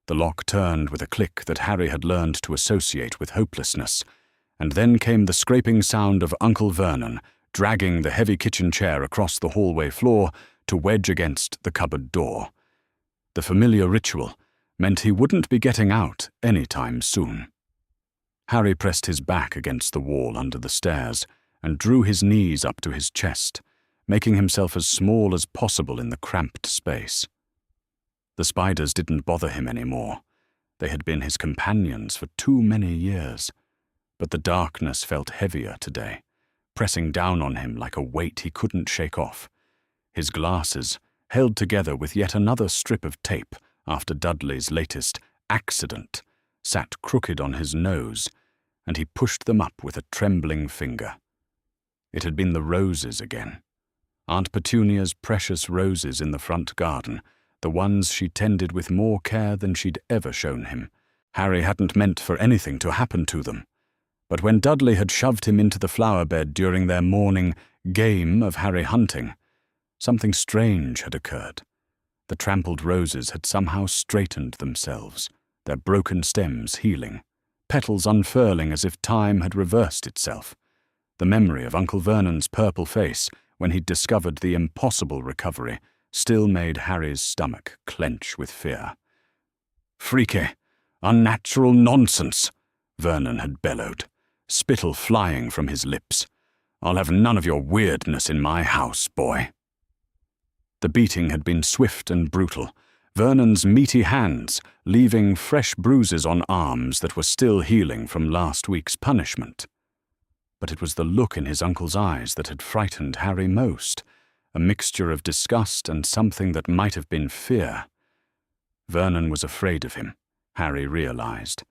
The lock turned with a click that Harry had learned to associate with hopelessness, and then came the scraping sound of Uncle Vernon dragging the heavy kitchen chair across the hallway floor to wedge against the cupboard door. The familiar ritual meant he wouldn't be getting out any time soon. Harry pressed his back against the wall under the stairs and drew his knees up to his chest, making himself as small as possible in the cramped space. The spiders didn't bother him anymore. They had been his companions for too many years. But the darkness felt heavier today, pressing down on him like a weight he couldn't shake off. His glasses, held together with yet another strip of tape after Dudley's latest accident, sat crooked on his nose, and he pushed them up with a trembling finger. It had been the roses again. Aunt Petunia's precious roses in the front garden, the ones she tended with more care than she'd ever shown him. Harry hadn't meant for anything to happen to them. But when Dudley had shoved him into the flower bed during their morning game of Harry hunting, something strange had occurred. The trampled roses had somehow straightened themselves, their broken stems healing, petals unfurling as if time had reversed itself. The memory of Uncle Vernon's purple face when he'd discovered the impossible recovery still made Harry's stomach clench with fear. "Freaky, unnatural nonsense," Vernon had bellowed, spittle flying from his lips. "I'll have none of your weirdness in my house, boy." The beating had been swift and brutal, Vernon's meaty hands leaving fresh bruises on arms that were still healing from last week's punishment. But it was the look in his uncle's eyes that had frightened Harry most, a mixture of disgust and something that might have been fear. Vernon was afraid of him, Harry realized,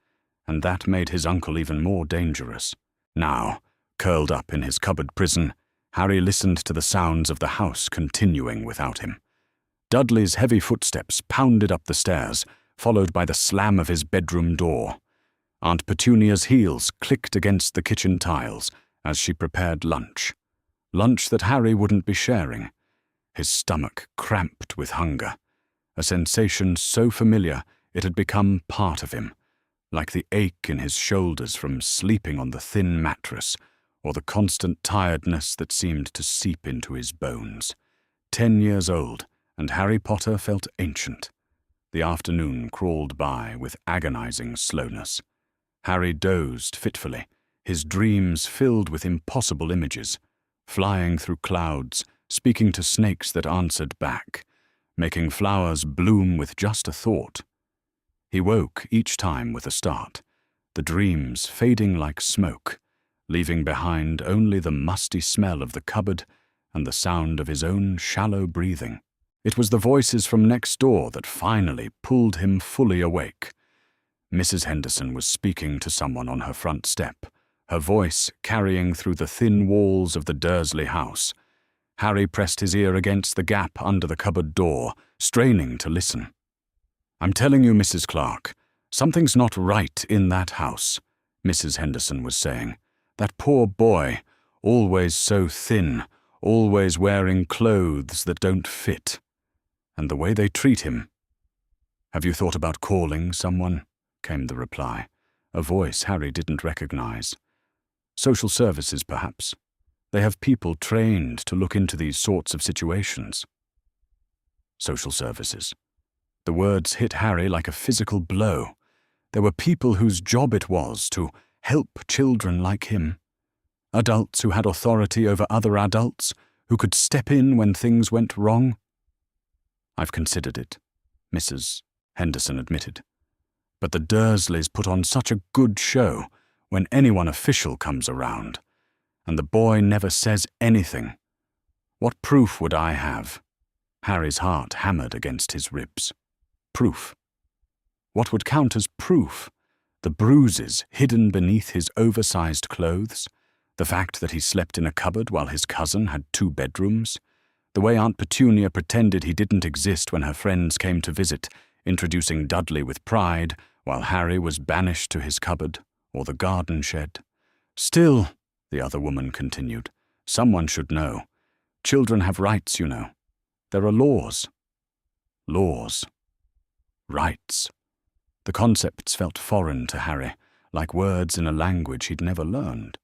and that made his uncle even more dangerous. Now, curled up in his cupboard prison, Harry listened to the sounds of the house continuing without him. Dudley's heavy footsteps pounded up the stairs, followed by the slam of his bedroom door. Aunt Petunia's heels clicked against the kitchen tiles as she prepared lunch. Lunch that Harry wouldn't be sharing. His stomach cramped with hunger, a sensation so familiar it had become part of him, like the ache in his shoulders from sleeping on the thin mattress, or the constant tiredness that seemed to seep into his bones. 10 years old, and Harry Potter felt ancient. The afternoon crawled by with agonizing slowness. Harry dozed fitfully, his dreams filled with impossible images, flying through clouds, speaking to snakes that answered back, making flowers bloom with just a thought. He woke each time with a start, the dreams fading like smoke, leaving behind only the musty smell of the cupboard and the sound of his own shallow breathing. It was the voices from next door that finally pulled him fully awake. Mrs. Henderson was speaking to someone on her front step, her voice carrying through the thin walls of the Dursley house. Harry pressed his ear against the gap under the cupboard door, straining to listen. "I'm telling you, Mrs. Clark, something's not right in that house," Mrs. Henderson was saying. "That poor boy, always so thin, always wearing clothes that don't fit. And the way they treat him." "Have you thought about calling someone?" came the reply, a voice Harry didn't recognize. "Social services, perhaps. They have people trained to look into these sorts of situations." Social services. The words hit Harry like a physical blow. There were people whose job it was to help children like him. Adults who had authority over other adults, who could step in when things went wrong. "I've considered it," Mrs. Henderson admitted. "But the Dursleys put on such a good show when anyone official comes around, and the boy never says anything. What proof would I have?" Harry's heart hammered against his ribs. Proof. What would count as proof? The bruises hidden beneath his oversized clothes? The fact that he slept in a cupboard while his cousin had 2 bedrooms? The way Aunt Petunia pretended he didn't exist when her friends came to visit, introducing Dudley with pride, while Harry was banished to his cupboard or the garden shed. "Still," the other woman continued, "someone should know. Children have rights, you know. There are laws." Laws. Rights. The concepts felt foreign to Harry, like words in a language he'd never learned.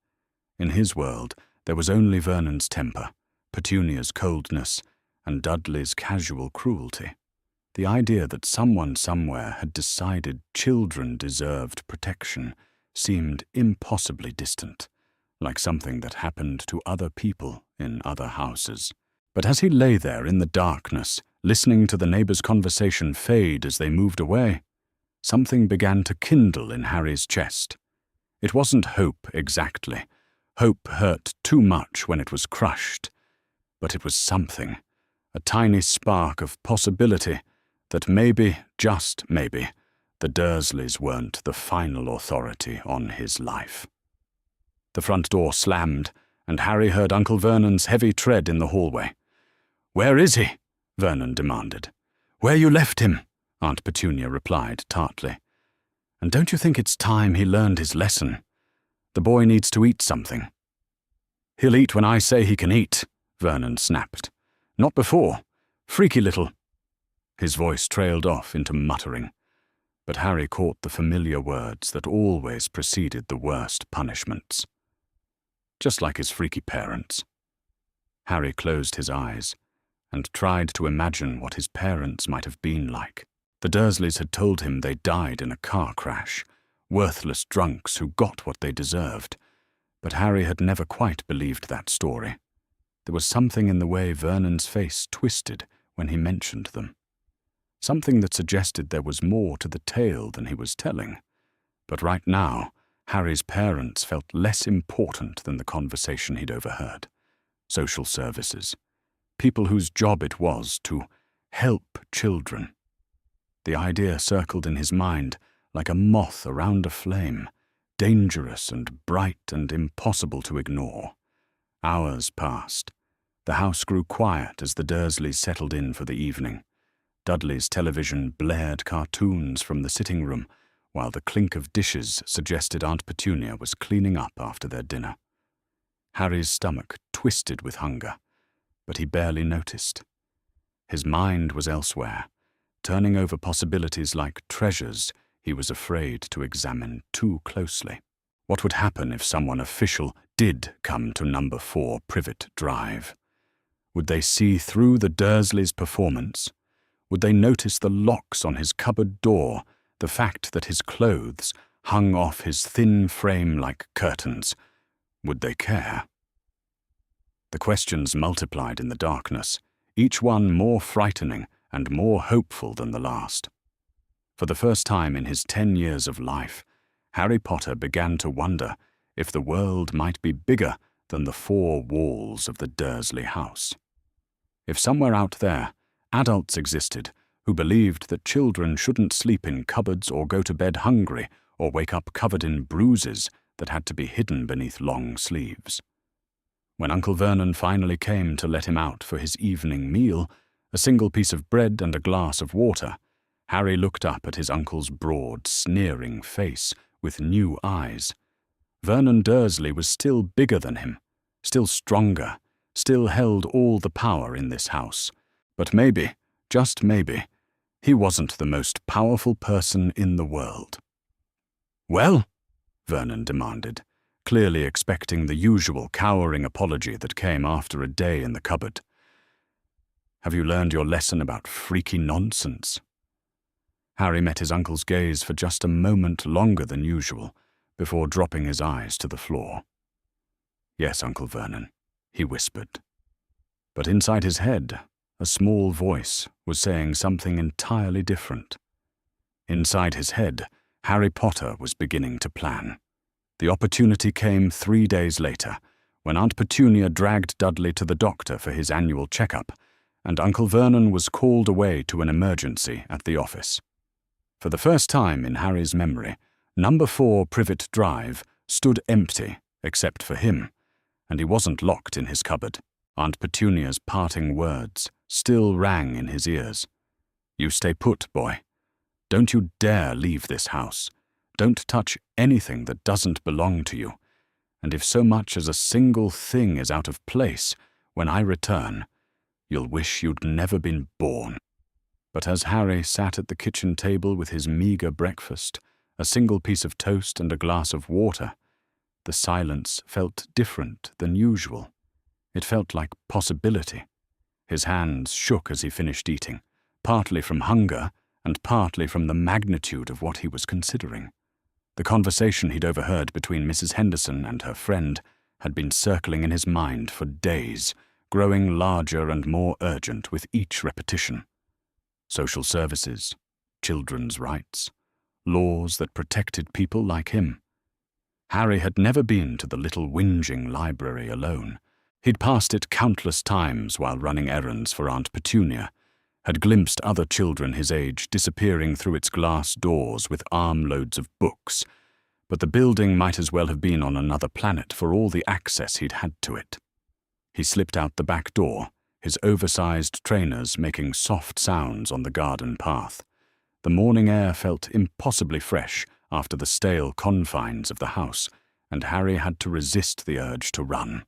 In his world, there was only Vernon's temper, Petunia's coldness, and Dudley's casual cruelty. The idea that someone somewhere had decided children deserved protection seemed impossibly distant, like something that happened to other people in other houses. But as he lay there in the darkness, listening to the neighbors' conversation fade as they moved away, something began to kindle in Harry's chest. It wasn't hope exactly. Hope hurt too much when it was crushed. But it was something, a tiny spark of possibility that maybe, just maybe, the Dursleys weren't the final authority on his life. The front door slammed, and Harry heard Uncle Vernon's heavy tread in the hallway. "Where is he?" Vernon demanded. "Where you left him," Aunt Petunia replied tartly. "And don't you think it's time he learned his lesson? The boy needs to eat something." "He'll eat when I say he can eat," Vernon snapped. "Not before. Freaky little—" His voice trailed off into muttering, but Harry caught the familiar words that always preceded the worst punishments. Just like his freaky parents. Harry closed his eyes and tried to imagine what his parents might have been like. The Dursleys had told him they died in a car crash, worthless drunks who got what they deserved, but Harry had never quite believed that story. There was something in the way Vernon's face twisted when he mentioned them. Something that suggested there was more to the tale than he was telling. But right now, Harry's parents felt less important than the conversation he'd overheard. Social services. People whose job it was to help children. The idea circled in his mind like a moth around a flame, dangerous and bright and impossible to ignore. Hours passed. The house grew quiet as the Dursleys settled in for the evening. Dudley's television blared cartoons from the sitting room, while the clink of dishes suggested Aunt Petunia was cleaning up after their dinner. Harry's stomach twisted with hunger, but he barely noticed. His mind was elsewhere, turning over possibilities like treasures he was afraid to examine too closely. What would happen if someone official did come to number 4 Privet Drive? Would they see through the Dursleys' performance? Would they notice the locks on his cupboard door, the fact that his clothes hung off his thin frame like curtains? Would they care? The questions multiplied in the darkness, each one more frightening and more hopeful than the last. For the first time in his 10 years of life, Harry Potter began to wonder if the world might be bigger than the 4 walls of the Dursley house. If somewhere out there, adults existed who believed that children shouldn't sleep in cupboards or go to bed hungry or wake up covered in bruises that had to be hidden beneath long sleeves. When Uncle Vernon finally came to let him out for his evening meal, a single piece of bread and a glass of water, Harry looked up at his uncle's broad, sneering face with new eyes. Vernon Dursley was still bigger than him, still stronger, still held all the power in this house. But maybe, just maybe, he wasn't the most powerful person in the world. "Well?" Vernon demanded, clearly expecting the usual cowering apology that came after a day in the cupboard. "Have you learned your lesson about freaky nonsense?" Harry met his uncle's gaze for just a moment longer than usual, before dropping his eyes to the floor. "Yes, Uncle Vernon," he whispered. But inside his head, a small voice was saying something entirely different. Inside his head, Harry Potter was beginning to plan. The opportunity came 3 days later, when Aunt Petunia dragged Dudley to the doctor for his annual checkup, and Uncle Vernon was called away to an emergency at the office. For the first time in Harry's memory, number 4 Privet Drive stood empty except for him, and he wasn't locked in his cupboard. Aunt Petunia's parting words still rang in his ears. "You stay put, boy. Don't you dare leave this house. Don't touch anything that doesn't belong to you. And if so much as a single thing is out of place, when I return, you'll wish you'd never been born." But as Harry sat at the kitchen table with his meagre breakfast, a single piece of toast and a glass of water, the silence felt different than usual. It felt like possibility. His hands shook as he finished eating, partly from hunger and partly from the magnitude of what he was considering. The conversation he'd overheard between Mrs. Henderson and her friend had been circling in his mind for days, growing larger and more urgent with each repetition. Social services, children's rights, laws that protected people like him. Harry had never been to the little whinging library alone. He'd passed it countless times while running errands for Aunt Petunia, had glimpsed other children his age disappearing through its glass doors with armloads of books, but the building might as well have been on another planet for all the access he'd had to it. He slipped out the back door, his oversized trainers making soft sounds on the garden path. The morning air felt impossibly fresh after the stale confines of the house, and Harry had to resist the urge to run.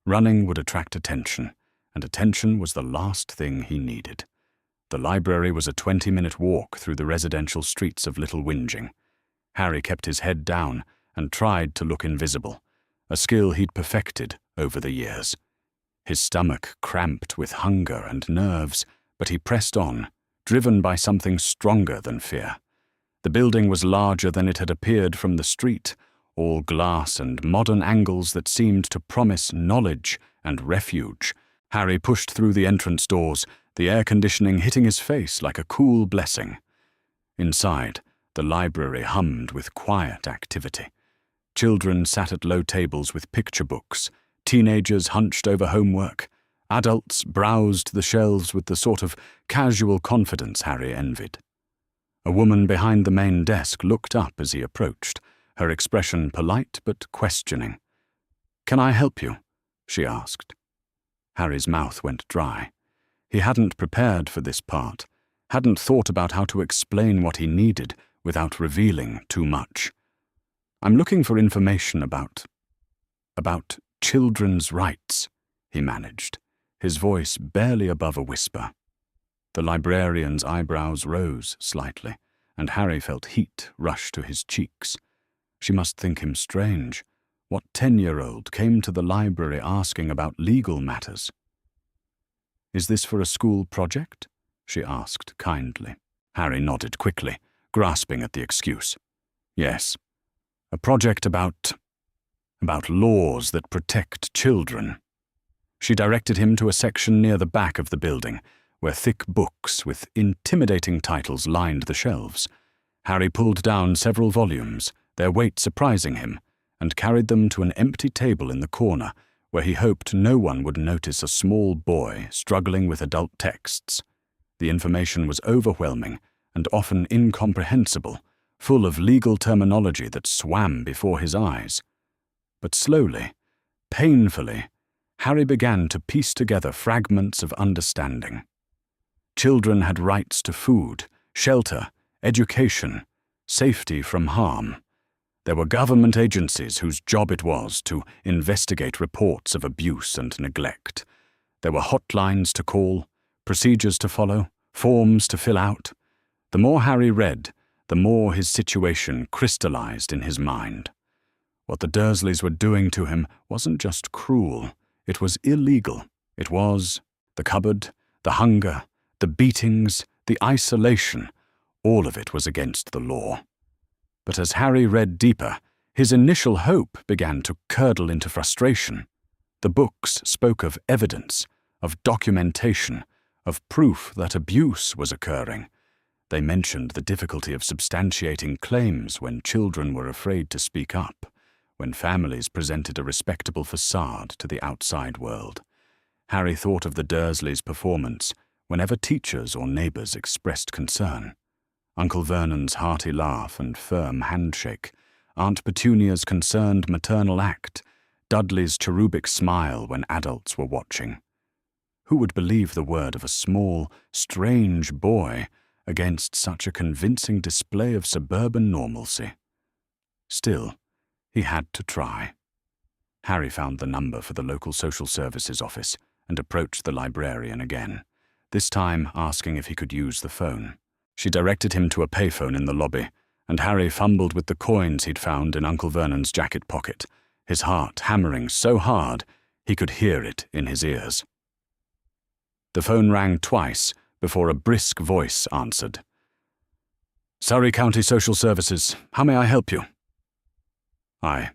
Running would attract attention, and attention was the last thing he needed. The library was a 20-minute walk through the residential streets of Little Whinging. Harry kept his head down and tried to look invisible, a skill he'd perfected over the years. His stomach cramped with hunger and nerves, but he pressed on, driven by something stronger than fear. The building was larger than it had appeared from the street, all glass and modern angles that seemed to promise knowledge and refuge. Harry pushed through the entrance doors, the air conditioning hitting his face like a cool blessing. Inside, the library hummed with quiet activity. Children sat at low tables with picture books, teenagers hunched over homework, adults browsed the shelves with the sort of casual confidence Harry envied. A woman behind the main desk looked up as he approached, her expression polite but questioning. "Can I help you?" she asked. Harry's mouth went dry. He hadn't prepared for this part, hadn't thought about how to explain what he needed without revealing too much. "I'm looking for information about children's rights," he managed, his voice barely above a whisper. The librarian's eyebrows rose slightly, and Harry felt heat rush to his cheeks. She must think him strange. What 10-year-old came to the library asking about legal matters? "Is this for a school project?" she asked kindly. Harry nodded quickly, grasping at the excuse. "Yes. A project about laws that protect children." She directed him to a section near the back of the building, where thick books with intimidating titles lined the shelves. Harry pulled down several volumes, their weight surprising him, and carried them to an empty table in the corner, where he hoped no one would notice a small boy struggling with adult texts. The information was overwhelming and often incomprehensible, full of legal terminology that swam before his eyes. But slowly, painfully, Harry began to piece together fragments of understanding. Children had rights to food, shelter, education, safety from harm. There were government agencies whose job it was to investigate reports of abuse and neglect. There were hotlines to call, procedures to follow, forms to fill out. The more Harry read, the more his situation crystallized in his mind. What the Dursleys were doing to him wasn't just cruel, it was illegal. It was the cupboard, the hunger, the beatings, the isolation. All of it was against the law. But as Harry read deeper, his initial hope began to curdle into frustration. The books spoke of evidence, of documentation, of proof that abuse was occurring. They mentioned the difficulty of substantiating claims when children were afraid to speak up, when families presented a respectable facade to the outside world. Harry thought of the Dursleys' performance whenever teachers or neighbours expressed concern. Uncle Vernon's hearty laugh and firm handshake, Aunt Petunia's concerned maternal act, Dudley's cherubic smile when adults were watching. Who would believe the word of a small, strange boy against such a convincing display of suburban normalcy? Still, he had to try. Harry found the number for the local social services office and approached the librarian again. this time asking if he could use the phone. She directed him to a payphone in the lobby, and Harry fumbled with the coins he'd found in Uncle Vernon's jacket pocket, his heart hammering so hard he could hear it in his ears. The phone rang twice before a brisk voice answered. "Surrey County Social Services, how may I help you?" "I."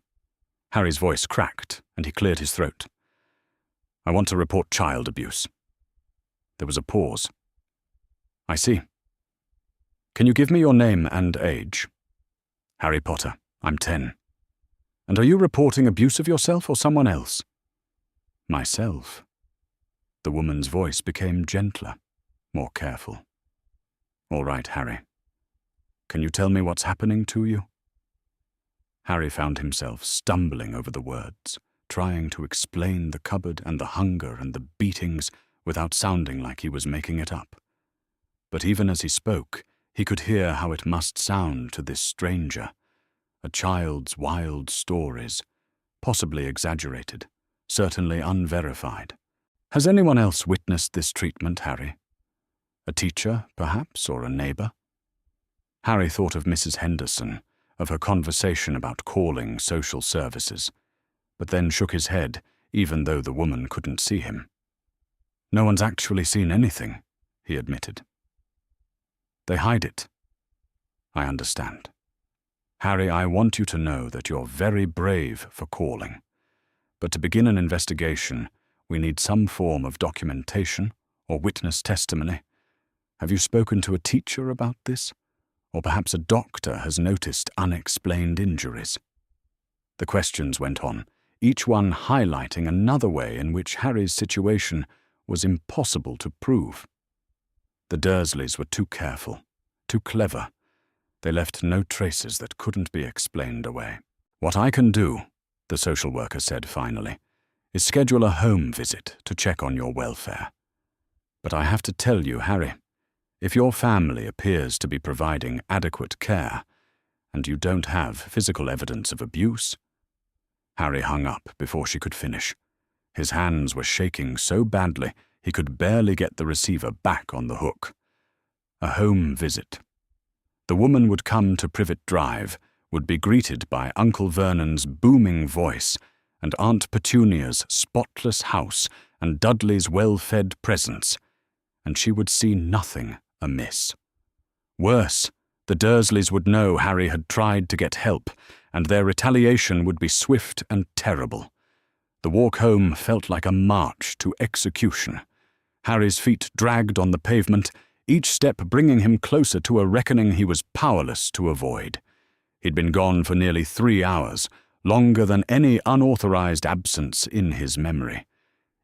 Harry's voice cracked, and he cleared his throat. "I want to report child abuse." There was a pause. "I see. Can you give me your name and age?" "Harry Potter. I'm 10. "And are you reporting abuse of yourself or someone else?" "Myself." The woman's voice became gentler, more careful. "All right, Harry. Can you tell me what's happening to you?" Harry found himself stumbling over the words, trying to explain the cupboard and the hunger and the beatings without sounding like he was making it up. But even as he spoke, he could hear how it must sound to this stranger. A child's wild stories, possibly exaggerated, certainly unverified. "Has anyone else witnessed this treatment, Harry? A teacher, perhaps, or a neighbor?" Harry thought of Mrs. Henderson, of her conversation about calling social services, but then shook his head, even though the woman couldn't see him. "No one's actually seen anything," he admitted. "They hide it." "I understand. Harry, I want you to know that you're very brave for calling. But to begin an investigation, we need some form of documentation or witness testimony. Have you spoken to a teacher about this? Or perhaps a doctor has noticed unexplained injuries?" The questions went on, each one highlighting another way in which Harry's situation was impossible to prove. The Dursleys were too careful, too clever. They left no traces that couldn't be explained away. "What I can do," the social worker said finally, "is schedule a home visit to check on your welfare. But I have to tell you, Harry, if your family appears to be providing adequate care, and you don't have physical evidence of abuse—" Harry hung up before she could finish. His hands were shaking so badly he could barely get the receiver back on the hook. A home visit. The woman would come to Privet Drive, would be greeted by Uncle Vernon's booming voice and Aunt Petunia's spotless house and Dudley's well-fed presence, and she would see nothing amiss. Worse, the Dursleys would know Harry had tried to get help, and their retaliation would be swift and terrible. The walk home felt like a march to execution. Harry's feet dragged on the pavement, each step bringing him closer to a reckoning he was powerless to avoid. He'd been gone for nearly 3 hours, longer than any unauthorized absence in his memory.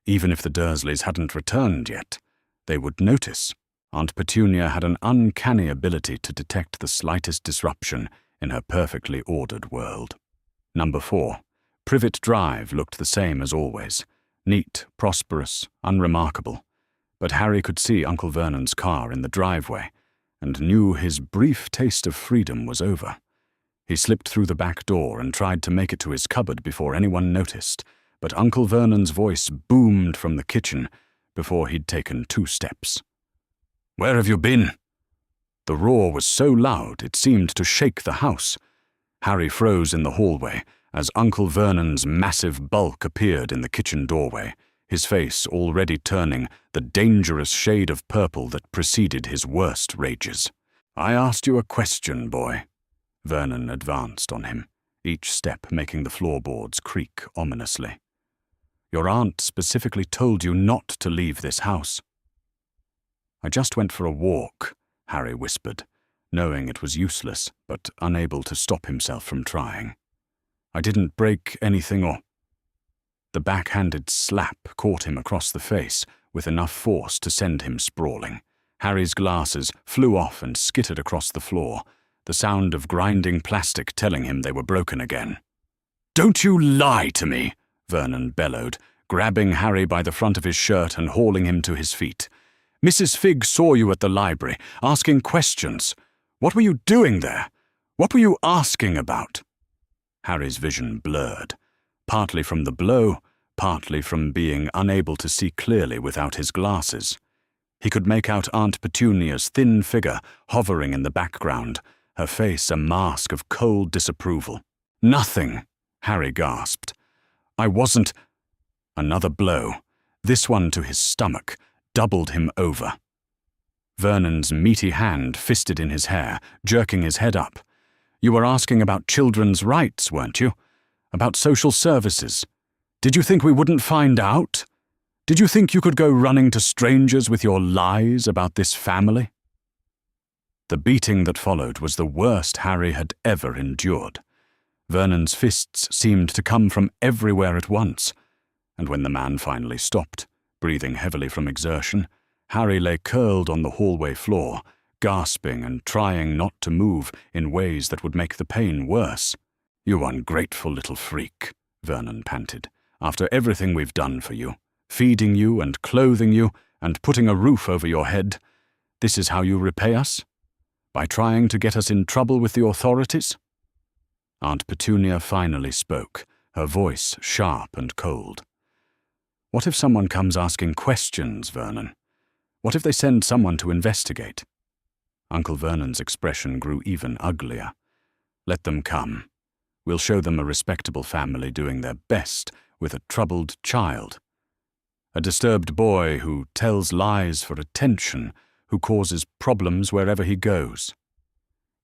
Even if the Dursleys hadn't returned yet, they would notice. Aunt Petunia had an uncanny ability to detect the slightest disruption in her perfectly ordered world. Number 4. Privet Drive looked the same as always. Neat, prosperous, unremarkable. But Harry could see Uncle Vernon's car in the driveway, and knew his brief taste of freedom was over. He slipped through the back door and tried to make it to his cupboard before anyone noticed, but Uncle Vernon's voice boomed from the kitchen before he'd taken 2 steps. "Where have you been?" The roar was so loud it seemed to shake the house. Harry froze in the hallway as Uncle Vernon's massive bulk appeared in the kitchen doorway, his face already turning the dangerous shade of purple that preceded his worst rages. "I asked you a question, boy." Vernon advanced on him, each step making the floorboards creak ominously. "Your aunt specifically told you not to leave this house." "I just went for a walk," Harry whispered, knowing it was useless but unable to stop himself from trying. "I didn't break anything or—" The backhanded slap caught him across the face with enough force to send him sprawling. Harry's glasses flew off and skittered across the floor, the sound of grinding plastic telling him they were broken again. "Don't you lie to me!" Vernon bellowed, grabbing Harry by the front of his shirt and hauling him to his feet. "Mrs. Figg saw you at the library, asking questions. What were you doing there? What were you asking about?" Harry's vision blurred, partly from the blow, partly from being unable to see clearly without his glasses. He could make out Aunt Petunia's thin figure hovering in the background, her face a mask of cold disapproval. "Nothing," Harry gasped. "I wasn't—" Another blow, this one to his stomach, doubled him over. Vernon's meaty hand fisted in his hair, jerking his head up. "You were asking about children's rights, weren't you? About social services. Did you think we wouldn't find out? Did you think you could go running to strangers with your lies about this family?" The beating that followed was the worst Harry had ever endured. Vernon's fists seemed to come from everywhere at once, and when the man finally stopped, breathing heavily from exertion, Harry lay curled on the hallway floor, gasping and trying not to move in ways that would make the pain worse. "You ungrateful little freak," Vernon panted. "After everything we've done for you, feeding you and clothing you and putting a roof over your head, this is how you repay us? By trying to get us in trouble with the authorities?" Aunt Petunia finally spoke, her voice sharp and cold. "What if someone comes asking questions, Vernon? What if they send someone to investigate?" Uncle Vernon's expression grew even uglier. "Let them come. We'll show them a respectable family doing their best with a troubled child. A disturbed boy who tells lies for attention, who causes problems wherever he goes."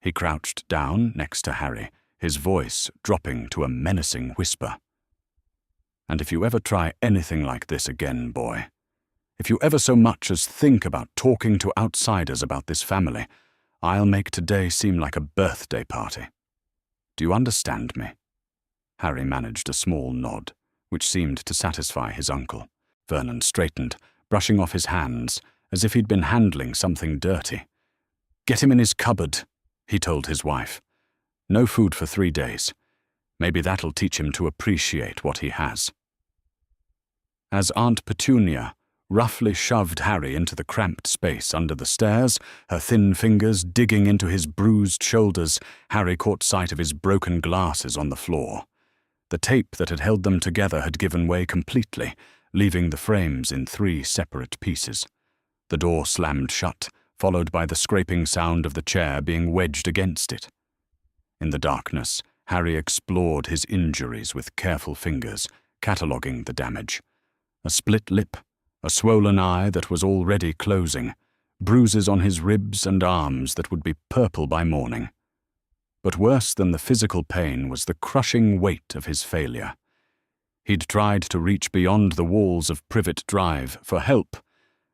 He crouched down next to Harry, his voice dropping to a menacing whisper. "And if you ever try anything like this again, boy, if you ever so much as think about talking to outsiders about this family, I'll make today seem like a birthday party. Do you understand me?" Harry managed a small nod, which seemed to satisfy his uncle. Vernon straightened, brushing off his hands, as if he'd been handling something dirty. "Get him in his cupboard," he told his wife. "No food for 3 days. Maybe that'll teach him to appreciate what he has." As Aunt Petunia roughly shoved Harry into the cramped space under the stairs, her thin fingers digging into his bruised shoulders, Harry caught sight of his broken glasses on the floor. The tape that had held them together had given way completely, leaving the frames in 3 separate pieces. The door slammed shut, followed by the scraping sound of the chair being wedged against it. In the darkness, Harry explored his injuries with careful fingers, cataloguing the damage. A split lip, a swollen eye that was already closing, bruises on his ribs and arms that would be purple by morning. But worse than the physical pain was the crushing weight of his failure. He'd tried to reach beyond the walls of Privet Drive for help,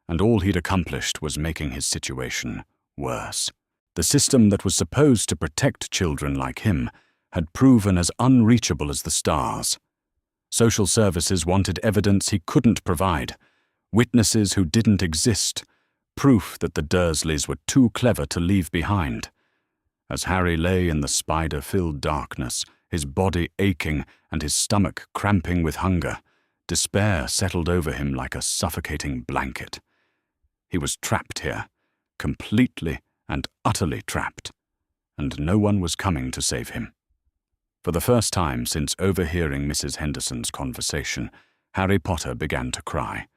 and all he'd accomplished was making his situation worse. The system that was supposed to protect children like him had proven as unreachable as the stars. Social services wanted evidence he couldn't provide, witnesses who didn't exist, proof that the Dursleys were too clever to leave behind. As Harry lay in the spider-filled darkness, his body aching and his stomach cramping with hunger, despair settled over him like a suffocating blanket. He was trapped here, completely and utterly trapped, and no one was coming to save him. For the first time since overhearing Mrs. Henderson's conversation, Harry Potter began to cry.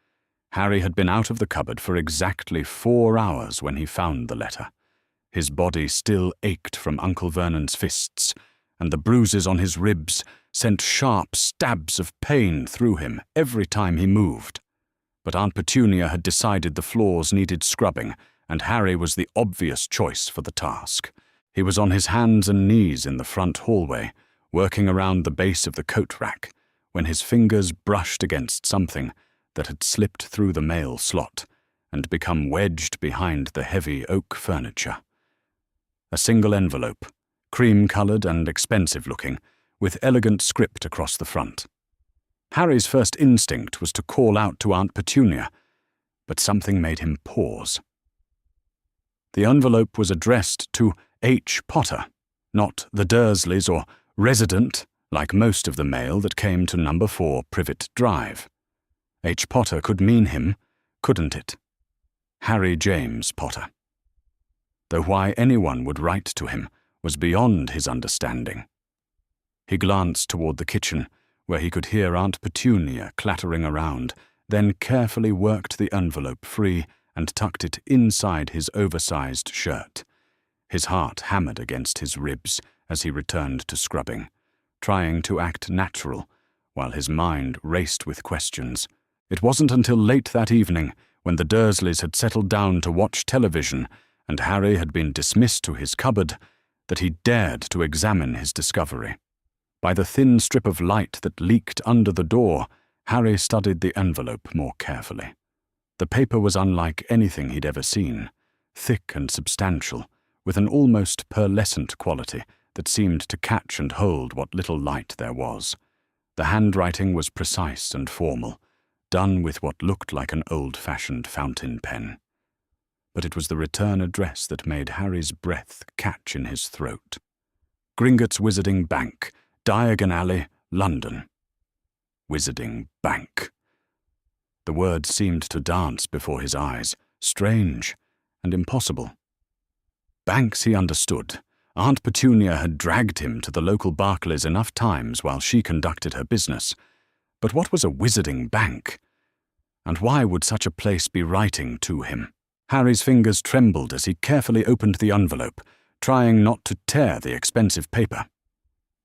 Harry had been out of the cupboard for exactly 4 hours when he found the letter. His body still ached from Uncle Vernon's fists, and the bruises on his ribs sent sharp stabs of pain through him every time he moved. But Aunt Petunia had decided the floors needed scrubbing, and Harry was the obvious choice for the task. He was on his hands and knees in the front hallway, working around the base of the coat rack, when his fingers brushed against something that had slipped through the mail slot and become wedged behind the heavy oak furniture. A single envelope, cream-coloured and expensive-looking, with elegant script across the front. Harry's first instinct was to call out to Aunt Petunia, but something made him pause. The envelope was addressed to H. Potter, not the Dursleys or resident, like most of the mail that came to number 4 Privet Drive. H. Potter could mean him, couldn't it? Harry James Potter. Though why anyone would write to him was beyond his understanding. He glanced toward the kitchen, where he could hear Aunt Petunia clattering around, then carefully worked the envelope free and tucked it inside his oversized shirt. His heart hammered against his ribs as he returned to scrubbing, trying to act natural, while his mind raced with questions. It wasn't until late that evening, when the Dursleys had settled down to watch television and Harry had been dismissed to his cupboard, that he dared to examine his discovery. By the thin strip of light that leaked under the door, Harry studied the envelope more carefully. The paper was unlike anything he'd ever seen, thick and substantial, with an almost pearlescent quality that seemed to catch and hold what little light there was. The handwriting was precise and formal, done with what looked like an old-fashioned fountain pen. But it was the return address that made Harry's breath catch in his throat. Gringotts Wizarding Bank, Diagon Alley, London. Wizarding Bank. The words seemed to dance before his eyes, strange and impossible. Banks he understood. Aunt Petunia had dragged him to the local Barclays enough times while she conducted her business. But what was a wizarding bank? And why would such a place be writing to him? Harry's fingers trembled as he carefully opened the envelope, trying not to tear the expensive paper.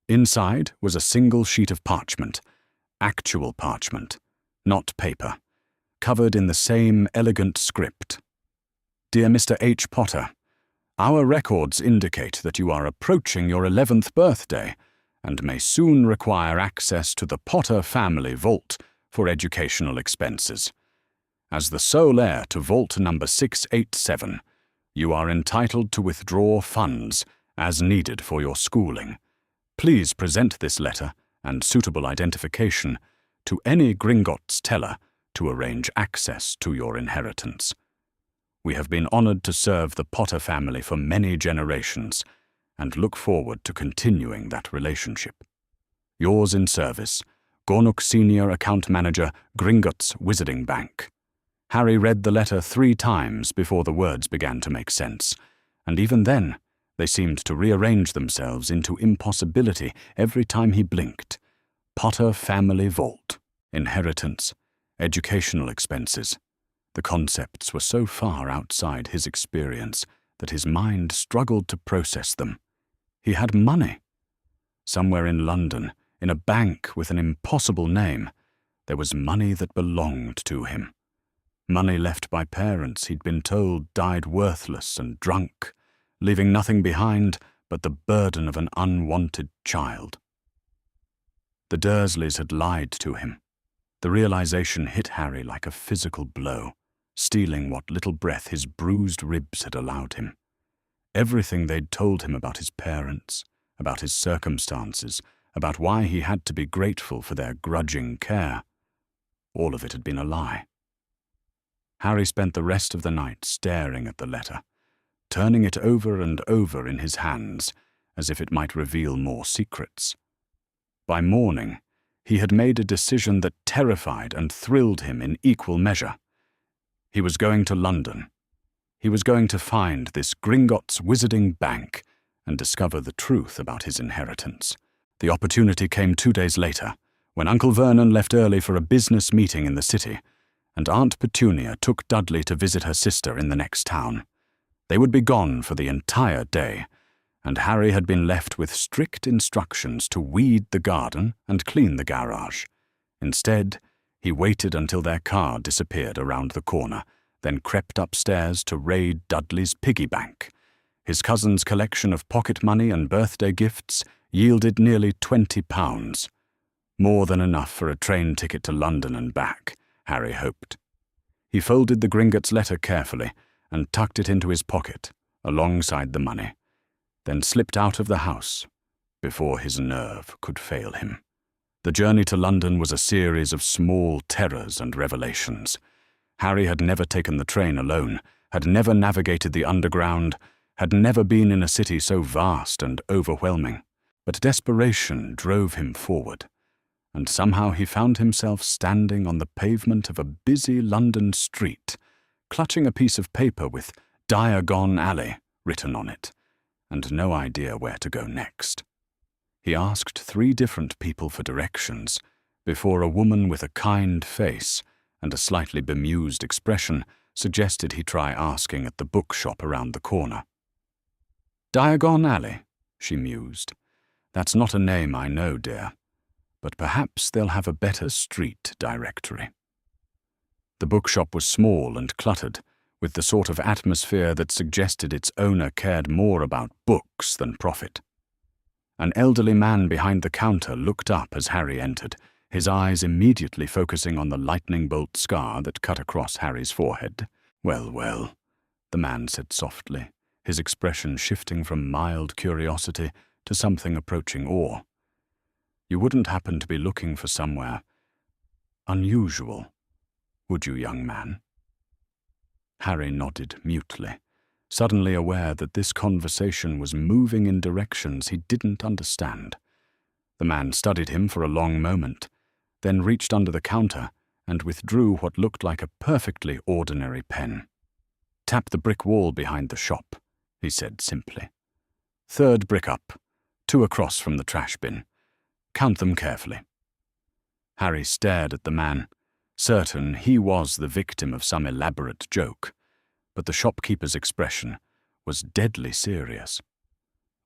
Inside was a single sheet of parchment, actual parchment, not paper, covered in the same elegant script. Dear Mr. H. Potter, our records indicate that you are approaching your 11th birthday and may soon require access to the Potter family vault for educational expenses. As the sole heir to vault number 687, you are entitled to withdraw funds as needed for your schooling. Please present this letter and suitable identification to any Gringotts teller to arrange access to your inheritance. We have been honored to serve the Potter family for many generations and look forward to continuing that relationship. Yours in service, Gornock Senior Account Manager, Gringotts Wizarding Bank. Harry read the letter 3 times before the words began to make sense, and even then, they seemed to rearrange themselves into impossibility every time he blinked. Potter family vault, inheritance, educational expenses. The concepts were so far outside his experience that his mind struggled to process them. He had money. Somewhere in London, in a bank with an impossible name, there was money that belonged to him. Money left by parents he'd been told died worthless and drunk, leaving nothing behind but the burden of an unwanted child. The Dursleys had lied to him. The realization hit Harry like a physical blow, stealing what little breath his bruised ribs had allowed him. Everything they'd told him about his parents, about his circumstances, about why he had to be grateful for their grudging care, all of it had been a lie. Harry spent the rest of the night staring at the letter, turning it over and over in his hands, as if it might reveal more secrets. By morning, he had made a decision that terrified and thrilled him in equal measure. He was going to London. He was going to find this Gringotts Wizarding Bank and discover the truth about his inheritance. The opportunity came 2 days later, when Uncle Vernon left early for a business meeting in the city, and Aunt Petunia took Dudley to visit her sister in the next town. They would be gone for the entire day, and Harry had been left with strict instructions to weed the garden and clean the garage. Instead, he waited until their car disappeared around the corner, then crept upstairs to raid Dudley's piggy bank. His cousin's collection of pocket money and birthday gifts yielded nearly £20. More than enough for a train ticket to London and back, Harry hoped. He folded the Gringotts letter carefully and tucked it into his pocket, alongside the money, then slipped out of the house before his nerve could fail him. The journey to London was a series of small terrors and revelations. Harry had never taken the train alone, had never navigated the underground, had never been in a city so vast and overwhelming. But desperation drove him forward, and somehow he found himself standing on the pavement of a busy London street, clutching a piece of paper with Diagon Alley written on it, and no idea where to go next. He asked 3 different people for directions before a woman with a kind face and a slightly bemused expression suggested he try asking at the bookshop around the corner. Diagon Alley, she mused. That's not a name I know, dear, but perhaps they'll have a better street directory. The bookshop was small and cluttered, with the sort of atmosphere that suggested its owner cared more about books than profit. An elderly man behind the counter looked up as Harry entered, his eyes immediately focusing on the lightning bolt scar that cut across Harry's forehead. "Well, well," the man said softly, his expression shifting from mild curiosity to something approaching awe. "You wouldn't happen to be looking for somewhere unusual, would you, young man?" Harry nodded mutely, suddenly aware that this conversation was moving in directions he didn't understand. The man studied him for a long moment, then reached under the counter and withdrew what looked like a perfectly ordinary pen. "Tap the brick wall behind the shop," he said simply. "Third brick up, 2 across from the trash bin. Count them carefully." Harry stared at the man, certain he was the victim of some elaborate joke, but the shopkeeper's expression was deadly serious.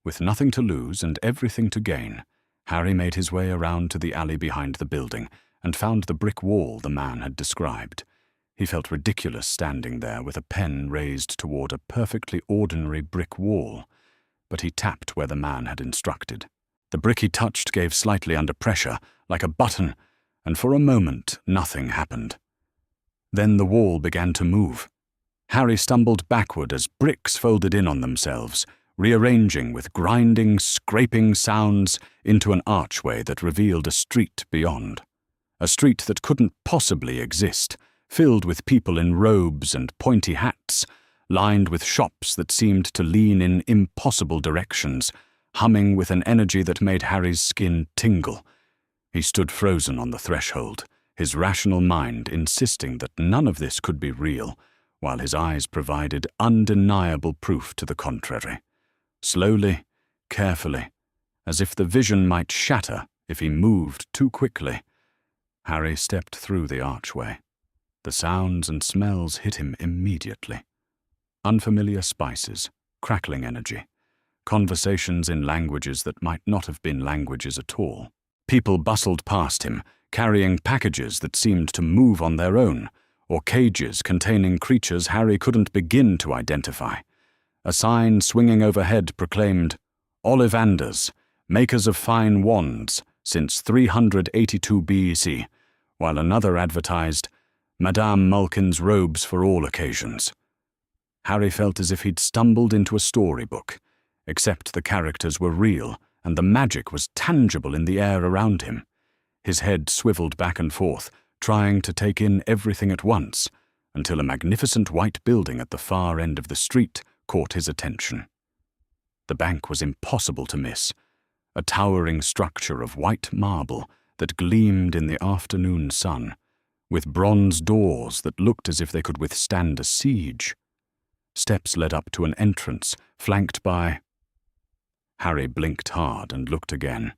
With nothing to lose and everything to gain, Harry made his way around to the alley behind the building and found the brick wall the man had described. He felt ridiculous standing there with a pen raised toward a perfectly ordinary brick wall, but he tapped where the man had instructed. The brick he touched gave slightly under pressure, like a button, and for a moment nothing happened. Then the wall began to move. Harry stumbled backward as bricks folded in on themselves, rearranging with grinding, scraping sounds into an archway that revealed a street beyond. A street that couldn't possibly exist, filled with people in robes and pointy hats, lined with shops that seemed to lean in impossible directions, humming with an energy that made Harry's skin tingle. He stood frozen on the threshold, his rational mind insisting that none of this could be real, while his eyes provided undeniable proof to the contrary. Slowly, carefully, as if the vision might shatter if he moved too quickly, Harry stepped through the archway. The sounds and smells hit him immediately. Unfamiliar spices, crackling energy, conversations in languages that might not have been languages at all. People bustled past him, carrying packages that seemed to move on their own, or cages containing creatures Harry couldn't begin to identify. A sign swinging overhead proclaimed, "Ollivanders, makers of fine wands, since 382 BC, while another advertised, "Madame Mulkin's robes for all occasions." Harry felt as if he'd stumbled into a storybook, except the characters were real and the magic was tangible in the air around him. His head swiveled back and forth, trying to take in everything at once, until a magnificent white building at the far end of the street caught his attention. The bank was impossible to miss, a towering structure of white marble that gleamed in the afternoon sun, with bronze doors that looked as if they could withstand a siege. Steps led up to an entrance, flanked by... Harry blinked hard and looked again.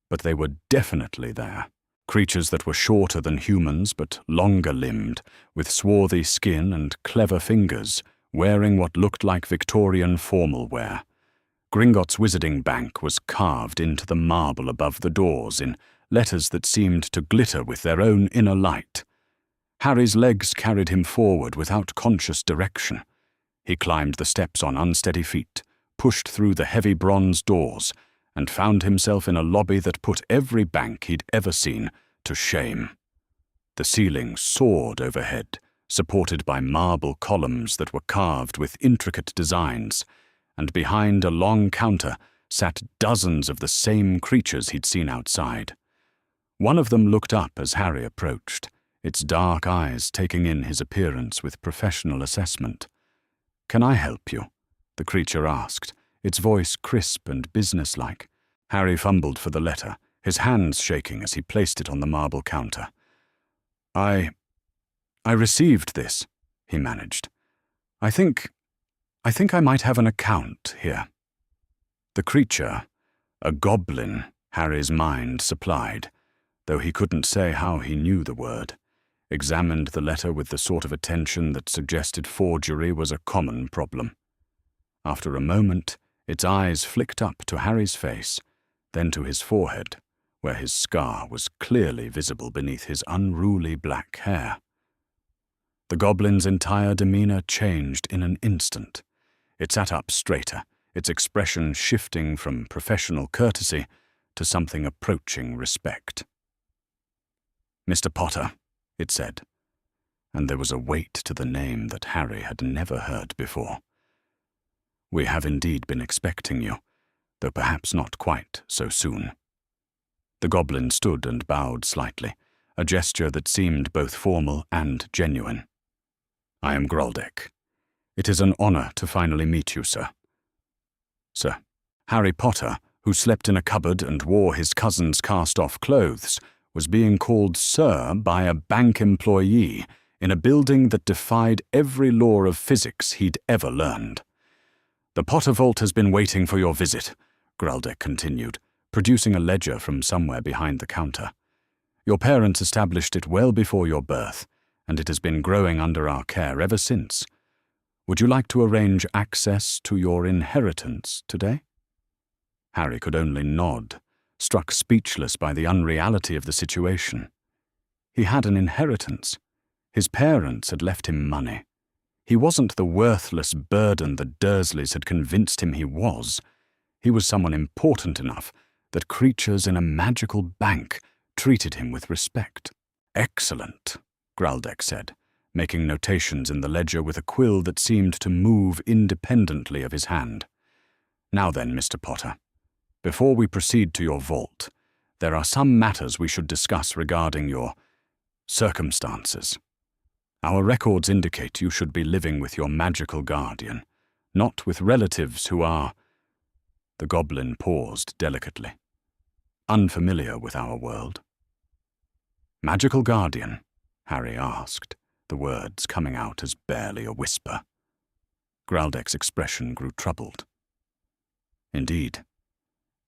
But they were definitely there. Creatures that were shorter than humans but longer-limbed, with swarthy skin and clever fingers, wearing what looked like Victorian formal wear. Gringotts' Wizarding Bank was carved into the marble above the doors in letters that seemed to glitter with their own inner light. Harry's legs carried him forward without conscious direction. He climbed the steps on unsteady feet, pushed through the heavy bronze doors, and found himself in a lobby that put every bank he'd ever seen to shame. The ceiling soared overhead, supported by marble columns that were carved with intricate designs, and behind a long counter sat dozens of the same creatures he'd seen outside. One of them looked up as Harry approached, its dark eyes taking in his appearance with professional assessment. "Can I help you?" the creature asked, its voice crisp and businesslike. Harry fumbled for the letter, his hands shaking as he placed it on the marble counter. I received this," he managed. I think I might have an account here." The creature, a goblin, Harry's mind supplied, though he couldn't say how he knew the word. examined the letter with the sort of attention that suggested forgery was a common problem. After a moment, its eyes flicked up to Harry's face, then to his forehead, where his scar was clearly visible beneath his unruly black hair. The goblin's entire demeanor changed in an instant. It sat up straighter, its expression shifting from professional courtesy to something approaching respect. "Mr. Potter," it said, and there was a weight to the name that Harry had never heard before. "We have indeed been expecting you, though perhaps not quite so soon." The goblin stood and bowed slightly, a gesture that seemed both formal and genuine. "I am Graldeck. It is an honor to finally meet you, sir." "Sir." Harry Potter, who slept in a cupboard and wore his cousin's cast-off clothes, was being called sir by a bank employee in a building that defied every law of physics he'd ever learned. "The Potter Vault has been waiting for your visit," Graldeck continued, producing a ledger from somewhere behind the counter. "Your parents established it well before your birth, and it has been growing under our care ever since. Would you like to arrange access to your inheritance today?" Harry could only nod, struck speechless by the unreality of the situation. He had an inheritance. His parents had left him money. He wasn't the worthless burden the Dursleys had convinced him he was. He was someone important enough that creatures in a magical bank treated him with respect. "Excellent," Graldeck said, making notations in the ledger with a quill that seemed to move independently of his hand. "Now then, Mr. Potter, before we proceed to your vault, there are some matters we should discuss regarding your circumstances. Our records indicate you should be living with your magical guardian, not with relatives who are—" The goblin paused delicately. "Unfamiliar with our world." "Magical guardian?" Harry asked, the words coming out as barely a whisper. Graldeck's expression grew troubled. "Indeed.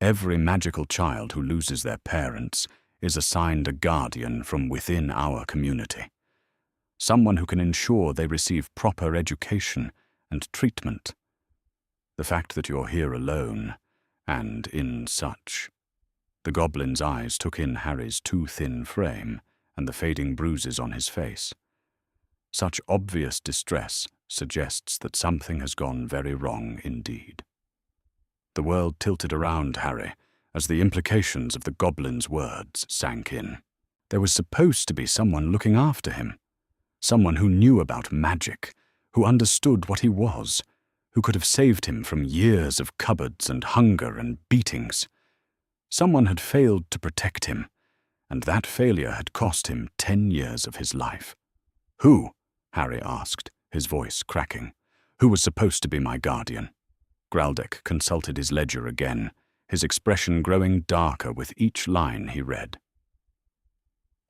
Every magical child who loses their parents is assigned a guardian from within our community. Someone who can ensure they receive proper education and treatment. The fact that you're here alone, and in such—" The goblin's eyes took in Harry's too thin frame and the fading bruises on his face. "Such obvious distress suggests that something has gone very wrong indeed." The world tilted around Harry as the implications of the goblin's words sank in. There was supposed to be someone looking after him. Someone who knew about magic, who understood what he was, who could have saved him from years of cupboards and hunger and beatings. Someone had failed to protect him, and that failure had cost him 10 years of his life. "Who?" Harry asked, his voice cracking. "Who was supposed to be my guardian?" Graldeck consulted his ledger again, his expression growing darker with each line he read.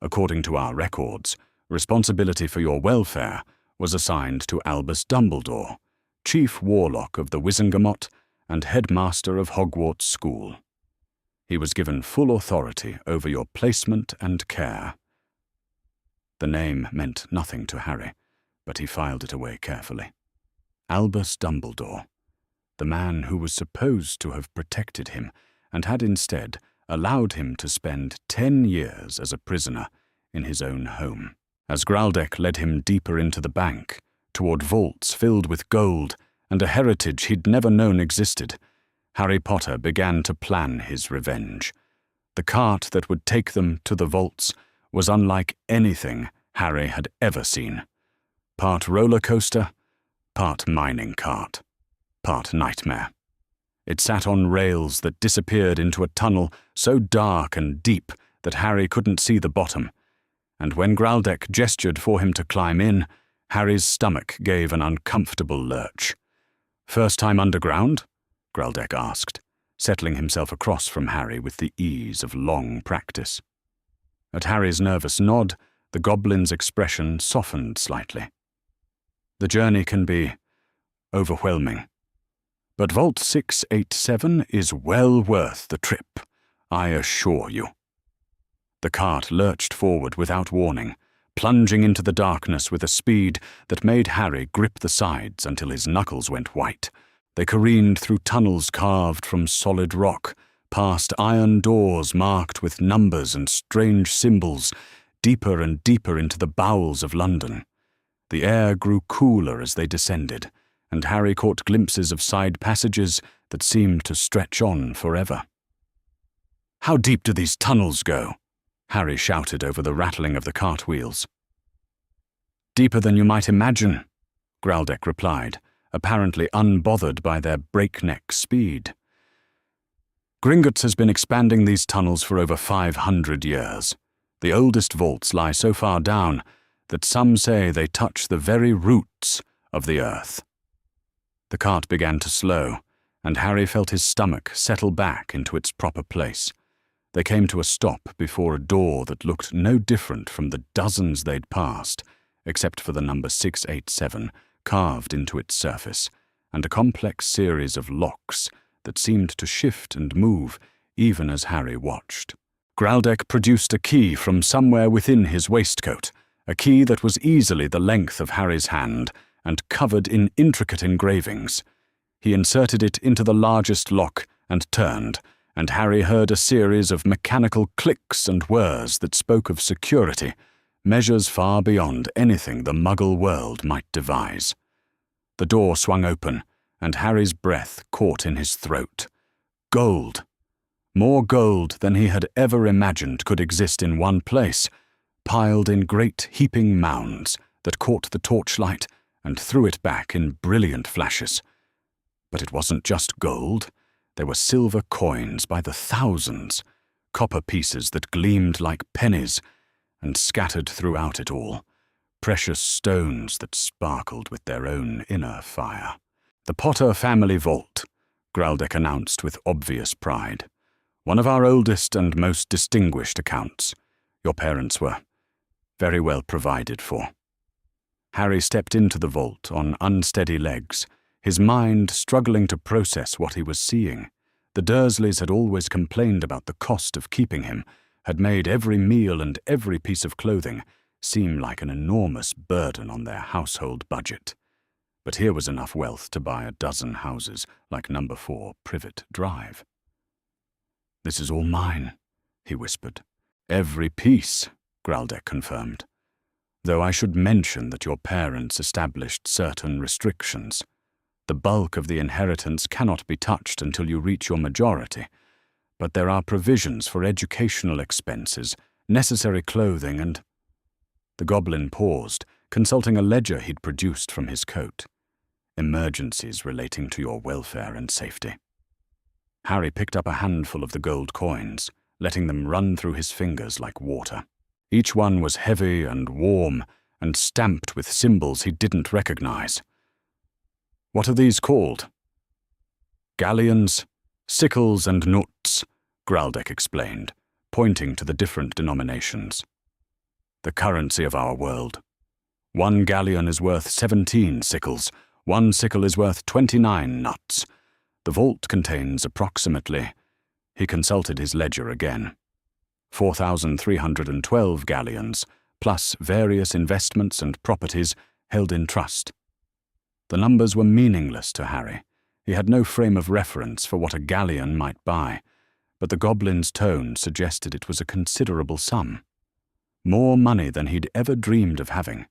"According to our records, responsibility for your welfare was assigned to Albus Dumbledore, Chief Warlock of the Wizengamot and Headmaster of Hogwarts School. He was given full authority over your placement and care." The name meant nothing to Harry, but he filed it away carefully. Albus Dumbledore, the man who was supposed to have protected him and had instead allowed him to spend 10 years as a prisoner in his own home. As Graldeck led him deeper into the bank, toward vaults filled with gold and a heritage he'd never known existed, Harry Potter began to plan his revenge. The cart that would take them to the vaults was unlike anything Harry had ever seen. Part roller coaster, part mining cart, part nightmare. It sat on rails that disappeared into a tunnel so dark and deep that Harry couldn't see the bottom, and when Graldeck gestured for him to climb in, Harry's stomach gave an uncomfortable lurch. "First time underground?" Graldeck asked, settling himself across from Harry with the ease of long practice. At Harry's nervous nod, the goblin's expression softened slightly. "The journey can be overwhelming. But Vault 687 is well worth the trip, I assure you." The cart lurched forward without warning, plunging into the darkness with a speed that made Harry grip the sides until his knuckles went white. They careened through tunnels carved from solid rock, past iron doors marked with numbers and strange symbols, deeper and deeper into the bowels of London. The air grew cooler as they descended, and Harry caught glimpses of side passages that seemed to stretch on forever. "How deep do these tunnels go?" Harry shouted over the rattling of the cartwheels. "Deeper than you might imagine," Graldeck replied, apparently unbothered by their breakneck speed. "Gringotts has been expanding these tunnels for over 500 years. The oldest vaults lie so far down that some say they touch the very roots of the earth." The cart began to slow, and Harry felt his stomach settle back into its proper place. They came to a stop before a door that looked no different from the dozens they'd passed, except for the number 687 carved into its surface, and a complex series of locks that seemed to shift and move even as Harry watched. Graldeck produced a key from somewhere within his waistcoat, a key that was easily the length of Harry's hand and covered in intricate engravings. He inserted it into the largest lock and turned, and Harry heard a series of mechanical clicks and whirs that spoke of security, measures far beyond anything the Muggle world might devise. The door swung open, and Harry's breath caught in his throat. Gold. More gold than he had ever imagined could exist in one place, piled in great heaping mounds that caught the torchlight and threw it back in brilliant flashes. But it wasn't just gold. There were silver coins by the thousands, copper pieces that gleamed like pennies, and scattered throughout it all, precious stones that sparkled with their own inner fire. "The Potter family vault," Graldeck announced with obvious pride. "One of our oldest and most distinguished accounts. Your parents were very well provided for." Harry stepped into the vault on unsteady legs, his mind struggling to process what he was seeing. The Dursleys had always complained about the cost of keeping him, had made every meal and every piece of clothing seem like an enormous burden on their household budget. But here was enough wealth to buy a dozen houses like number 4 Privet Drive. "This is all mine," he whispered. "Every piece," Graldeck confirmed. "Though I should mention that your parents established certain restrictions. The bulk of the inheritance cannot be touched until you reach your majority, but there are provisions for educational expenses, necessary clothing, and—" The goblin paused, consulting a ledger he'd produced from his coat. "Emergencies relating to your welfare and safety." Harry picked up a handful of the gold coins, letting them run through his fingers like water. Each one was heavy and warm and stamped with symbols he didn't recognize. "What are these called?" "Galleons, sickles, and nuts," Graldeck explained, pointing to the different denominations. "The currency of our world. 1 galleon is worth 17 sickles. 1 sickle is worth 29 nuts. The vault contains approximately—" He consulted his ledger again. 4,312 galleons, plus various investments and properties held in trust. The numbers were meaningless to Harry. He had no frame of reference for what a galleon might buy, but the goblin's tone suggested it was a considerable sum. More money than he'd ever dreamed of having.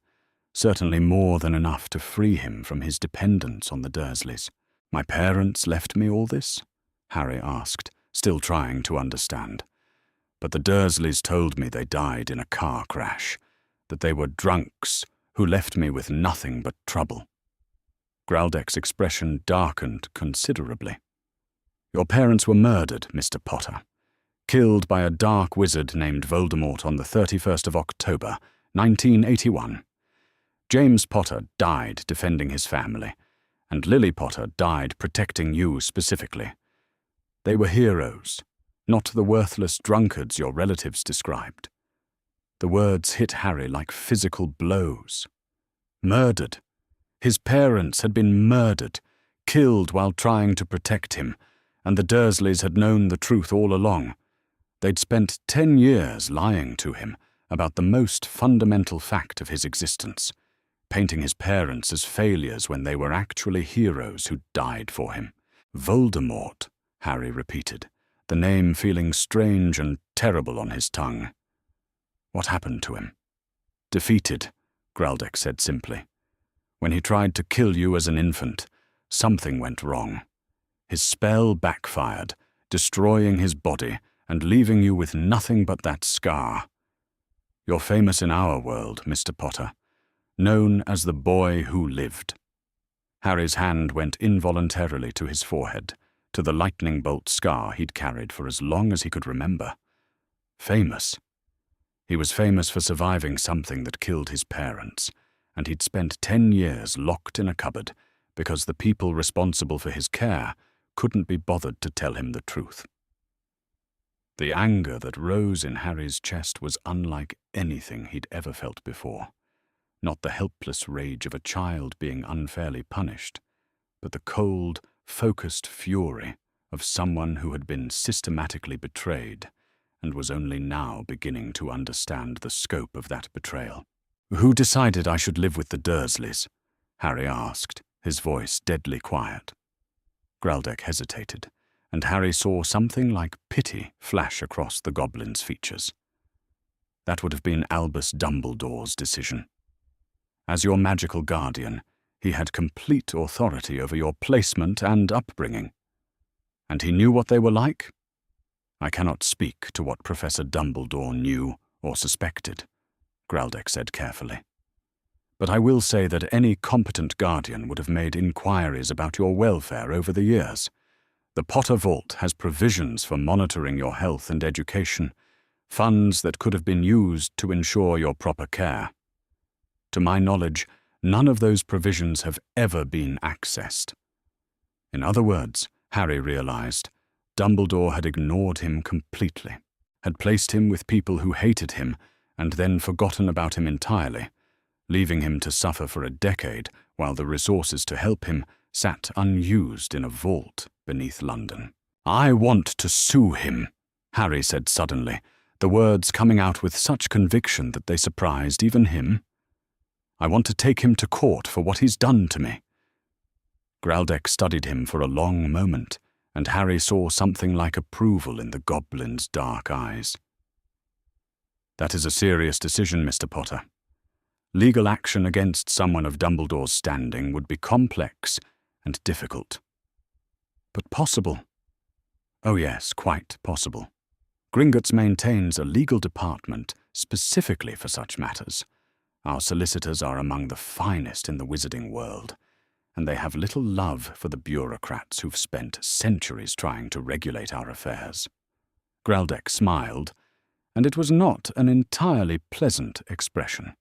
Certainly more than enough to free him from his dependence on the Dursleys. "My parents left me all this?" Harry asked, still trying to understand. "But the Dursleys told me they died in a car crash, that they were drunks who left me with nothing but trouble." Graldeck's expression darkened considerably. "Your parents were murdered, Mr. Potter. Killed by a dark wizard named Voldemort on the 31st of October, 1981. James Potter died defending his family, and Lily Potter died protecting you specifically. They were heroes, not the worthless drunkards your relatives described." The words hit Harry like physical blows. Murdered. His parents had been murdered, killed while trying to protect him, and the Dursleys had known the truth all along. They'd spent 10 years lying to him, about the most fundamental fact of his existence, painting his parents as failures when they were actually heroes who died for him. Voldemort, Harry repeated, the name feeling strange and terrible on his tongue. What happened to him? Defeated, Graldeck said simply. When he tried to kill you as an infant, something went wrong. His spell backfired, destroying his body and leaving you with nothing but that scar. You're famous in our world, Mr. Potter, known as the boy who lived. Harry's hand went involuntarily to his forehead, to the lightning bolt scar he'd carried for as long as he could remember. Famous. He was famous for surviving something that killed his parents, and he'd spent 10 years locked in a cupboard because the people responsible for his care couldn't be bothered to tell him the truth. The anger that rose in Harry's chest was unlike anything he'd ever felt before. Not the helpless rage of a child being unfairly punished, but the cold, focused fury of someone who had been systematically betrayed and was only now beginning to understand the scope of that betrayal. "Who decided I should live with the Dursleys?" Harry asked, his voice deadly quiet. Graldeck hesitated, and Harry saw something like pity flash across the goblin's features. That would have been Albus Dumbledore's decision. As your magical guardian, he had complete authority over your placement and upbringing. And he knew what they were like? I cannot speak to what Professor Dumbledore knew or suspected, Graldeck said carefully. But I will say that any competent guardian would have made inquiries about your welfare over the years. The Potter Vault has provisions for monitoring your health and education, funds that could have been used to ensure your proper care. To my knowledge, none of those provisions have ever been accessed. In other words, Harry realized, Dumbledore had ignored him completely, had placed him with people who hated him and then forgotten about him entirely, leaving him to suffer for a decade while the resources to help him sat unused in a vault beneath London. "I want to sue him," Harry said suddenly, the words coming out with such conviction that they surprised even him. "I want to take him to court for what he's done to me." Graldeck studied him for a long moment, and Harry saw something like approval in the goblin's dark eyes. "That is a serious decision, Mr. Potter. Legal action against someone of Dumbledore's standing would be complex and difficult. But possible. Oh yes, quite possible. Gringotts maintains a legal department specifically for such matters. Our solicitors are among the finest in the wizarding world, and they have little love for the bureaucrats who've spent centuries trying to regulate our affairs." Graldeck smiled, and it was not an entirely pleasant expression.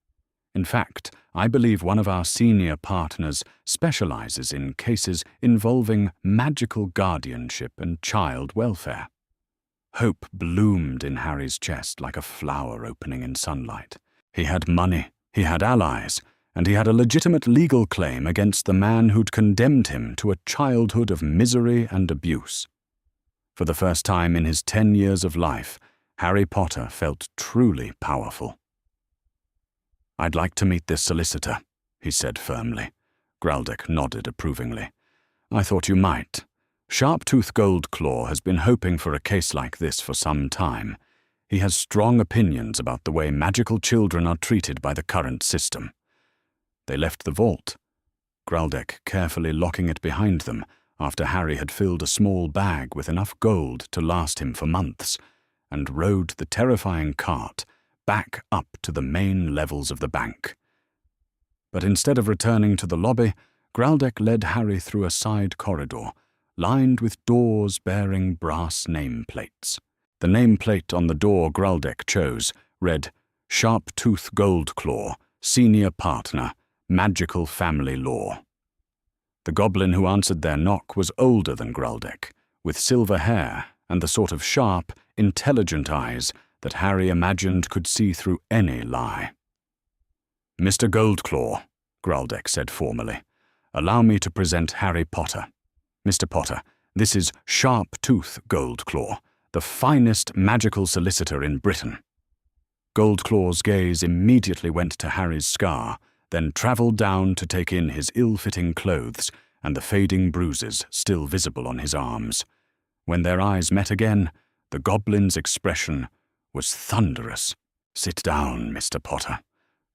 "In fact, I believe one of our senior partners specializes in cases involving magical guardianship and child welfare." Hope bloomed in Harry's chest like a flower opening in sunlight. He had money, he had allies, and he had a legitimate legal claim against the man who'd condemned him to a childhood of misery and abuse. For the first time in his 10 years of life, Harry Potter felt truly powerful. "I'd like to meet this solicitor," he said firmly. Graldeck nodded approvingly. "I thought you might. Sharptooth Goldclaw has been hoping for a case like this for some time. He has strong opinions about the way magical children are treated by the current system." They left the vault, Graldeck carefully locking it behind them after Harry had filled a small bag with enough gold to last him for months, and rode the terrifying cart back up to the main levels of the bank. But instead of returning to the lobby, Graldeck led Harry through a side corridor, lined with doors bearing brass nameplates. The nameplate on the door Graldeck chose read, "Sharptooth Goldclaw, Senior Partner, Magical Family Law." The goblin who answered their knock was older than Graldeck, with silver hair and the sort of sharp, intelligent eyes that Harry imagined could see through any lie. "Mr. Goldclaw," Graldeck said formally, "allow me to present Harry Potter. Mr. Potter, this is Sharptooth Goldclaw, the finest magical solicitor in Britain." Goldclaw's gaze immediately went to Harry's scar, then travelled down to take in his ill-fitting clothes and the fading bruises still visible on his arms. When their eyes met again, the goblin's expression was thunderous. "Sit down, Mr. Potter,"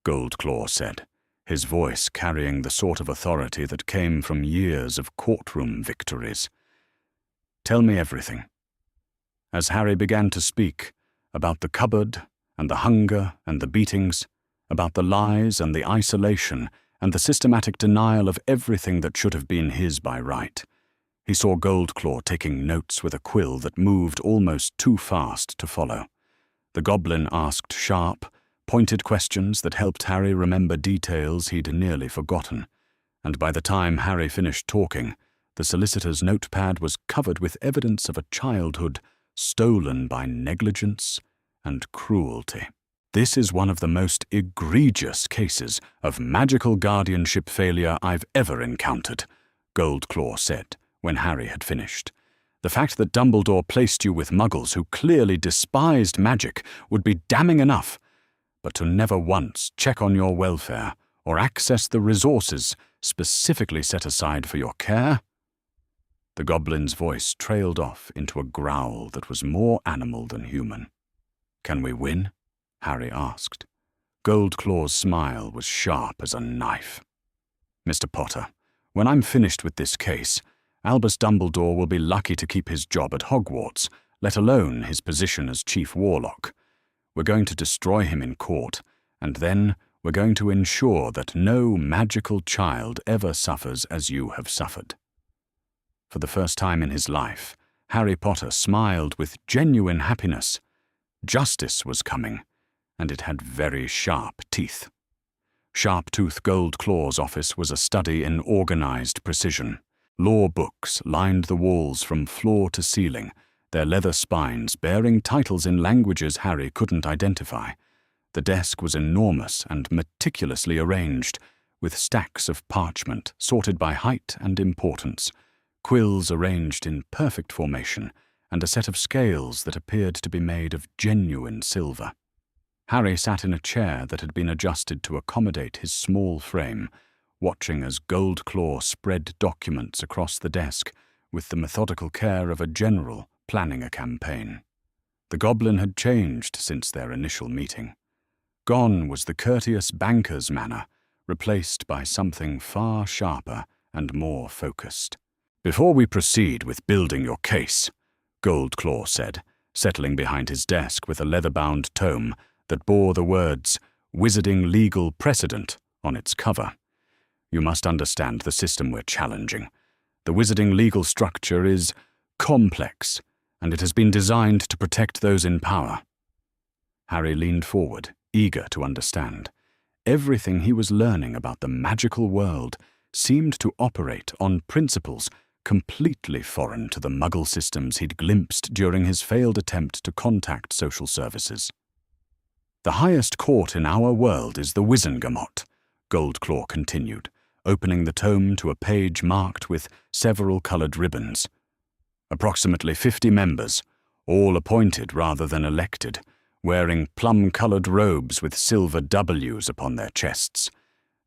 Goldclaw said, his voice carrying the sort of authority that came from years of courtroom victories. "Tell me everything." As Harry began to speak about the cupboard and the hunger and the beatings, about the lies and the isolation and the systematic denial of everything that should have been his by right, he saw Goldclaw taking notes with a quill that moved almost too fast to follow. The goblin asked sharp, pointed questions that helped Harry remember details he'd nearly forgotten, and by the time Harry finished talking, the solicitor's notepad was covered with evidence of a childhood stolen by negligence and cruelty. "This is one of the most egregious cases of magical guardianship failure I've ever encountered," Goldclaw said when Harry had finished. "The fact that Dumbledore placed you with muggles who clearly despised magic would be damning enough, but to never once check on your welfare or access the resources specifically set aside for your care?" The goblin's voice trailed off into a growl that was more animal than human. "Can we win?" Harry asked. Goldclaw's smile was sharp as a knife. "Mr. Potter, when I'm finished with this case, Albus Dumbledore will be lucky to keep his job at Hogwarts, let alone his position as Chief Warlock. We're going to destroy him in court, and then we're going to ensure that no magical child ever suffers as you have suffered." For the first time in his life, Harry Potter smiled with genuine happiness. Justice was coming, and it had very sharp teeth. Sharp-Tooth Goldclaw's office was a study in organized precision. Law books lined the walls from floor to ceiling, their leather spines bearing titles in languages Harry couldn't identify. The desk was enormous and meticulously arranged, with stacks of parchment sorted by height and importance, quills arranged in perfect formation, and a set of scales that appeared to be made of genuine silver. Harry sat in a chair that had been adjusted to accommodate his small frame, watching as Goldclaw spread documents across the desk with the methodical care of a general planning a campaign. The goblin had changed since their initial meeting. Gone was the courteous banker's manner, replaced by something far sharper and more focused. "Before we proceed with building your case," Goldclaw said, settling behind his desk with a leather-bound tome that bore the words "Wizarding Legal Precedent" on its cover, "you must understand the system we're challenging. The wizarding legal structure is complex, and it has been designed to protect those in power." Harry leaned forward, eager to understand. Everything he was learning about the magical world seemed to operate on principles completely foreign to the Muggle systems he'd glimpsed during his failed attempt to contact social services. "The highest court in our world is the Wizengamot," Goldclaw continued, opening the tome to a page marked with several coloured ribbons. "Approximately 50 members, all appointed rather than elected, wearing plum-coloured robes with silver W's upon their chests.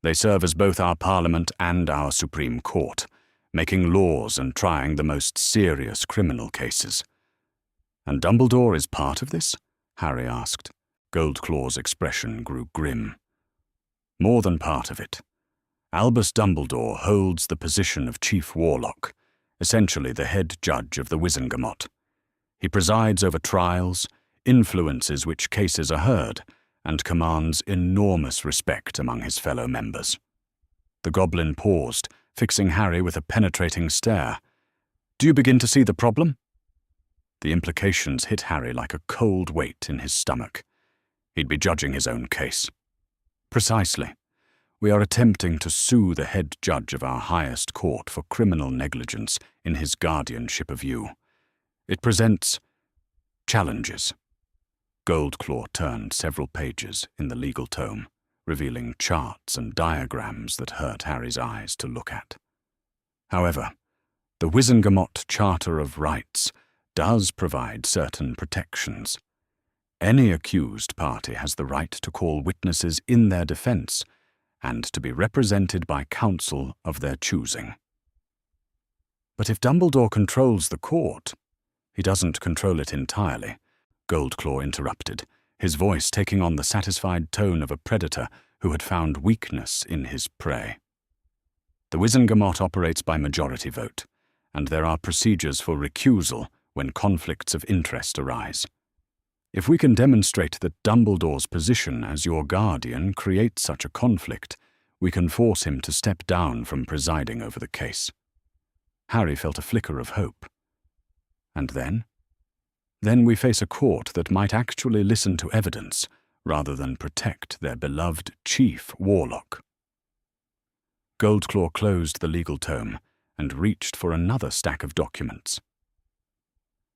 They serve as both our Parliament and our Supreme Court, making laws and trying the most serious criminal cases." "And Dumbledore is part of this?" Harry asked. Goldclaw's expression grew grim. "More than part of it. Albus Dumbledore holds the position of Chief Warlock, essentially the head judge of the Wizengamot. He presides over trials, influences which cases are heard, and commands enormous respect among his fellow members." The goblin paused, fixing Harry with a penetrating stare. "Do you begin to see the problem?" The implications hit Harry like a cold weight in his stomach. He'd be judging his own case. "Precisely. We are attempting to sue the head judge of our highest court for criminal negligence in his guardianship of you. It presents challenges." Goldclaw turned several pages in the legal tome, revealing charts and diagrams that hurt Harry's eyes to look at. "However, the Wizengamot Charter of Rights does provide certain protections. Any accused party has the right to call witnesses in their defense and to be represented by counsel of their choosing. But if Dumbledore controls the court, he doesn't control it entirely, Goldclaw interrupted, his voice taking on the satisfied tone of a predator who had found weakness in his prey. The Wizengamot operates by majority vote, and there are procedures for recusal when conflicts of interest arise. If we can demonstrate that Dumbledore's position as your guardian creates such a conflict, we can force him to step down from presiding over the case. Harry felt a flicker of hope. And then? Then we face a court that might actually listen to evidence rather than protect their beloved chief warlock. Goldclaw closed the legal tome and reached for another stack of documents.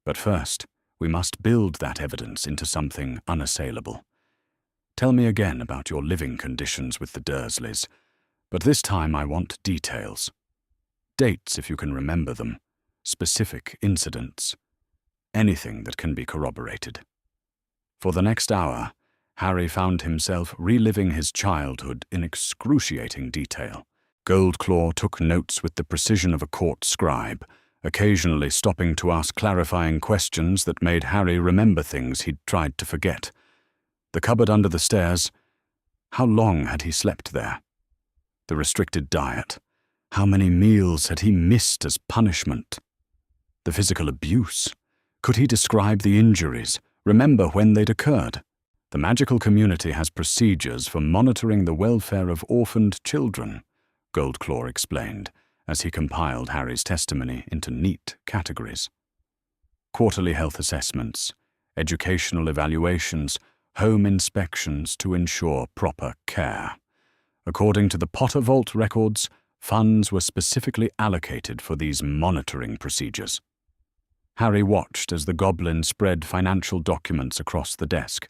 But first, we must build that evidence into something unassailable. Tell me again about your living conditions with the Dursleys, but this time I want details. Dates, if you can remember them, specific incidents, anything that can be corroborated. For the next hour, Harry found himself reliving his childhood in excruciating detail. Goldclaw took notes with the precision of a court scribe, occasionally stopping to ask clarifying questions that made Harry remember things he'd tried to forget. The cupboard under the stairs. How long had he slept there? The restricted diet. How many meals had he missed as punishment? The physical abuse. Could he describe the injuries, remember when they'd occurred? The magical community has procedures for monitoring the welfare of orphaned children, Goldclaw explained, as he compiled Harry's testimony into neat categories. Quarterly health assessments, educational evaluations, home inspections to ensure proper care. According to the Potter Vault records, funds were specifically allocated for these monitoring procedures. Harry watched as the goblin spread financial documents across the desk,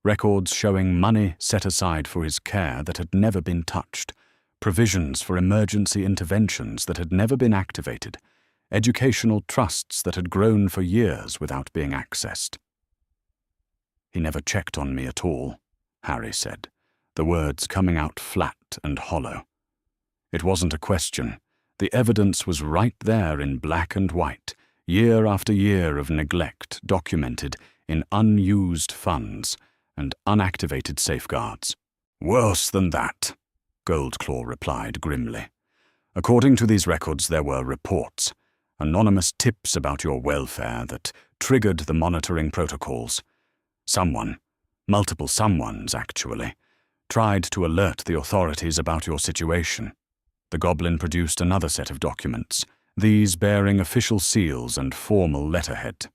records showing money set aside for his care that had never been touched, provisions for emergency interventions that had never been activated, educational trusts that had grown for years without being accessed. "He never checked on me at all," Harry said, the words coming out flat and hollow. It wasn't a question. The evidence was right there in black and white, year after year of neglect documented in unused funds and unactivated safeguards. "Worse than that," Goldclaw replied grimly. "According to these records, there were reports, anonymous tips about your welfare that triggered the monitoring protocols. Someone, multiple someones actually, tried to alert the authorities about your situation." The goblin produced another set of documents, these bearing official seals and formal letterhead.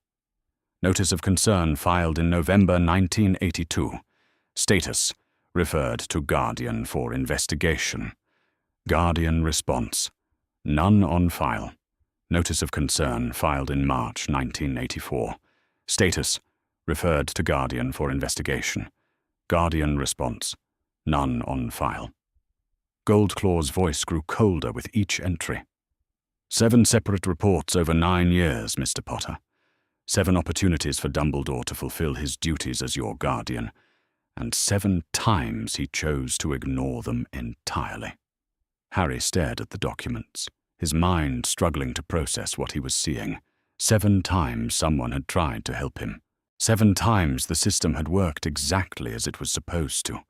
Notice of concern filed in November 1982. Status: referred to Guardian for investigation. Guardian response: none on file. Notice of concern filed in March 1984. Status: referred to Guardian for investigation. Guardian response: none on file. Goldclaw's voice grew colder with each entry. 7 separate reports over 9 years, Mr. Potter. 7 opportunities for Dumbledore to fulfill his duties as your guardian, and 7 times he chose to ignore them entirely. Harry stared at the documents, his mind struggling to process what he was seeing. 7 times someone had tried to help him. 7 times the system had worked exactly as it was supposed to,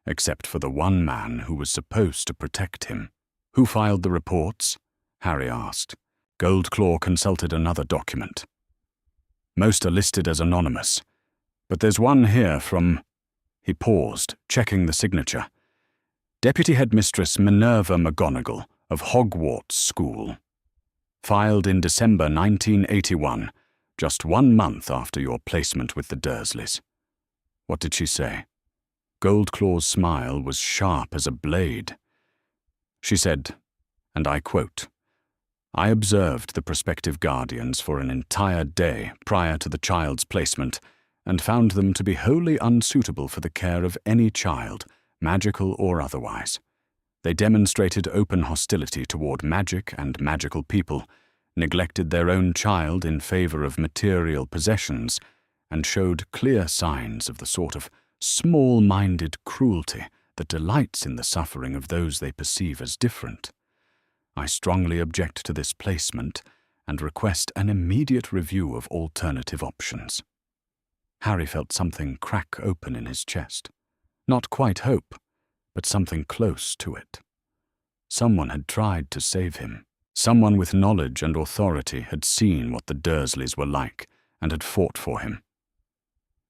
except for the one man who was supposed to protect him. "Who filed the reports?" Harry asked. Goldclaw consulted another document. "Most are listed as anonymous, but there's one here from..." He paused, checking the signature. "Deputy Headmistress Minerva McGonagall of Hogwarts School. Filed in December 1981, just 1 month after your placement with the Dursleys." "What did she say?" Goldclaw's smile was sharp as a blade. She said, and I quote, "I observed the prospective guardians for an entire day prior to the child's placement and found them to be wholly unsuitable for the care of any child, magical or otherwise. They demonstrated open hostility toward magic and magical people, neglected their own child in favor of material possessions, and showed clear signs of the sort of small-minded cruelty that delights in the suffering of those they perceive as different. I strongly object to this placement and request an immediate review of alternative options." Harry felt something crack open in his chest. Not quite hope, but something close to it. Someone had tried to save him. Someone with knowledge and authority had seen what the Dursleys were like and had fought for him.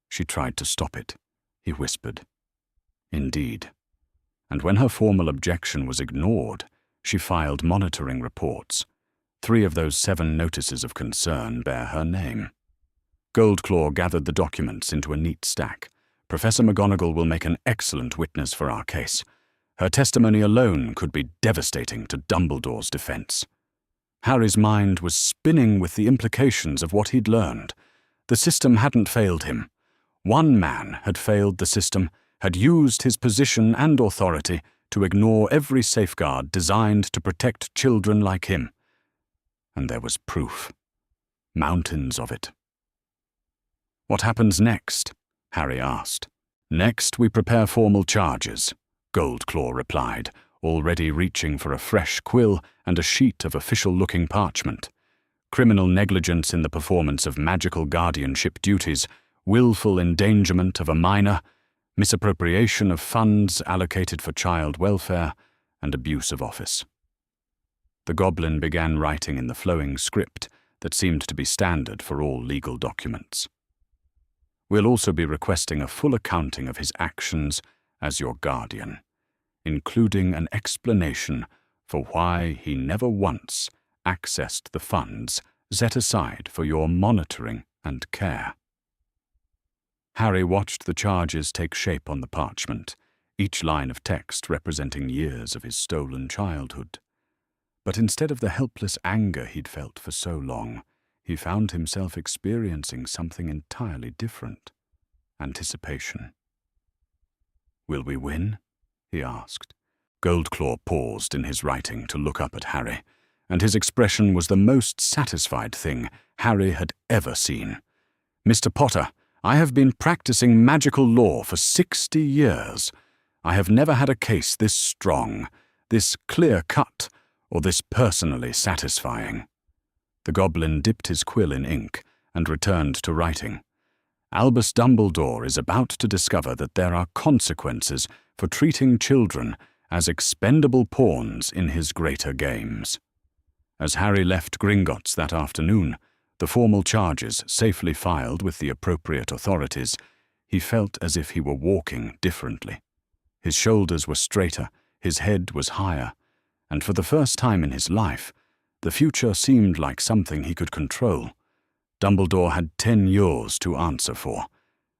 "She tried to stop it," he whispered. Indeed. And when her formal objection was ignored, she filed monitoring reports. 3 of those 7 notices of concern bear her name. Goldclaw gathered the documents into a neat stack. "Professor McGonagall will make an excellent witness for our case. Her testimony alone could be devastating to Dumbledore's defense." Harry's mind was spinning with the implications of what he'd learned. The system hadn't failed him. One man had failed the system, had used his position and authority to ignore every safeguard designed to protect children like him. And there was proof. Mountains of it. "What happens next?" Harry asked. "Next, we prepare formal charges," Goldclaw replied, already reaching for a fresh quill and a sheet of official-looking parchment. "Criminal negligence in the performance of magical guardianship duties, willful endangerment of a minor, misappropriation of funds allocated for child welfare, and abuse of office." The goblin began writing in the flowing script that seemed to be standard for all legal documents. "We'll also be requesting a full accounting of his actions as your guardian, including an explanation for why he never once accessed the funds set aside for your monitoring and care." Harry watched the charges take shape on the parchment, each line of text representing years of his stolen childhood. But instead of the helpless anger he'd felt for so long, he found himself experiencing something entirely different: anticipation. "Will we win?" he asked. Goldclaw paused in his writing to look up at Harry, and his expression was the most satisfied thing Harry had ever seen. "Mr. Potter, I have been practicing magical law for 60 years. I have never had a case this strong, this clear-cut, or this personally satisfying." The goblin dipped his quill in ink and returned to writing. "Albus Dumbledore is about to discover that there are consequences for treating children as expendable pawns in his greater games." As Harry left Gringotts that afternoon, the formal charges safely filed with the appropriate authorities, he felt as if he were walking differently. His shoulders were straighter, his head was higher, and for the first time in his life, the future seemed like something he could control. Dumbledore had 10 years to answer for,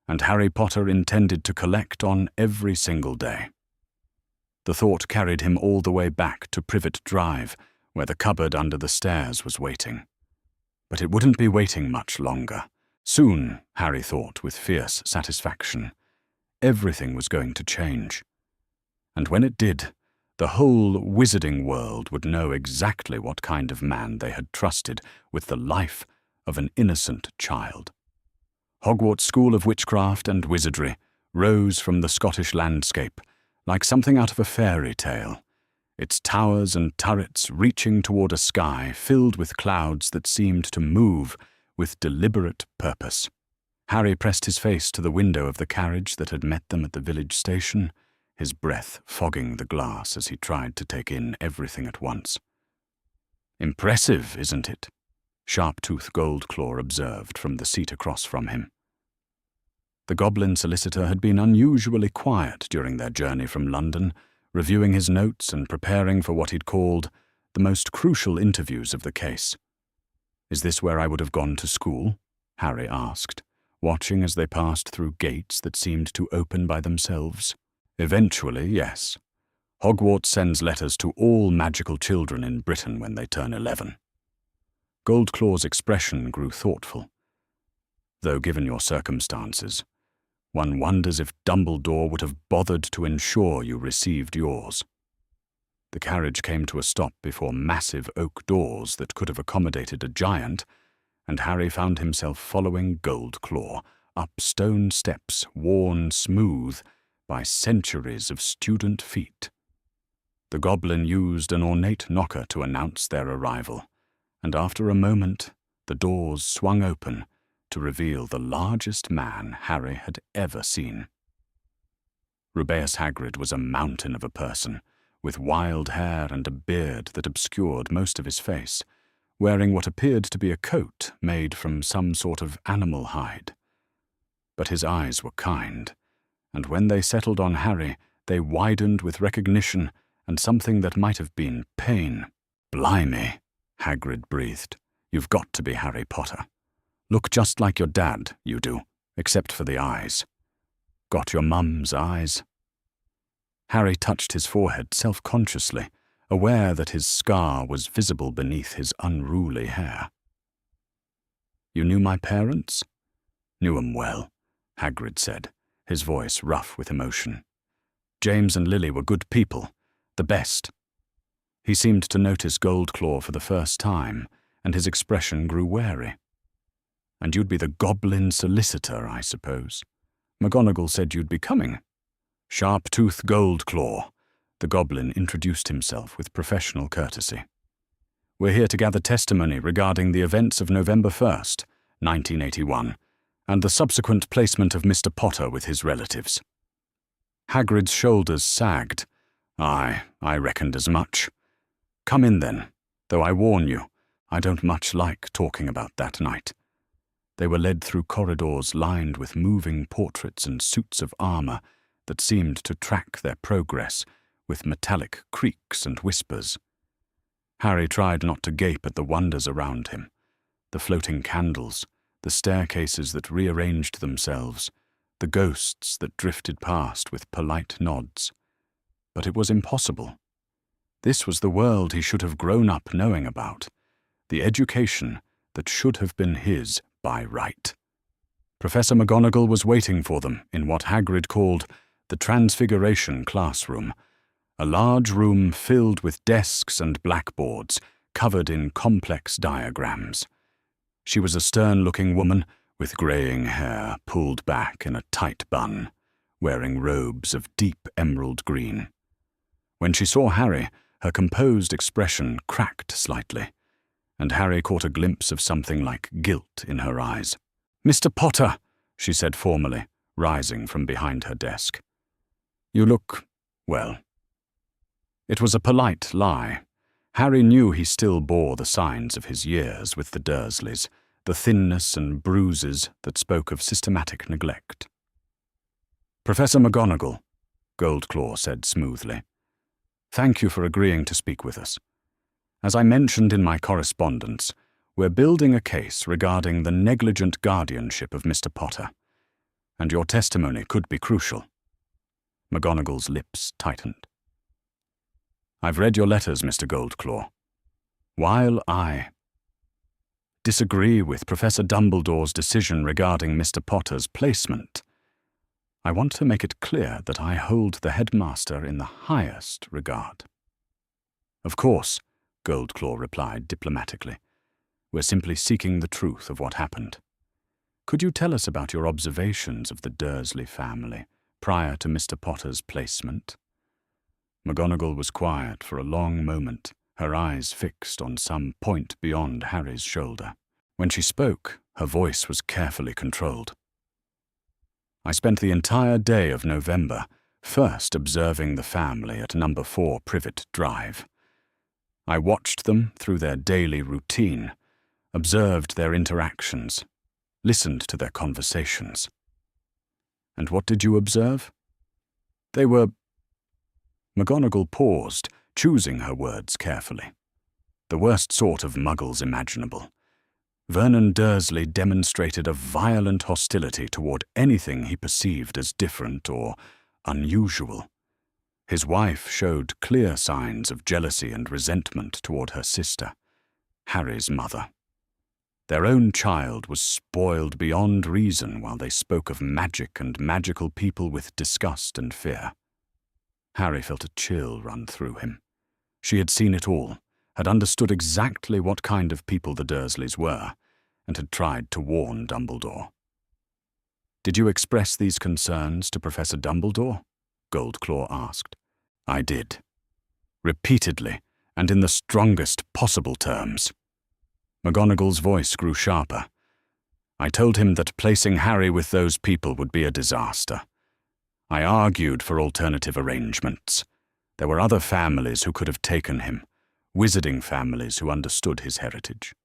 and Harry Potter intended to collect on every single day. The thought carried him all the way back to Privet Drive, where the cupboard under the stairs was waiting. But it wouldn't be waiting much longer. Soon, Harry thought with fierce satisfaction, everything was going to change. And when it did, the whole wizarding world would know exactly what kind of man they had trusted with the life of an innocent child. Hogwarts School of Witchcraft and Wizardry rose from the Scottish landscape like something out of a fairy tale, its towers and turrets reaching toward a sky filled with clouds that seemed to move with deliberate purpose. Harry pressed his face to the window of the carriage that had met them at the village station, his breath fogging the glass as he tried to take in everything at once. "Impressive, isn't it?" Sharptooth Goldclaw observed from the seat across from him. The Goblin Solicitor had been unusually quiet during their journey from London, reviewing his notes and preparing for what he'd called the most crucial interviews of the case. "Is this where I would have gone to school?" Harry asked, watching as they passed through gates that seemed to open by themselves. "Eventually, yes. Hogwarts sends letters to all magical children in Britain when they turn 11. Goldclaw's expression grew thoughtful. "Though given your circumstances, one wonders if Dumbledore would have bothered to ensure you received yours." The carriage came to a stop before massive oak doors that could have accommodated a giant, and Harry found himself following Goldclaw up stone steps worn smooth by centuries of student feet. The goblin used an ornate knocker to announce their arrival, and after a moment, the doors swung open to reveal the largest man Harry had ever seen. Rubeus Hagrid was a mountain of a person, with wild hair and a beard that obscured most of his face, wearing what appeared to be a coat made from some sort of animal hide. But his eyes were kind, and when they settled on Harry, they widened with recognition and something that might have been pain. "Blimey," Hagrid breathed. "You've got to be Harry Potter. Look just like your dad, you do, except for the eyes. Got your mum's eyes?" Harry touched his forehead self-consciously, aware that his scar was visible beneath his unruly hair. "You knew my parents?" "Knew 'em well," Hagrid said, his voice rough with emotion. "James and Lily were good people, the best." He seemed to notice Goldclaw for the first time, and his expression grew wary. "And you'd be the Goblin Solicitor, I suppose. McGonagall said you'd be coming." "Sharptooth Goldclaw," the goblin introduced himself with professional courtesy. "We're here to gather testimony regarding the events of November 1st, 1981, and the subsequent placement of Mr. Potter with his relatives." Hagrid's shoulders sagged. "Aye, I reckoned as much. Come in then, though I warn you, I don't much like talking about that night." They were led through corridors lined with moving portraits and suits of armor that seemed to track their progress with metallic creaks and whispers. Harry tried not to gape at the wonders around him, the floating candles, the staircases that rearranged themselves, the ghosts that drifted past with polite nods. But it was impossible. This was the world he should have grown up knowing about, the education that should have been his by right. Professor McGonagall was waiting for them in what Hagrid called the Transfiguration classroom, a large room filled with desks and blackboards covered in complex diagrams. She was a stern-looking woman with greying hair pulled back in a tight bun, wearing robes of deep emerald green. When she saw Harry, her composed expression cracked slightly, and Harry caught a glimpse of something like guilt in her eyes. "Mr. Potter," she said formally, rising from behind her desk. "You look, well." It was a polite lie. Harry knew he still bore the signs of his years with the Dursleys, the thinness and bruises that spoke of systematic neglect. "Professor McGonagall," Goldclaw said smoothly, "thank you for agreeing to speak with us. As I mentioned in my correspondence, we're building a case regarding the negligent guardianship of Mr. Potter, and your testimony could be crucial." McGonagall's lips tightened. "I've read your letters, Mr. Goldclaw. While I disagree with Professor Dumbledore's decision regarding Mr. Potter's placement, I want to make it clear that I hold the headmaster in the highest regard." "Of course," Goldclaw replied diplomatically. "We're simply seeking the truth of what happened. Could you tell us about your observations of the Dursley family prior to Mr. Potter's placement?" McGonagall was quiet for a long moment, her eyes fixed on some point beyond Harry's shoulder. When she spoke, her voice was carefully controlled. "I spent the entire day of November first observing the family at number 4 Privet Drive. I watched them through their daily routine, observed their interactions, listened to their conversations." "And what did you observe?" "They were—" McGonagall paused, choosing her words carefully. "The worst sort of muggles imaginable. Vernon Dursley demonstrated a violent hostility toward anything he perceived as different or unusual. His wife showed clear signs of jealousy and resentment toward her sister, Harry's mother. Their own child was spoiled beyond reason while they spoke of magic and magical people with disgust and fear." Harry felt a chill run through him. She had seen it all, had understood exactly what kind of people the Dursleys were, and had tried to warn Dumbledore. Did you express these concerns to Professor Dumbledore? Goldclaw asked. I did. Repeatedly, and in the strongest possible terms. McGonagall's voice grew sharper. I told him that placing Harry with those people would be a disaster. I argued for alternative arrangements. There were other families who could have taken him, wizarding families who understood his heritage.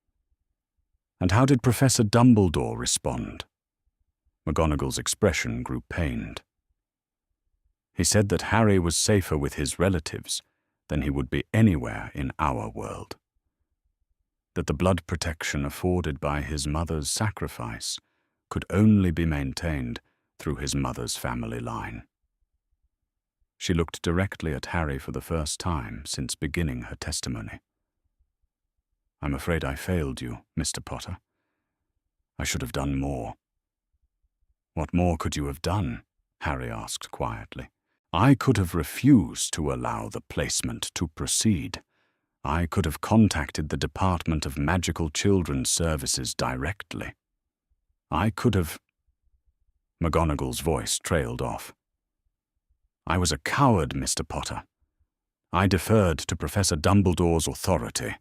And how did Professor Dumbledore respond? McGonagall's expression grew pained. He said that Harry was safer with his relatives than he would be anywhere in our world. That the blood protection afforded by his mother's sacrifice could only be maintained through his mother's family line. She looked directly at Harry for the first time since beginning her testimony. I'm afraid I failed you, Mr. Potter. I should have done more. What more could you have done? Harry asked quietly. I could have refused to allow the placement to proceed. I could have contacted the Department of Magical Children's Services directly. I could have... McGonagall's voice trailed off. I was a coward, Mr. Potter. I deferred to Professor Dumbledore's authority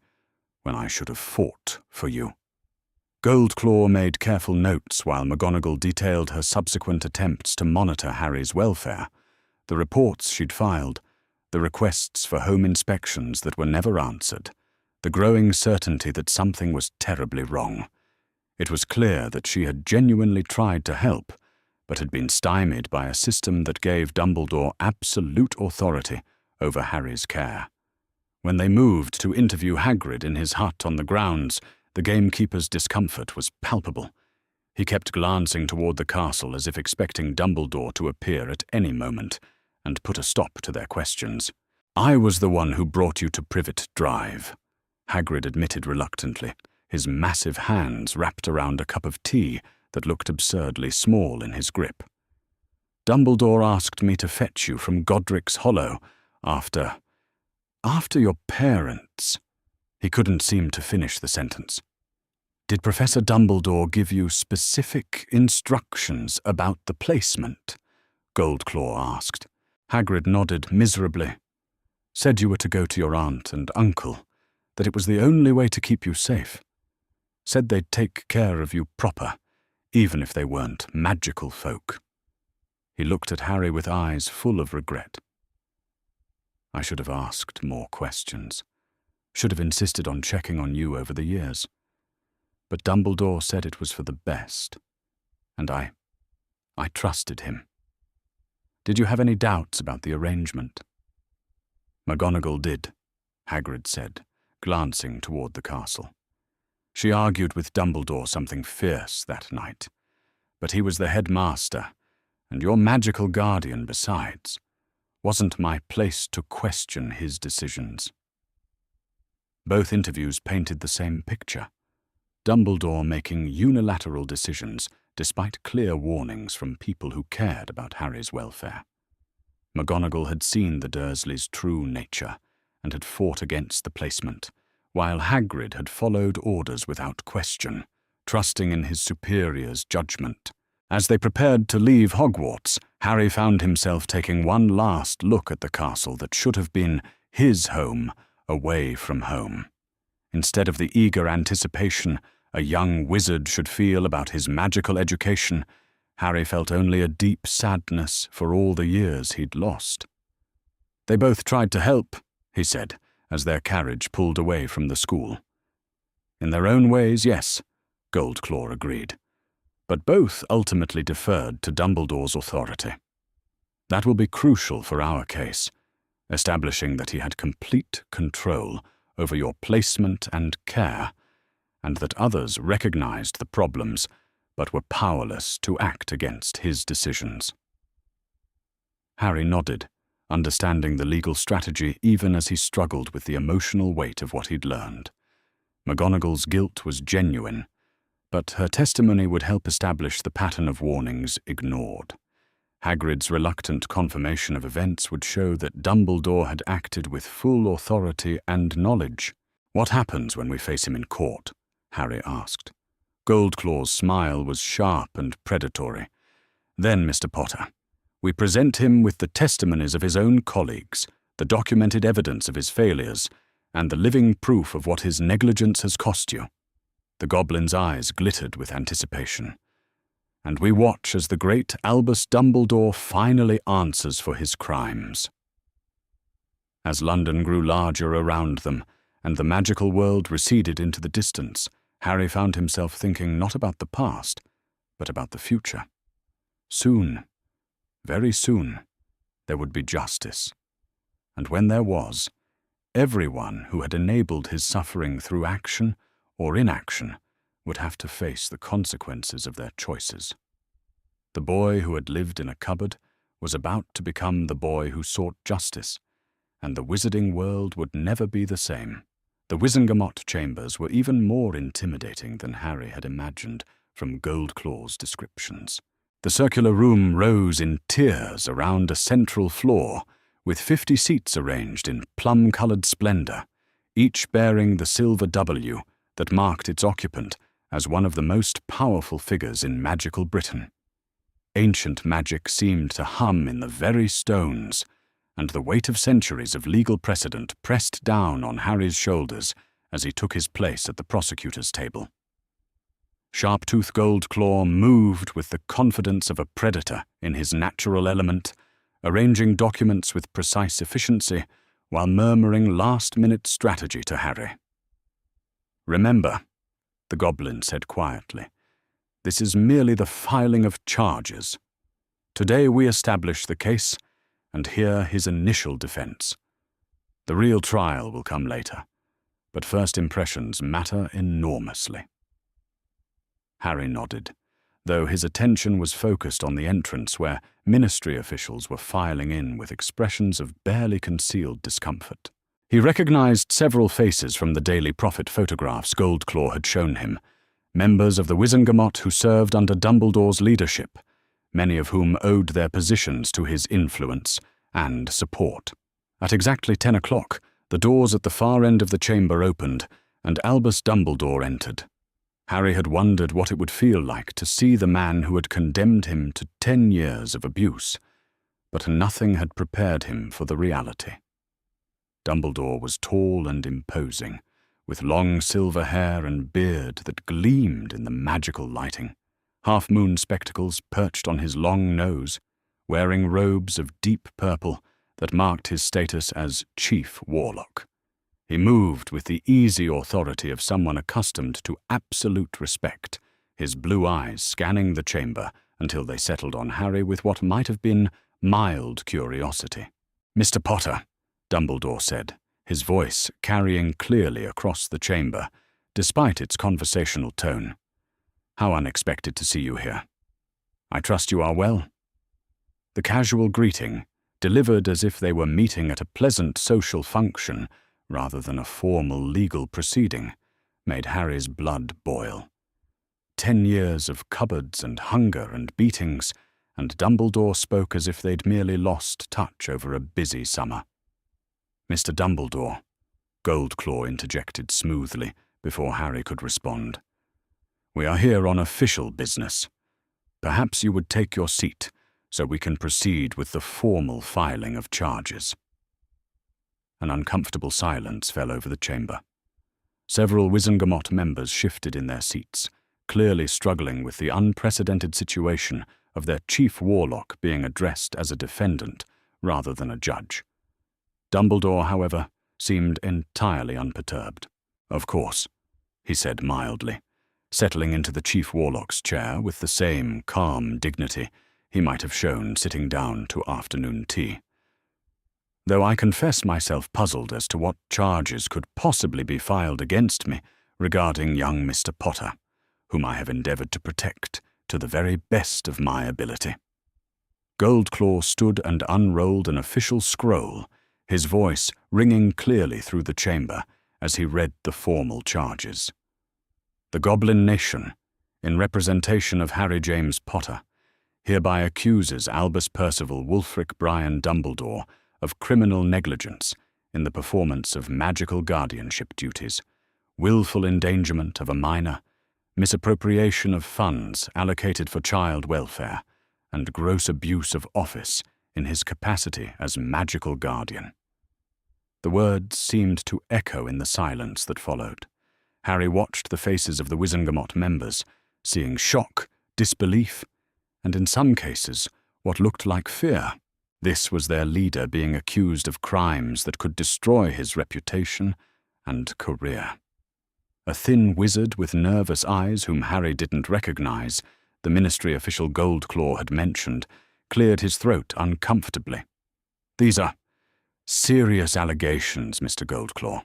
when I should have fought for you. Goldclaw made careful notes while McGonagall detailed her subsequent attempts to monitor Harry's welfare, the reports she'd filed, the requests for home inspections that were never answered, the growing certainty that something was terribly wrong. It was clear that she had genuinely tried to help, but had been stymied by a system that gave Dumbledore absolute authority over Harry's care. When they moved to interview Hagrid in his hut on the grounds, the gamekeeper's discomfort was palpable. He kept glancing toward the castle as if expecting Dumbledore to appear at any moment and put a stop to their questions. I was the one who brought you to Privet Drive, Hagrid admitted reluctantly, his massive hands wrapped around a cup of tea that looked absurdly small in his grip. Dumbledore asked me to fetch you from Godric's Hollow after your parents. He couldn't seem to finish the sentence. Did Professor Dumbledore give you specific instructions about the placement? Goldclaw asked. Hagrid nodded miserably. Said you were to go to your aunt and uncle, that it was the only way to keep you safe. Said they'd take care of you proper, even if they weren't magical folk. He looked at Harry with eyes full of regret. I should have asked more questions. Should have insisted on checking on you over the years. But Dumbledore said it was for the best, and I trusted him. Did you have any doubts about the arrangement? McGonagall did, Hagrid said, glancing toward the castle. She argued with Dumbledore something fierce that night, but he was the headmaster, and your magical guardian besides. Wasn't my place to question his decisions. Both interviews painted the same picture. Dumbledore making unilateral decisions despite clear warnings from people who cared about Harry's welfare. McGonagall had seen the Dursleys' true nature and had fought against the placement, while Hagrid had followed orders without question, trusting in his superior's judgment. As they prepared to leave Hogwarts, Harry found himself taking one last look at the castle that should have been his home, away from home. Instead of the eager anticipation a young wizard should feel about his magical education, Harry felt only a deep sadness for all the years he'd lost. They both tried to help, he said, as their carriage pulled away from the school. In their own ways, yes, Goldclaw agreed. But both ultimately deferred to Dumbledore's authority. That will be crucial for our case, establishing that he had complete control over your placement and care, and that others recognized the problems but were powerless to act against his decisions. Harry nodded, understanding the legal strategy even as he struggled with the emotional weight of what he'd learned. McGonagall's guilt was genuine, but her testimony would help establish the pattern of warnings ignored. Hagrid's reluctant confirmation of events would show that Dumbledore had acted with full authority and knowledge. What happens when we face him in court? Harry asked. Goldclaw's smile was sharp and predatory. Then, Mr. Potter, we present him with the testimonies of his own colleagues, the documented evidence of his failures, and the living proof of what his negligence has cost you." The goblin's eyes glittered with anticipation. "And we watch as the great Albus Dumbledore finally answers for his crimes." As London grew larger around them, and the magical world receded into the distance, Harry found himself thinking not about the past, but about the future. Soon, very soon, there would be justice. And when there was, everyone who had enabled his suffering through action or inaction would have to face the consequences of their choices. The boy who had lived in a cupboard was about to become the boy who sought justice, and the wizarding world would never be the same. The Wizengamot chambers were even more intimidating than Harry had imagined from Goldclaw's descriptions. The circular room rose in tiers around a central floor, with 50 seats arranged in plum-coloured splendour, each bearing the silver W that marked its occupant as one of the most powerful figures in magical Britain. Ancient magic seemed to hum in the very stones, and the weight of centuries of legal precedent pressed down on Harry's shoulders as he took his place at the prosecutor's table. Sharptooth Goldclaw moved with the confidence of a predator in his natural element, arranging documents with precise efficiency while murmuring last-minute strategy to Harry. "Remember," the goblin said quietly, "this is merely the filing of charges. Today we establish the case and hear his initial defense. The real trial will come later, but first impressions matter enormously." Harry nodded, though his attention was focused on the entrance where ministry officials were filing in with expressions of barely concealed discomfort. He recognized several faces from the Daily Prophet photographs Goldclaw had shown him, members of the Wizengamot who served under Dumbledore's leadership, many of whom owed their positions to his influence and support. At exactly 10 o'clock, the doors at the far end of the chamber opened, and Albus Dumbledore entered. Harry had wondered what it would feel like to see the man who had condemned him to 10 years of abuse, but nothing had prepared him for the reality. Dumbledore was tall and imposing, with long silver hair and beard that gleamed in the magical lighting, half-moon spectacles perched on his long nose, wearing robes of deep purple that marked his status as Chief Warlock. He moved with the easy authority of someone accustomed to absolute respect, his blue eyes scanning the chamber until they settled on Harry with what might have been mild curiosity. "Mr. Potter," Dumbledore said, his voice carrying clearly across the chamber, despite its conversational tone. "How unexpected to see you here. I trust you are well." The casual greeting, delivered as if they were meeting at a pleasant social function rather than a formal legal proceeding, made Harry's blood boil. 10 years of cupboards and hunger and beatings, and Dumbledore spoke as if they'd merely lost touch over a busy summer. "Mr. Dumbledore," Goldclaw interjected smoothly before Harry could respond. "We are here on official business. Perhaps you would take your seat so we can proceed with the formal filing of charges." An uncomfortable silence fell over the chamber. Several Wizengamot members shifted in their seats, clearly struggling with the unprecedented situation of their chief warlock being addressed as a defendant rather than a judge. Dumbledore, however, seemed entirely unperturbed. "Of course," he said mildly, settling into the chief warlock's chair with the same calm dignity he might have shown sitting down to afternoon tea. "Though I confess myself puzzled as to what charges could possibly be filed against me regarding young Mr. Potter, whom I have endeavoured to protect to the very best of my ability." Goldclaw stood and unrolled an official scroll, his voice ringing clearly through the chamber as he read the formal charges. "The Goblin Nation, in representation of Harry James Potter, hereby accuses Albus Percival Wulfric Brian Dumbledore of criminal negligence in the performance of magical guardianship duties, willful endangerment of a minor, misappropriation of funds allocated for child welfare, and gross abuse of office in his capacity as magical guardian. The words seemed to echo in the silence that followed. Harry watched the faces of the Wizengamot members, seeing shock, disbelief, and in some cases, what looked like fear. This was their leader being accused of crimes that could destroy his reputation and career. A thin wizard with nervous eyes whom Harry didn't recognize, the ministry official Goldclaw had mentioned, cleared his throat uncomfortably. "These are serious allegations, Mr. Goldclaw.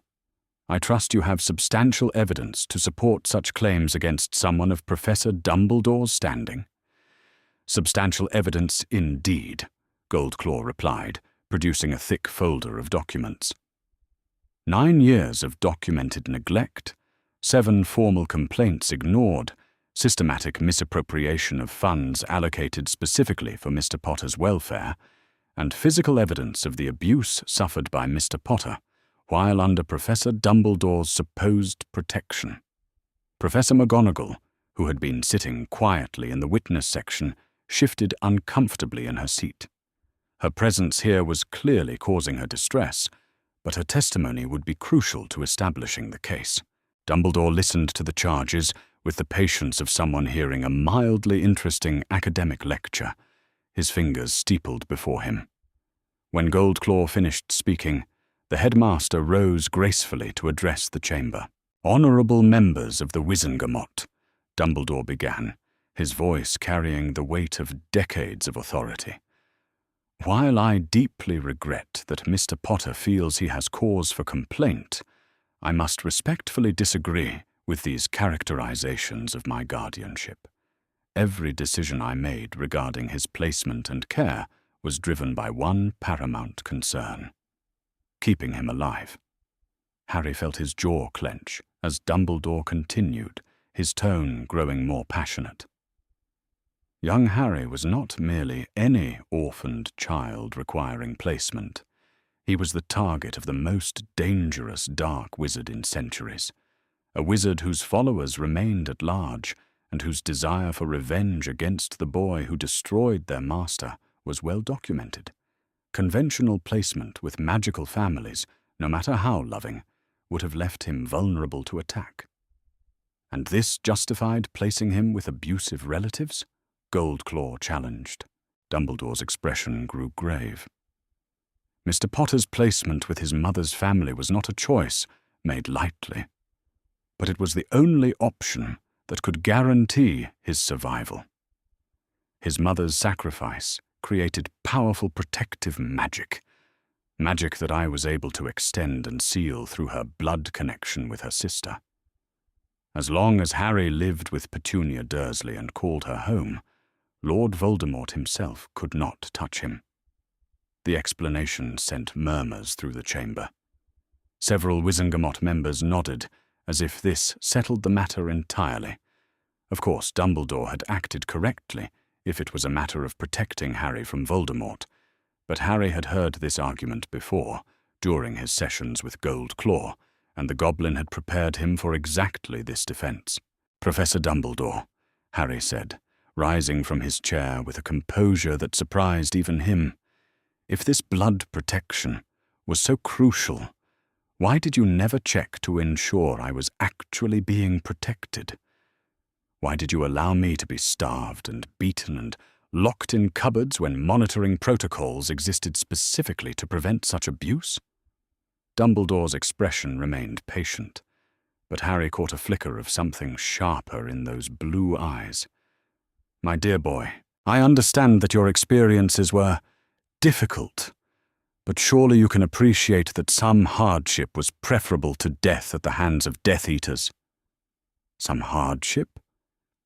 I trust you have substantial evidence to support such claims against someone of Professor Dumbledore's standing." "Substantial evidence indeed," Goldclaw replied, producing a thick folder of documents. 9 years of documented neglect, 7 formal complaints ignored, systematic misappropriation of funds allocated specifically for Mr. Potter's welfare, and physical evidence of the abuse suffered by Mr. Potter while under Professor Dumbledore's supposed protection. Professor McGonagall, who had been sitting quietly in the witness section, shifted uncomfortably in her seat. Her presence here was clearly causing her distress, but her testimony would be crucial to establishing the case. Dumbledore listened to the charges with the patience of someone hearing a mildly interesting academic lecture, his fingers steepled before him. When Goldclaw finished speaking, the headmaster rose gracefully to address the chamber. "Honorable members of the Wizengamot," Dumbledore began, his voice carrying the weight of decades of authority. "While I deeply regret that Mr. Potter feels he has cause for complaint, I must respectfully disagree with these characterizations of my guardianship. Every decision I made regarding his placement and care was driven by one paramount concern: keeping him alive." Harry felt his jaw clench as Dumbledore continued, his tone growing more passionate. Young Harry was not merely any orphaned child requiring placement. He was the target of the most dangerous dark wizard in centuries, a wizard whose followers remained at large and whose desire for revenge against the boy who destroyed their master was well documented. Conventional placement with magical families, no matter how loving, would have left him vulnerable to attack. And this justified placing him with abusive relatives? Goldclaw challenged. Dumbledore's expression grew grave. Mr. Potter's placement with his mother's family was not a choice made lightly, but it was the only option that could guarantee his survival. His mother's sacrifice created powerful protective magic that I was able to extend and seal through her blood connection with her sister. As long as Harry lived with Petunia Dursley and called her home, Lord Voldemort himself could not touch him. The explanation sent murmurs through the chamber. Several Wizengamot members nodded, as if this settled the matter entirely. Of course, Dumbledore had acted correctly if it was a matter of protecting Harry from Voldemort, but Harry had heard this argument before, during his sessions with Goldclaw, and the Goblin had prepared him for exactly this defense. "Professor Dumbledore," Harry said, rising from his chair with a composure that surprised even him, "if this blood protection was so crucial, why did you never check to ensure I was actually being protected? Why did you allow me to be starved and beaten and locked in cupboards when monitoring protocols existed specifically to prevent such abuse?" Dumbledore's expression remained patient, but Harry caught a flicker of something sharper in those blue eyes. "My dear boy, I understand that your experiences were difficult, but surely you can appreciate that some hardship was preferable to death at the hands of Death Eaters." "Some hardship?"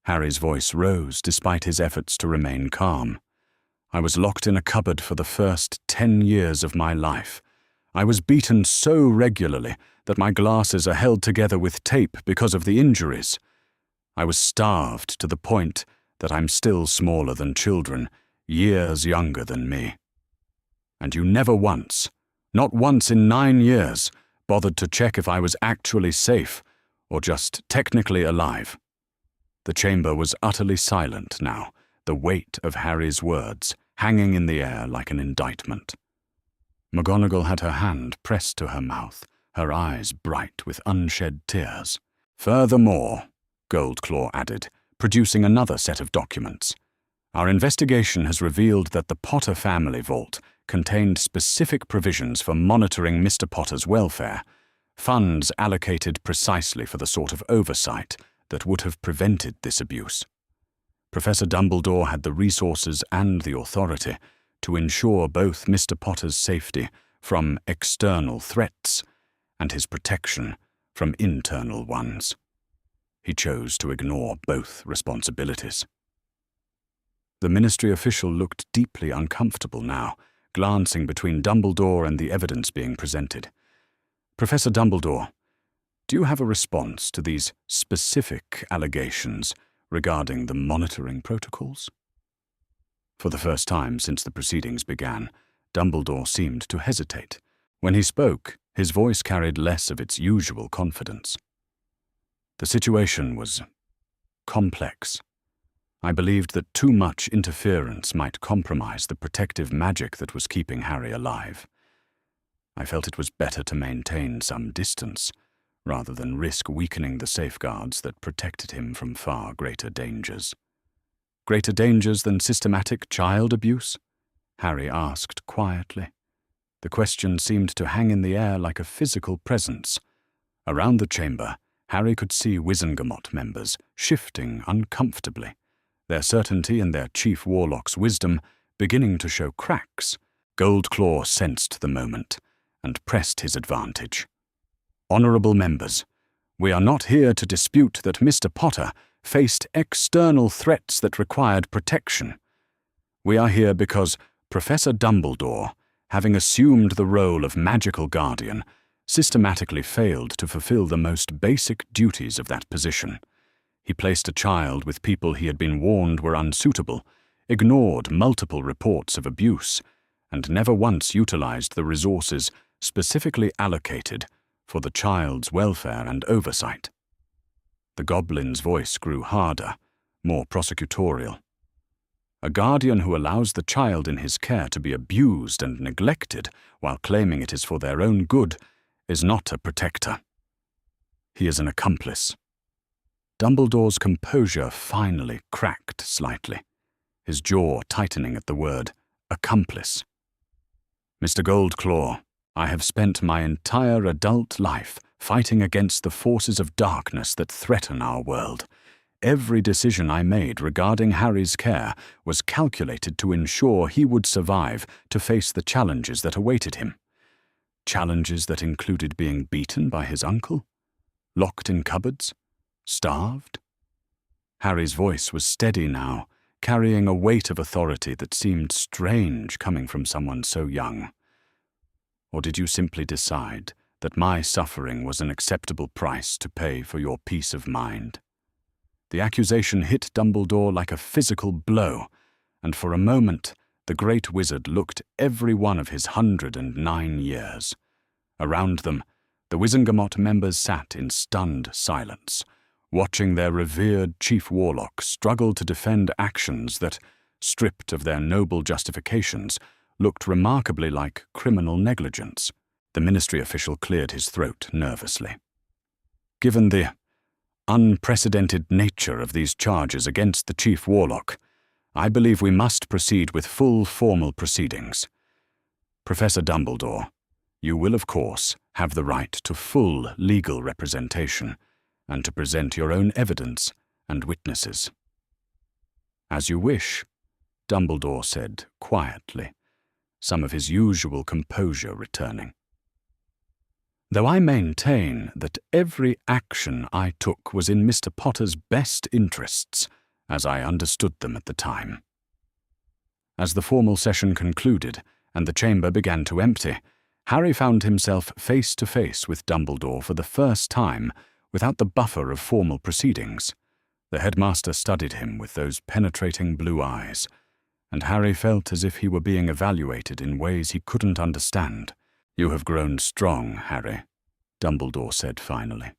Harry's voice rose despite his efforts to remain calm. "I was locked in a cupboard for the first 10 years of my life. I was beaten so regularly that my glasses are held together with tape because of the injuries. I was starved to the point that I'm still smaller than children, years younger than me. And you never once, not once in 9 years, bothered to check if I was actually safe or just technically alive." The chamber was utterly silent now, the weight of Harry's words hanging in the air like an indictment. McGonagall had her hand pressed to her mouth, her eyes bright with unshed tears. "Furthermore," Goldclaw added, producing another set of documents, "our investigation has revealed that the Potter family vault contained specific provisions for monitoring Mr. Potter's welfare, funds allocated precisely for the sort of oversight that would have prevented this abuse. Professor Dumbledore had the resources and the authority to ensure both Mr. Potter's safety from external threats and his protection from internal ones. He chose to ignore both responsibilities." The ministry official looked deeply uncomfortable now, glancing between Dumbledore and the evidence being presented. "Professor Dumbledore, do you have a response to these specific allegations regarding the monitoring protocols?" For the first time since the proceedings began, Dumbledore seemed to hesitate. When he spoke, his voice carried less of its usual confidence. "The situation was complex. I believed that too much interference might compromise the protective magic that was keeping Harry alive. I felt it was better to maintain some distance, rather than risk weakening the safeguards that protected him from far greater dangers." "Greater dangers than systematic child abuse?" Harry asked quietly. The question seemed to hang in the air like a physical presence. Around the chamber, Harry could see Wizengamot members shifting uncomfortably, their certainty in their chief warlock's wisdom beginning to show cracks. Goldclaw sensed the moment and pressed his advantage. "Honourable members, we are not here to dispute that Mr. Potter faced external threats that required protection. We are here because Professor Dumbledore, having assumed the role of magical guardian, systematically failed to fulfill the most basic duties of that position. He placed a child with people he had been warned were unsuitable, ignored multiple reports of abuse, and never once utilized the resources specifically allocated for the child's welfare and oversight." The goblin's voice grew harder, more prosecutorial. "A guardian who allows the child in his care to be abused and neglected while claiming it is for their own good is not a protector. He is an accomplice." Dumbledore's composure finally cracked slightly, his jaw tightening at the word accomplice. "Mr. Goldclaw, I have spent my entire adult life fighting against the forces of darkness that threaten our world. Every decision I made regarding Harry's care was calculated to ensure he would survive to face the challenges that awaited him. Challenges that included being beaten by his uncle, locked in cupboards, starved." Harry's voice was steady now, carrying a weight of authority that seemed strange coming from someone so young. "Or did you simply decide that my suffering was an acceptable price to pay for your peace of mind?" The accusation hit Dumbledore like a physical blow, and for a moment the great wizard looked every one of his 109 years. Around them, the Wizengamot members sat in stunned silence, watching their revered chief warlock struggle to defend actions that, stripped of their noble justifications, looked remarkably like criminal negligence. The ministry official cleared his throat nervously. "Given the unprecedented nature of these charges against the chief warlock, I believe we must proceed with full formal proceedings. Professor Dumbledore, you will of course have the right to full legal representation and to present your own evidence and witnesses." "As you wish," Dumbledore said quietly, some of his usual composure returning. "Though I maintain that every action I took was in Mr. Potter's best interests, as I understood them at the time." As the formal session concluded and the chamber began to empty, Harry found himself face to face with Dumbledore for the first time without the buffer of formal proceedings. The headmaster studied him with those penetrating blue eyes, and Harry felt as if he were being evaluated in ways he couldn't understand. "You have grown strong, Harry," Dumbledore said finally.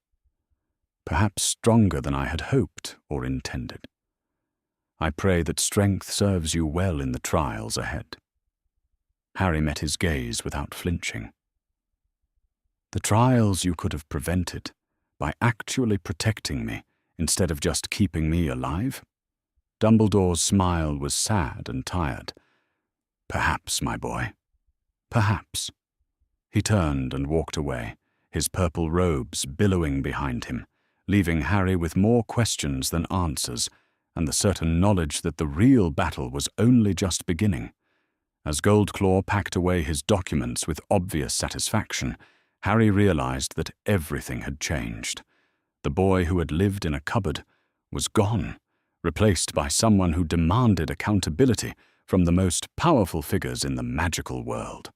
"Perhaps stronger than I had hoped or intended. I pray that strength serves you well in the trials ahead." Harry met his gaze without flinching. "The trials you could have prevented by actually protecting me instead of just keeping me alive?" Dumbledore's smile was sad and tired. "Perhaps, my boy. Perhaps." He turned and walked away, his purple robes billowing behind him, leaving Harry with more questions than answers, and the certain knowledge that the real battle was only just beginning. As Goldclaw packed away his documents with obvious satisfaction, Harry realized that everything had changed. The boy who had lived in a cupboard was gone, replaced by someone who demanded accountability from the most powerful figures in the magical world.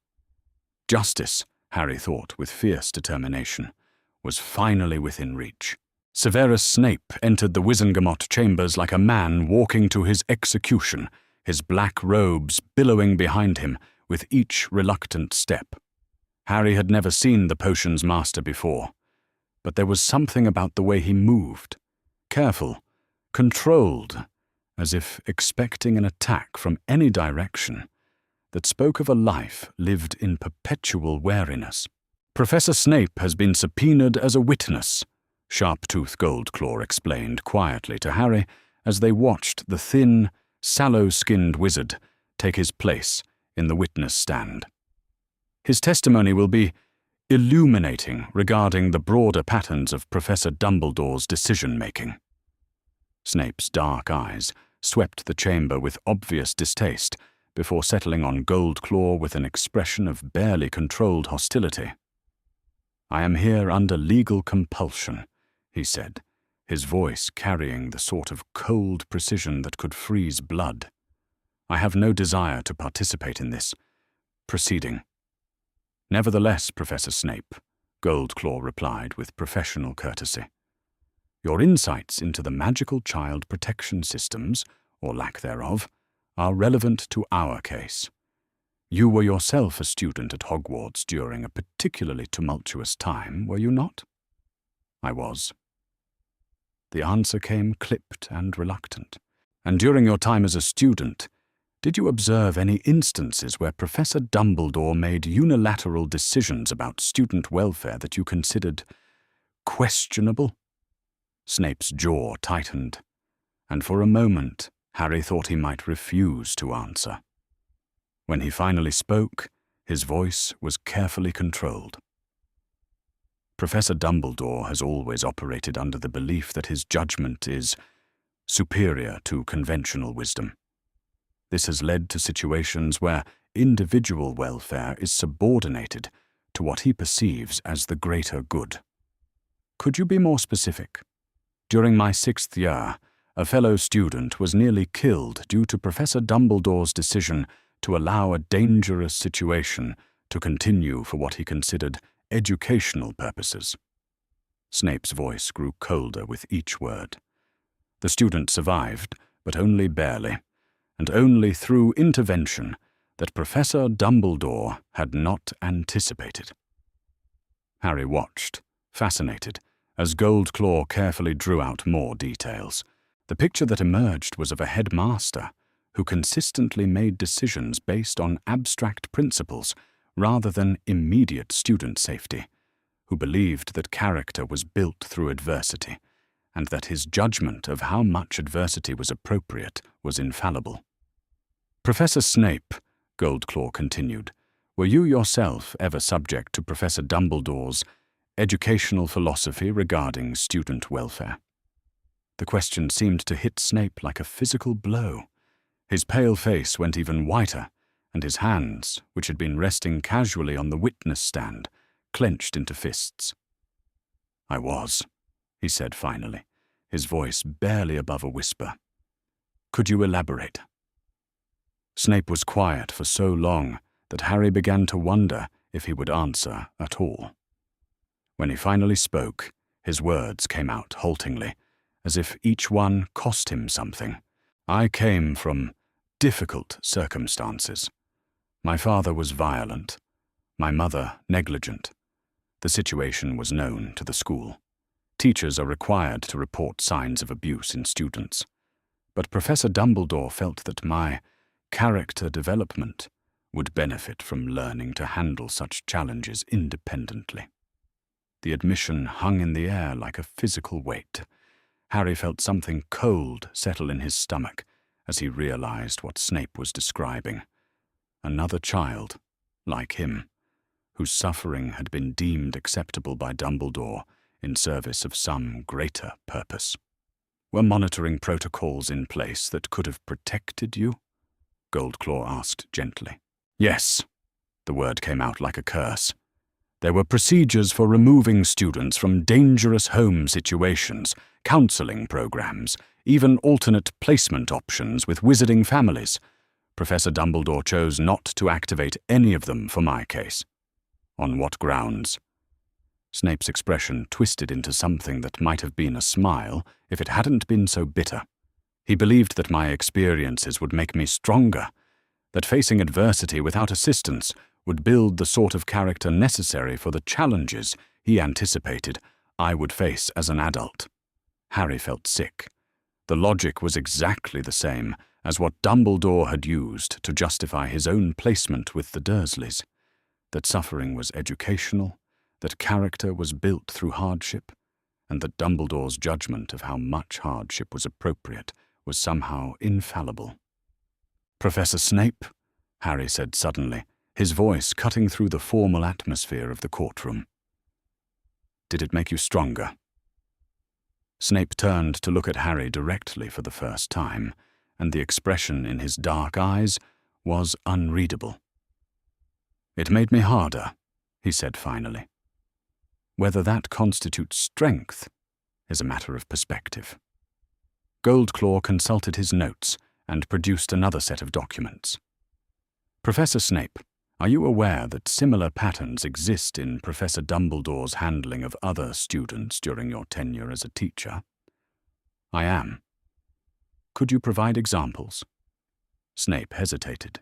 Justice, Harry thought with fierce determination, was finally within reach. Severus Snape entered the Wizengamot chambers like a man walking to his execution, his black robes billowing behind him with each reluctant step. Harry had never seen the potions master before, but there was something about the way he moved. Careful, controlled, as if expecting an attack from any direction, that spoke of a life lived in perpetual wariness. "Professor Snape has been subpoenaed as a witness," Sharptooth Goldclaw explained quietly to Harry as they watched the thin, sallow-skinned wizard take his place in the witness stand. "His testimony will be illuminating regarding the broader patterns of Professor Dumbledore's decision-making." Snape's dark eyes swept the chamber with obvious distaste before settling on Goldclaw with an expression of barely controlled hostility. "I am here under legal compulsion," he said, his voice carrying the sort of cold precision that could freeze blood. "I have no desire to participate in this proceeding." "Nevertheless, Professor Snape," Goldclaw replied with professional courtesy, "your insights into the magical child protection systems, or lack thereof, are relevant to our case. You were yourself a student at Hogwarts during a particularly tumultuous time, were you not?" "I was." The answer came clipped and reluctant. "And during your time as a student, did you observe any instances where Professor Dumbledore made unilateral decisions about student welfare that you considered questionable?" Snape's jaw tightened, and for a moment Harry thought he might refuse to answer. When he finally spoke, his voice was carefully controlled. "Professor Dumbledore has always operated under the belief that his judgment is superior to conventional wisdom. This has led to situations where individual welfare is subordinated to what he perceives as the greater good. Could you be more specific? During my 6th year, a fellow student was nearly killed due to Professor Dumbledore's decision to allow a dangerous situation to continue for what he considered educational purposes." Snape's voice grew colder with each word. "The student survived, but only barely, and only through intervention that Professor Dumbledore had not anticipated." Harry watched, fascinated, as Goldclaw carefully drew out more details. The picture that emerged was of a headmaster who consistently made decisions based on abstract principles rather than immediate student safety, who believed that character was built through adversity, and that his judgment of how much adversity was appropriate was infallible. "Professor Snape," Goldclaw continued, "were you yourself ever subject to Professor Dumbledore's educational philosophy regarding student welfare?" The question seemed to hit Snape like a physical blow. His pale face went even whiter, and his hands, which had been resting casually on the witness stand, clenched into fists. "I was," he said finally, his voice barely above a whisper. "Could you elaborate?" Snape was quiet for so long that Harry began to wonder if he would answer at all. When he finally spoke, his words came out haltingly, as if each one cost him something. "I came from difficult circumstances. My father was violent, my mother negligent. The situation was known to the school. Teachers are required to report signs of abuse in students. But Professor Dumbledore felt that my character development would benefit from learning to handle such challenges independently. The admission hung in the air like a physical weight. Harry felt something cold settle in his stomach as he realized what Snape was describing. Another child, like him, whose suffering had been deemed acceptable by Dumbledore in service of some greater purpose. Were monitoring protocols in place that could have protected you? Goldclaw asked gently. Yes, the word came out like a curse. There were procedures for removing students from dangerous home situations, counseling programs, even alternate placement options with wizarding families. Professor Dumbledore chose not to activate any of them for my case. On what grounds? Snape's expression twisted into something that might have been a smile if it hadn't been so bitter. He believed that my experiences would make me stronger, that facing adversity without assistance would build the sort of character necessary for the challenges he anticipated I would face as an adult. Harry felt sick. The logic was exactly the same as what Dumbledore had used to justify his own placement with the Dursleys, that suffering was educational, that character was built through hardship, and that Dumbledore's judgment of how much hardship was appropriate was somehow infallible. Professor Snape, Harry said suddenly, his voice cutting through the formal atmosphere of the courtroom. Did it make you stronger? Snape turned to look at Harry directly for the first time, and the expression in his dark eyes was unreadable. It made me harder, he said finally. Whether that constitutes strength is a matter of perspective. Goldclaw consulted his notes and produced another set of documents. Professor Snape, are you aware that similar patterns exist in Professor Dumbledore's handling of other students during your tenure as a teacher? I am. Could you provide examples? Snape hesitated,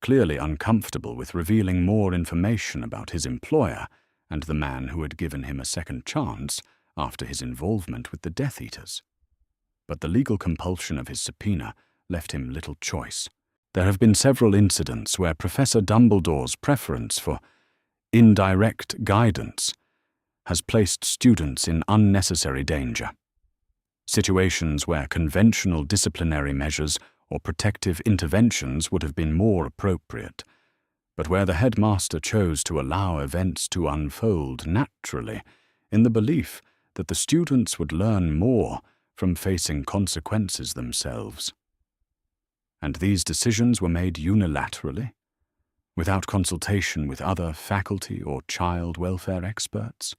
clearly uncomfortable with revealing more information about his employer and the man who had given him a second chance after his involvement with the Death Eaters. But the legal compulsion of his subpoena left him little choice. There have been several incidents where Professor Dumbledore's preference for indirect guidance has placed students in unnecessary danger. Situations where conventional disciplinary measures or protective interventions would have been more appropriate, but where the headmaster chose to allow events to unfold naturally in the belief that the students would learn more from facing consequences themselves. And these decisions were made unilaterally, without consultation with other faculty or child welfare experts.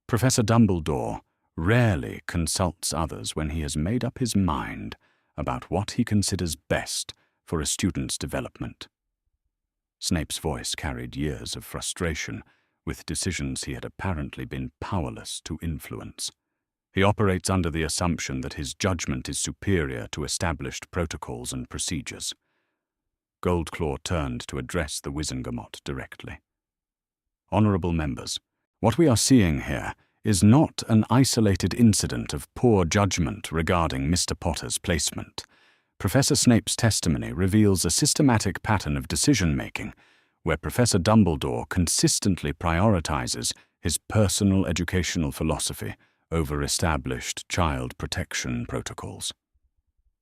Professor Dumbledore rarely consults others when he has made up his mind about what he considers best for a student's development. Snape's voice carried years of frustration with decisions he had apparently been powerless to influence. He operates under the assumption that his judgment is superior to established protocols and procedures. Goldclaw turned to address the Wizengamot directly. Honourable members, what we are seeing here is not an isolated incident of poor judgment regarding Mr. Potter's placement. Professor Snape's testimony reveals a systematic pattern of decision-making where Professor Dumbledore consistently prioritizes his personal educational philosophy over established child protection protocols.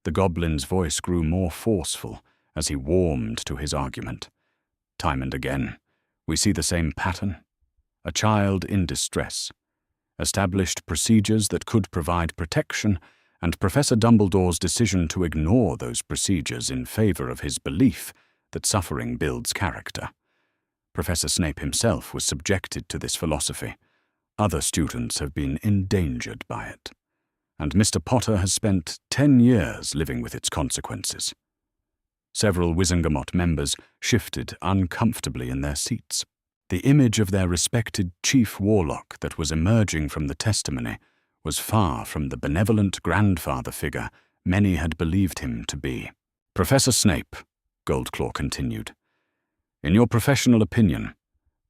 The goblin's voice grew more forceful as he warmed to his argument. Time and again, we see the same pattern. A child in distress, established procedures that could provide protection, and Professor Dumbledore's decision to ignore those procedures in favor of his belief that suffering builds character. Professor Snape himself was subjected to this philosophy. Other students have been endangered by it, and Mr. Potter has spent 10 years living with its consequences. Several Wizengamot members shifted uncomfortably in their seats. The image of their respected chief warlock that was emerging from the testimony was far from the benevolent grandfather figure many had believed him to be. Professor Snape, Goldclaw continued, in your professional opinion,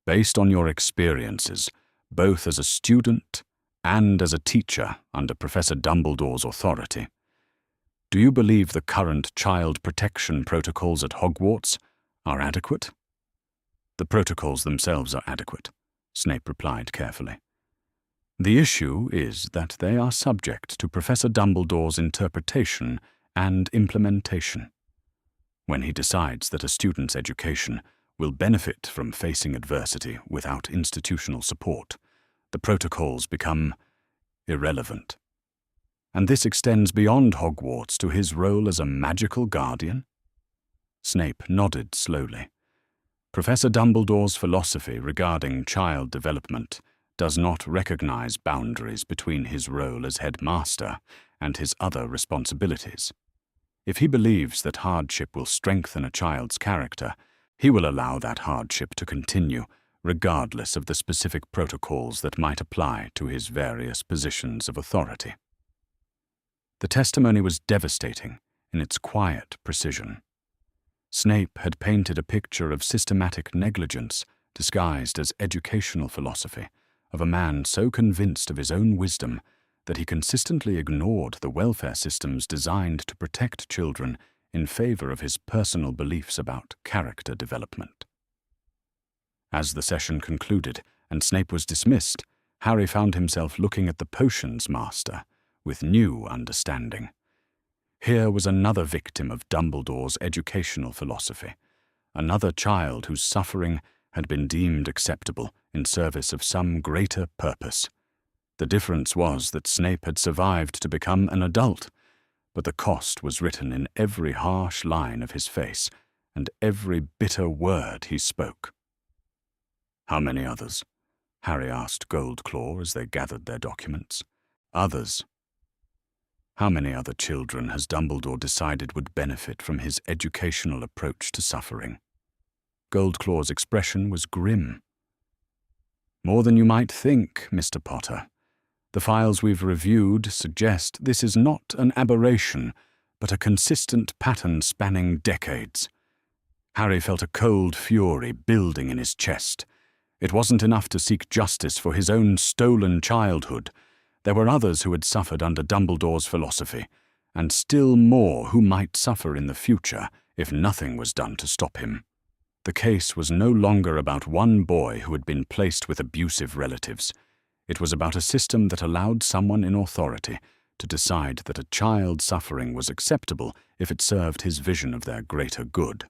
based on your experiences, both as a student and as a teacher under Professor Dumbledore's authority, Do you believe the current child protection protocols at Hogwarts are adequate?" "The protocols themselves are adequate," Snape replied carefully. "The issue is that they are subject to Professor Dumbledore's interpretation and implementation. When he decides that a student's education will benefit from facing adversity without institutional support, the protocols become irrelevant. And this extends beyond Hogwarts to his role as a magical guardian?" Snape nodded slowly. "Professor Dumbledore's philosophy regarding child development does not recognize boundaries between his role as headmaster and his other responsibilities. If he believes that hardship will strengthen a child's character, he will allow that hardship to continue, regardless of the specific protocols that might apply to his various positions of authority." The testimony was devastating in its quiet precision. Snape had painted a picture of systematic negligence disguised as educational philosophy, of a man so convinced of his own wisdom that he consistently ignored the welfare systems designed to protect children in favor of his personal beliefs about character development. As the session concluded and Snape was dismissed, Harry found himself looking at the potions master with new understanding. Here was another victim of Dumbledore's educational philosophy, another child whose suffering had been deemed acceptable in service of some greater purpose. The difference was that Snape had survived to become an adult, but the cost was written in every harsh line of his face and every bitter word he spoke. "How many others?" Harry asked Goldclaw as they gathered their documents. "Others. How many other children has Dumbledore decided would benefit from his educational approach to suffering?" Goldclaw's expression was grim. "More than you might think, Mr. Potter. The files we've reviewed suggest this is not an aberration, but a consistent pattern spanning decades." Harry felt a cold fury building in his chest. It wasn't enough to seek justice for his own stolen childhood. There were others who had suffered under Dumbledore's philosophy, and still more who might suffer in the future if nothing was done to stop him. The case was no longer about one boy who had been placed with abusive relatives. It was about a system that allowed someone in authority to decide that a child's suffering was acceptable if it served his vision of their greater good.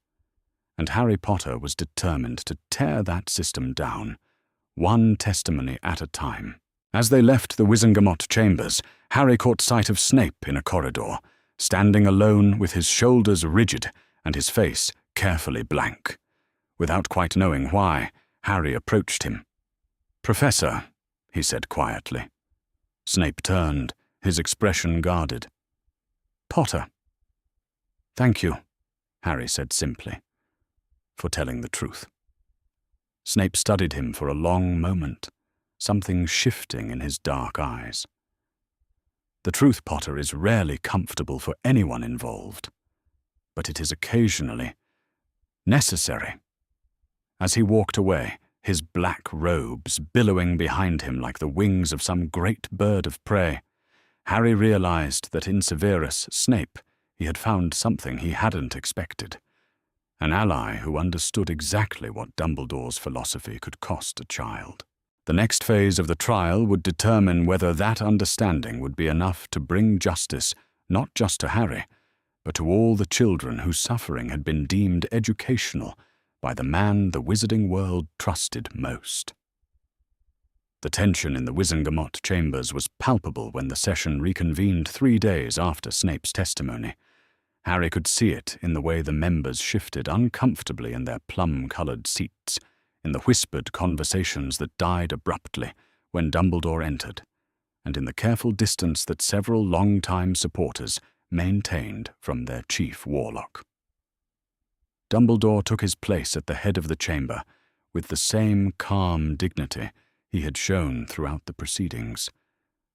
And Harry Potter was determined to tear that system down, one testimony at a time. As they left the Wizengamot chambers, Harry caught sight of Snape in a corridor, standing alone with his shoulders rigid and his face carefully blank. Without quite knowing why, Harry approached him. "Professor," he said quietly. Snape turned, his expression guarded. "Potter." "Thank you," Harry said simply, "for telling the truth." Snape studied him for a long moment, something shifting in his dark eyes. "The truth, Potter, is rarely comfortable for anyone involved, but it is occasionally necessary." As he walked away, his black robes billowing behind him like the wings of some great bird of prey, Harry realized that in Severus Snape he had found something he hadn't expected. An ally who understood exactly what Dumbledore's philosophy could cost a child. The next phase of the trial would determine whether that understanding would be enough to bring justice not just to Harry, but to all the children whose suffering had been deemed educational by the man the wizarding world trusted most. The tension in the Wizengamot chambers was palpable when the session reconvened 3 days after Snape's testimony. Harry could see it in the way the members shifted uncomfortably in their plum-colored seats, in the whispered conversations that died abruptly when Dumbledore entered, and in the careful distance that several long-time supporters maintained from their chief warlock. Dumbledore took his place at the head of the chamber with the same calm dignity he had shown throughout the proceedings,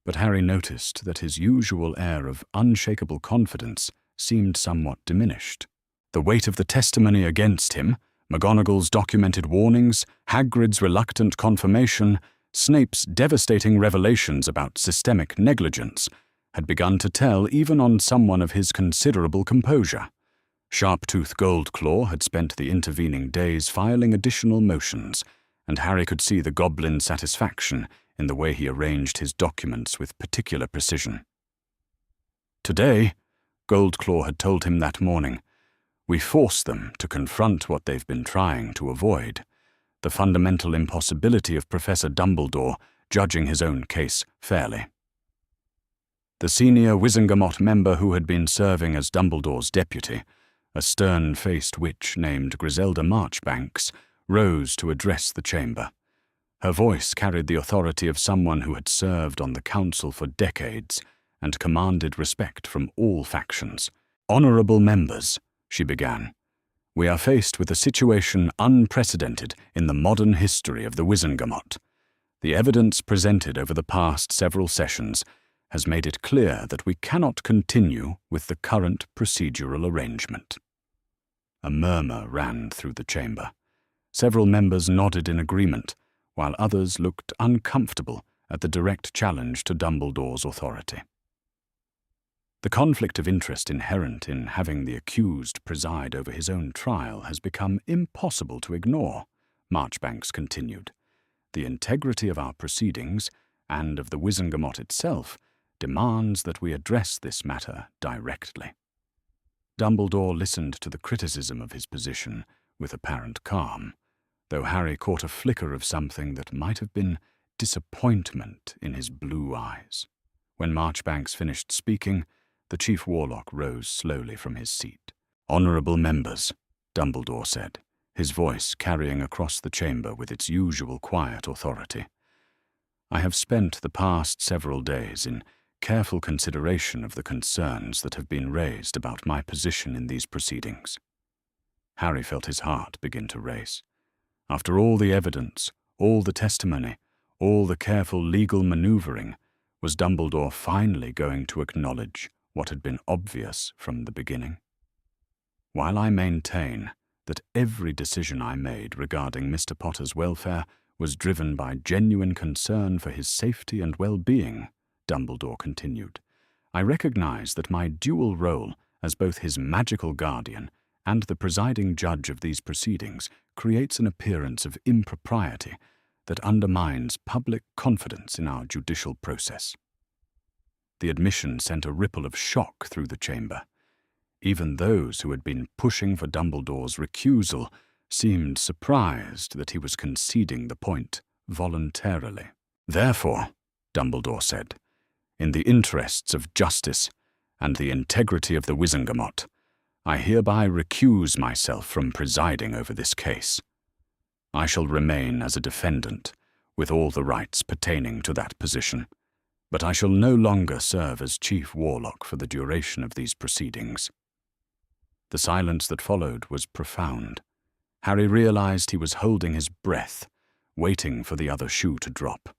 but Harry noticed that his usual air of unshakable confidence seemed somewhat diminished. The weight of the testimony against him, McGonagall's documented warnings, Hagrid's reluctant confirmation, Snape's devastating revelations about systemic negligence, had begun to tell even on someone of his considerable composure. Sharptooth Goldclaw had spent the intervening days filing additional motions, and Harry could see the goblin's satisfaction in the way he arranged his documents with particular precision. "Today," Goldclaw had told him that morning, "we force them to confront what they've been trying to avoid, the fundamental impossibility of Professor Dumbledore judging his own case fairly." The senior Wizengamot member who had been serving as Dumbledore's deputy, a stern-faced witch named Griselda Marchbanks, rose to address the chamber. Her voice carried the authority of someone who had served on the council for decades and commanded respect from all factions. "Honorable members," she began, "we are faced with a situation unprecedented in the modern history of the Wizengamot. The evidence presented over the past several sessions has made it clear that we cannot continue with the current procedural arrangement." A murmur ran through the chamber. Several members nodded in agreement, while others looked uncomfortable at the direct challenge to Dumbledore's authority. The conflict of interest inherent in having the accused preside over his own trial has become impossible to ignore, Marchbanks continued. The integrity of our proceedings, and of the Wizengamot itself, demands that we address this matter directly. Dumbledore listened to the criticism of his position with apparent calm, though Harry caught a flicker of something that might have been disappointment in his blue eyes. When Marchbanks finished speaking, the Chief Warlock rose slowly from his seat. "Honourable members," Dumbledore said, his voice carrying across the chamber with its usual quiet authority. "I have spent the past several days in careful consideration of the concerns that have been raised about my position in these proceedings." Harry felt his heart begin to race. After all the evidence, all the testimony, all the careful legal manoeuvring, was Dumbledore finally going to acknowledge what had been obvious from the beginning? "While I maintain that every decision I made regarding Mr. Potter's welfare was driven by genuine concern for his safety and well-being," Dumbledore continued, "I recognize that my dual role as both his magical guardian and the presiding judge of these proceedings creates an appearance of impropriety that undermines public confidence in our judicial process." The admission sent a ripple of shock through the chamber. Even those who had been pushing for Dumbledore's recusal seemed surprised that he was conceding the point voluntarily. "Therefore," Dumbledore said, "in the interests of justice and the integrity of the Wizengamot, I hereby recuse myself from presiding over this case. I shall remain as a defendant, with all the rights pertaining to that position, but I shall no longer serve as Chief Warlock for the duration of these proceedings." The silence that followed was profound. Harry realized he was holding his breath, waiting for the other shoe to drop,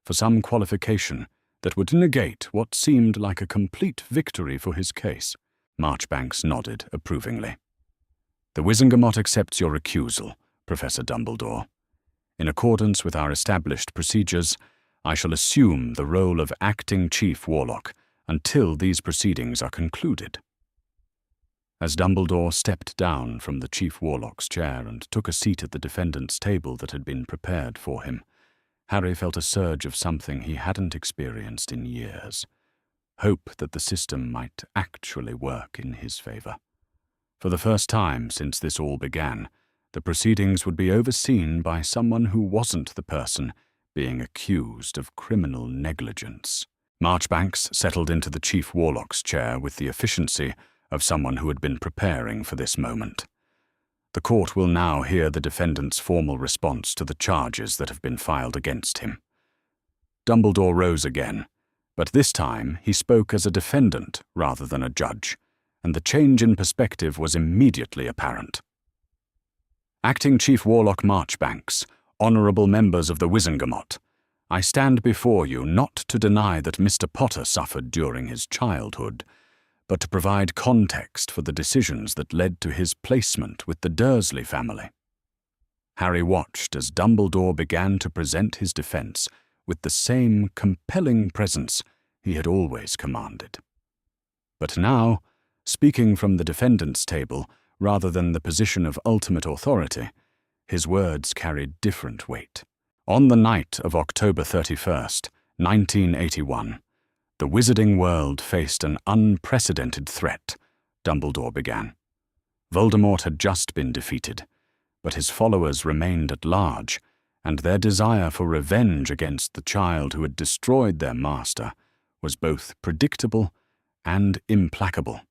for some qualification that would negate what seemed like a complete victory for his case. Marchbanks nodded approvingly. "The Wizengamot accepts your recusal, Professor Dumbledore. In accordance with our established procedures, I shall assume the role of acting Chief Warlock until these proceedings are concluded." As Dumbledore stepped down from the Chief Warlock's chair and took a seat at the defendant's table that had been prepared for him, Harry felt a surge of something he hadn't experienced in years. Hope that the system might actually work in his favor. For the first time since this all began, the proceedings would be overseen by someone who wasn't the person being accused of criminal negligence. Marchbanks settled into the Chief Warlock's chair with the efficiency of someone who had been preparing for this moment. The court will now hear the defendant's formal response to the charges that have been filed against him. Dumbledore rose again, but this time he spoke as a defendant rather than a judge, and the change in perspective was immediately apparent. "Acting Chief Warlock Marchbanks, honourable members of the Wizengamot, I stand before you not to deny that Mr. Potter suffered during his childhood, but to provide context for the decisions that led to his placement with the Dursley family." Harry watched as Dumbledore began to present his defence with the same compelling presence he had always commanded. But now, speaking from the defendant's table rather than the position of ultimate authority, his words carried different weight. On the night of October 31st, 1981, the wizarding world faced an unprecedented threat, Dumbledore began. Voldemort had just been defeated, but his followers remained at large, and their desire for revenge against the child who had destroyed their master was both predictable and implacable.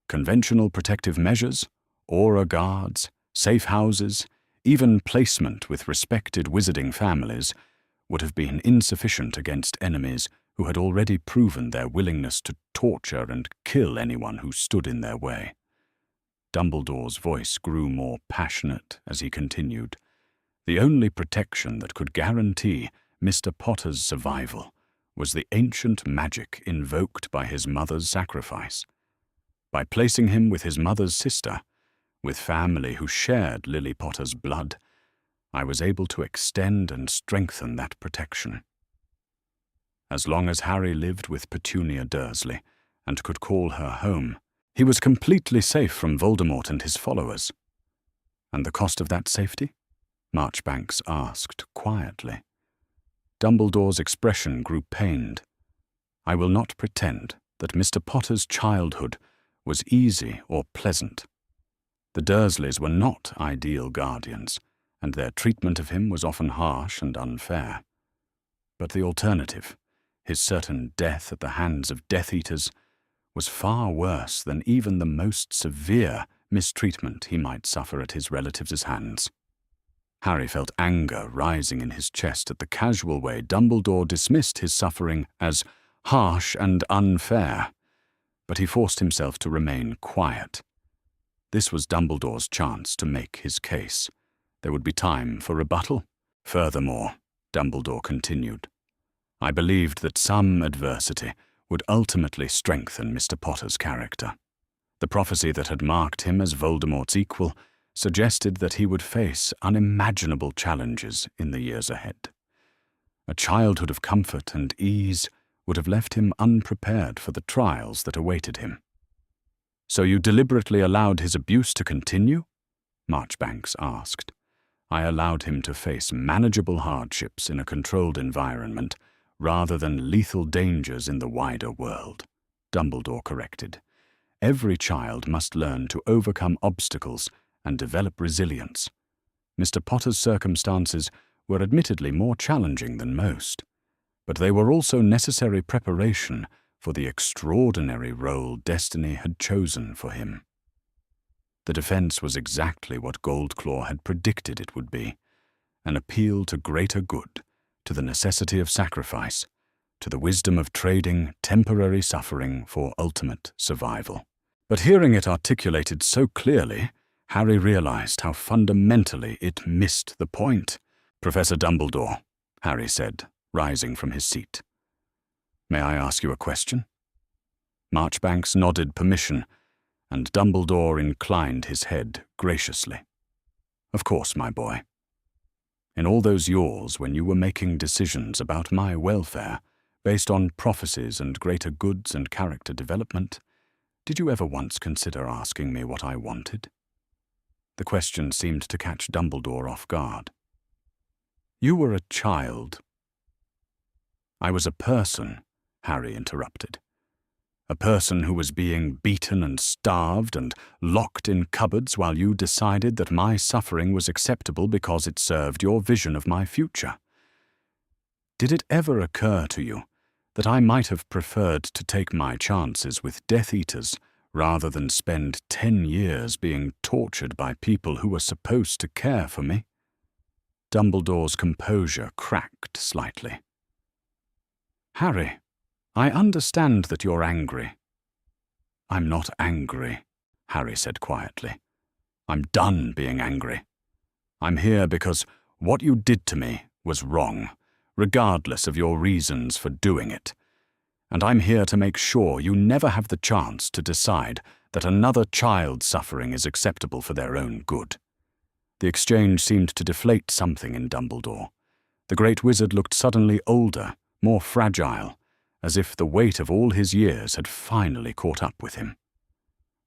Conventional protective measures, aura guards, safe houses, even placement with respected wizarding families would have been insufficient against enemies who had already proven their willingness to torture and kill anyone who stood in their way. Dumbledore's voice grew more passionate as he continued. The only protection that could guarantee Mr. Potter's survival was the ancient magic invoked by his mother's sacrifice. By placing him with his mother's sister, with family who shared Lily Potter's blood, I was able to extend and strengthen that protection. As long as Harry lived with Petunia Dursley and could call her home, he was completely safe from Voldemort and his followers. And the cost of that safety? Marchbanks asked quietly. Dumbledore's expression grew pained. I will not pretend that Mr. Potter's childhood was easy or pleasant. The Dursleys were not ideal guardians, and their treatment of him was often harsh and unfair. But the alternative, his certain death at the hands of Death Eaters, was far worse than even the most severe mistreatment he might suffer at his relatives' hands. Harry felt anger rising in his chest at the casual way Dumbledore dismissed his suffering as harsh and unfair, but he forced himself to remain quiet. This was Dumbledore's chance to make his case. There would be time for rebuttal. Furthermore, Dumbledore continued, I believed that some adversity would ultimately strengthen Mr. Potter's character. The prophecy that had marked him as Voldemort's equal suggested that he would face unimaginable challenges in the years ahead. A childhood of comfort and ease would have left him unprepared for the trials that awaited him. So you deliberately allowed his abuse to continue? Marchbanks asked. I allowed him to face manageable hardships in a controlled environment rather than lethal dangers in the wider world, Dumbledore corrected. Every child must learn to overcome obstacles and develop resilience. Mr. Potter's circumstances were admittedly more challenging than most, but they were also necessary preparation for the extraordinary role destiny had chosen for him. The defense was exactly what Goldclaw had predicted it would be, an appeal to greater good, to the necessity of sacrifice, to the wisdom of trading temporary suffering for ultimate survival. But hearing it articulated so clearly, Harry realized how fundamentally it missed the point. Professor Dumbledore, Harry said, rising from his seat. May I ask you a question? Marchbanks nodded permission, and Dumbledore inclined his head graciously. Of course, my boy. In all those years when you were making decisions about my welfare, based on prophecies and greater goods and character development, did you ever once consider asking me what I wanted? The question seemed to catch Dumbledore off guard. You were a child. I was a person, Harry interrupted. A person who was being beaten and starved and locked in cupboards while you decided that my suffering was acceptable because it served your vision of my future. Did it ever occur to you that I might have preferred to take my chances with Death Eaters rather than spend 10 years being tortured by people who were supposed to care for me? Dumbledore's composure cracked slightly. Harry, I understand that you're angry. I'm not angry, Harry said quietly. I'm done being angry. I'm here because what you did to me was wrong, regardless of your reasons for doing it. And I'm here to make sure you never have the chance to decide that another child's suffering is acceptable for their own good. The exchange seemed to deflate something in Dumbledore. The great wizard looked suddenly older, more fragile, as if the weight of all his years had finally caught up with him.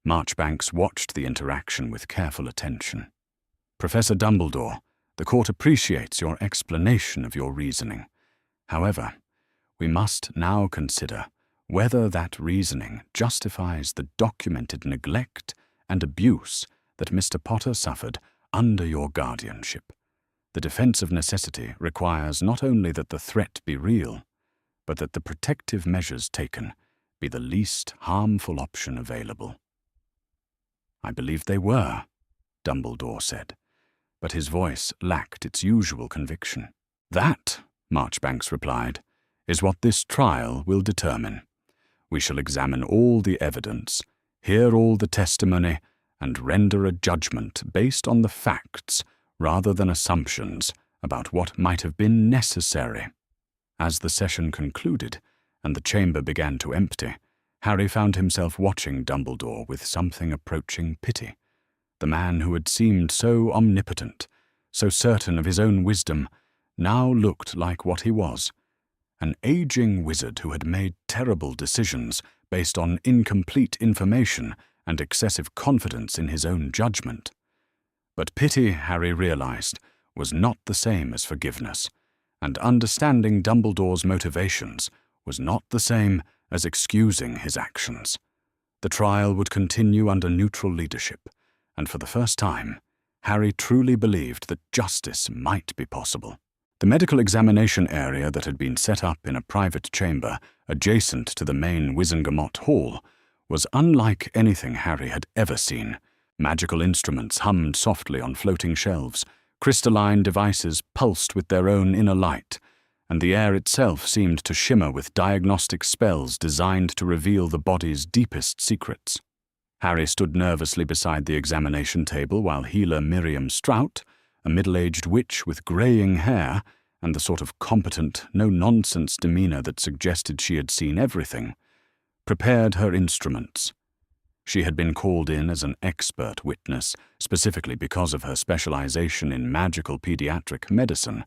Marchbanks watched the interaction with careful attention. "Professor Dumbledore, the court appreciates your explanation of your reasoning. However, we must now consider whether that reasoning justifies the documented neglect and abuse that Mr. Potter suffered under your guardianship. The defense of necessity requires not only that the threat be real, but that the protective measures taken be the least harmful option available." "I believe they were," Dumbledore said, but his voice lacked its usual conviction. "That," Marchbanks replied, "is what this trial will determine. We shall examine all the evidence, hear all the testimony, and render a judgment based on the facts rather than assumptions about what might have been necessary." As the session concluded and the chamber began to empty, Harry found himself watching Dumbledore with something approaching pity. The man who had seemed so omnipotent, so certain of his own wisdom, now looked like what he was, an aging wizard who had made terrible decisions based on incomplete information and excessive confidence in his own judgment. But pity, Harry realized, was not the same as forgiveness, and understanding Dumbledore's motivations was not the same as excusing his actions. The trial would continue under neutral leadership, and for the first time, Harry truly believed that justice might be possible. The medical examination area that had been set up in a private chamber adjacent to the main Wizengamot Hall was unlike anything Harry had ever seen. Magical instruments hummed softly on floating shelves, crystalline devices pulsed with their own inner light, and the air itself seemed to shimmer with diagnostic spells designed to reveal the body's deepest secrets. Harry stood nervously beside the examination table while healer Miriam Strout, a middle-aged witch with greying hair and the sort of competent, no-nonsense demeanor that suggested she had seen everything, prepared her instruments. She had been called in as an expert witness, specifically because of her specialization in magical pediatric medicine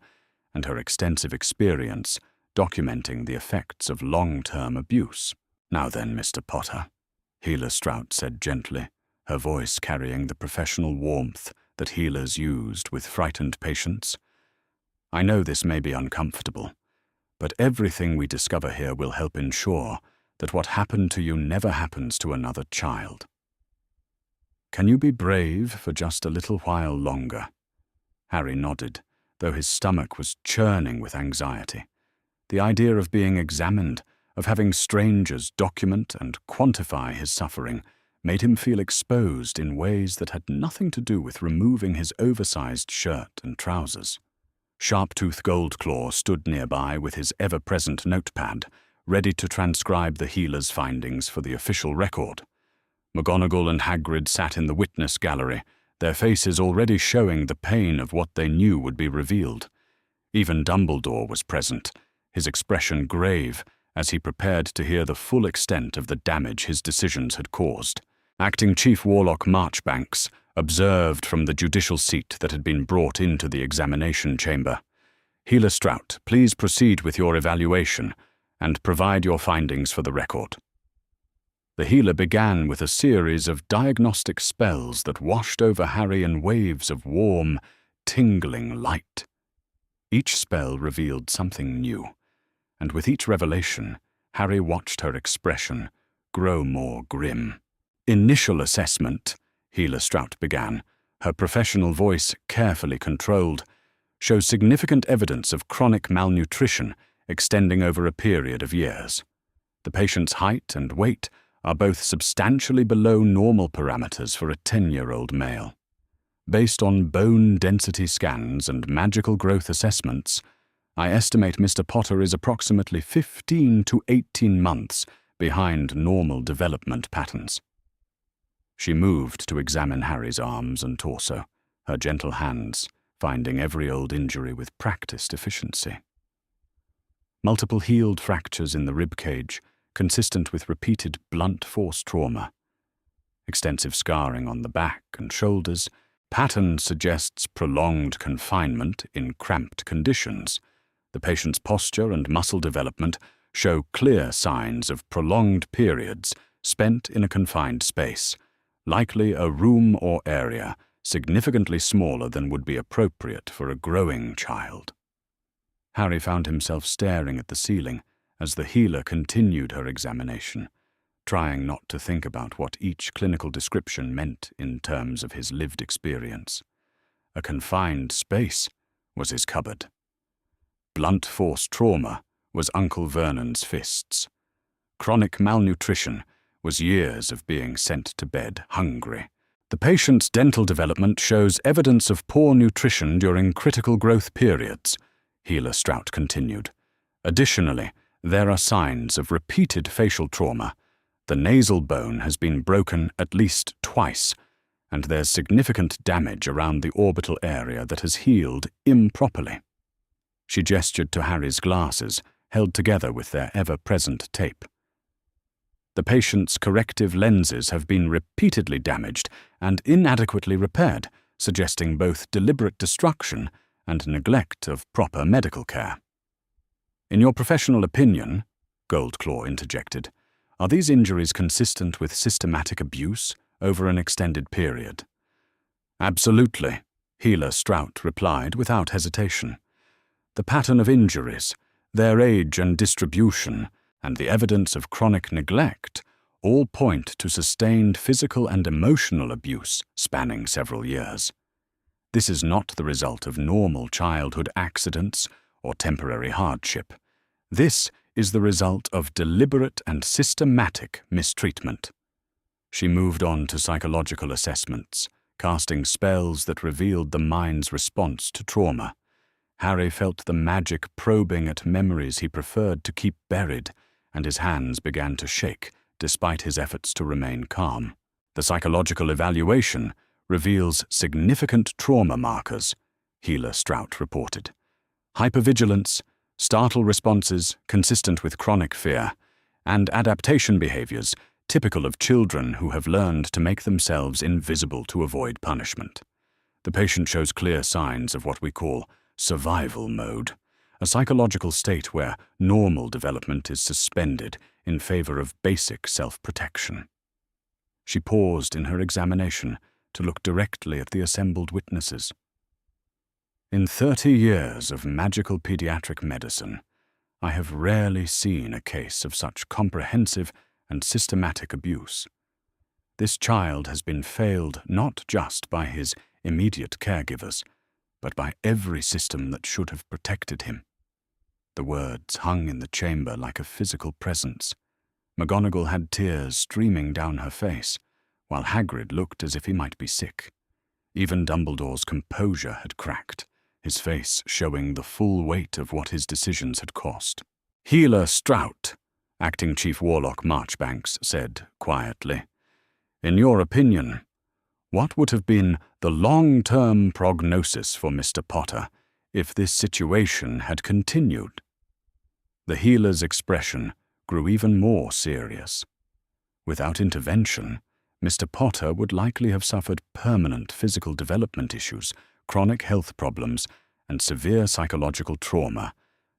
and her extensive experience documenting the effects of long-term abuse. "Now then, Mr. Potter," Healer Strout said gently, her voice carrying the professional warmth that healers used with frightened patients. "I know this may be uncomfortable, but everything we discover here will help ensure that what happened to you never happens to another child. Can you be brave for just a little while longer?" Harry nodded, though his stomach was churning with anxiety. The idea of being examined, of having strangers document and quantify his suffering, made him feel exposed in ways that had nothing to do with removing his oversized shirt and trousers. Sharptooth Goldclaw stood nearby with his ever-present notepad, ready to transcribe the healer's findings for the official record. McGonagall and Hagrid sat in the witness gallery, their faces already showing the pain of what they knew would be revealed. Even Dumbledore was present, his expression grave as he prepared to hear the full extent of the damage his decisions had caused. Acting Chief Warlock Marchbanks observed from the judicial seat that had been brought into the examination chamber. "Healer Strout, please proceed with your evaluation and provide your findings for the record." The healer began with a series of diagnostic spells that washed over Harry in waves of warm, tingling light. Each spell revealed something new, and with each revelation, Harry watched her expression grow more grim. "Initial assessment," Healer Strout began, her professional voice carefully controlled, "shows significant evidence of chronic malnutrition extending over a period of years. The patient's height and weight are both substantially below normal parameters for a 10-year-old male. Based on bone density scans and magical growth assessments, I estimate Mr. Potter is approximately 15 to 18 months behind normal development patterns." She moved to examine Harry's arms and torso, her gentle hands finding every old injury with practiced efficiency. Multiple healed fractures in the ribcage, consistent with repeated blunt force trauma. Extensive scarring on the back and shoulders. Pattern suggests prolonged confinement in cramped conditions. The patient's posture and muscle development show clear signs of prolonged periods spent in a confined space, likely a room or area significantly smaller than would be appropriate for a growing child. Harry found himself staring at the ceiling as the healer continued her examination, trying not to think about what each clinical description meant in terms of his lived experience. A confined space was his cupboard. Blunt force trauma was Uncle Vernon's fists. Chronic malnutrition was years of being sent to bed hungry. The patient's dental development shows evidence of poor nutrition during critical growth periods, Healer Strout continued. Additionally, there are signs of repeated facial trauma. The nasal bone has been broken at least twice, and there's significant damage around the orbital area that has healed improperly. She gestured to Harry's glasses, held together with their ever-present tape. The patient's corrective lenses have been repeatedly damaged and inadequately repaired, suggesting both deliberate destruction and neglect of proper medical care. In your professional opinion, Goldclaw interjected, are these injuries consistent with systematic abuse over an extended period? Absolutely, Healer Strout replied without hesitation. The pattern of injuries, their age and distribution, and the evidence of chronic neglect all point to sustained physical and emotional abuse spanning several years. This is not the result of normal childhood accidents or temporary hardship. This is the result of deliberate and systematic mistreatment. She moved on to psychological assessments, casting spells that revealed the mind's response to trauma. Harry felt the magic probing at memories he preferred to keep buried, and his hands began to shake despite his efforts to remain calm. The psychological evaluation reveals significant trauma markers, Healer Strout reported. Hypervigilance, startle responses consistent with chronic fear, and adaptation behaviors typical of children who have learned to make themselves invisible to avoid punishment. The patient shows clear signs of what we call survival mode, a psychological state where normal development is suspended in favor of basic self-protection. She paused in her examination to look directly at the assembled witnesses. In 30 years of magical pediatric medicine, I have rarely seen a case of such comprehensive and systematic abuse. This child has been failed not just by his immediate caregivers, but by every system that should have protected him. The words hung in the chamber like a physical presence. McGonagall had tears streaming down her face, while Hagrid looked as if he might be sick. Even Dumbledore's composure had cracked, his face showing the full weight of what his decisions had cost. Healer Strout, Acting Chief Warlock Marchbanks said quietly, in your opinion, what would have been the long-term prognosis for Mr. Potter if this situation had continued? The healer's expression grew even more serious. Without intervention, Mr. Potter would likely have suffered permanent physical development issues, chronic health problems, and severe psychological trauma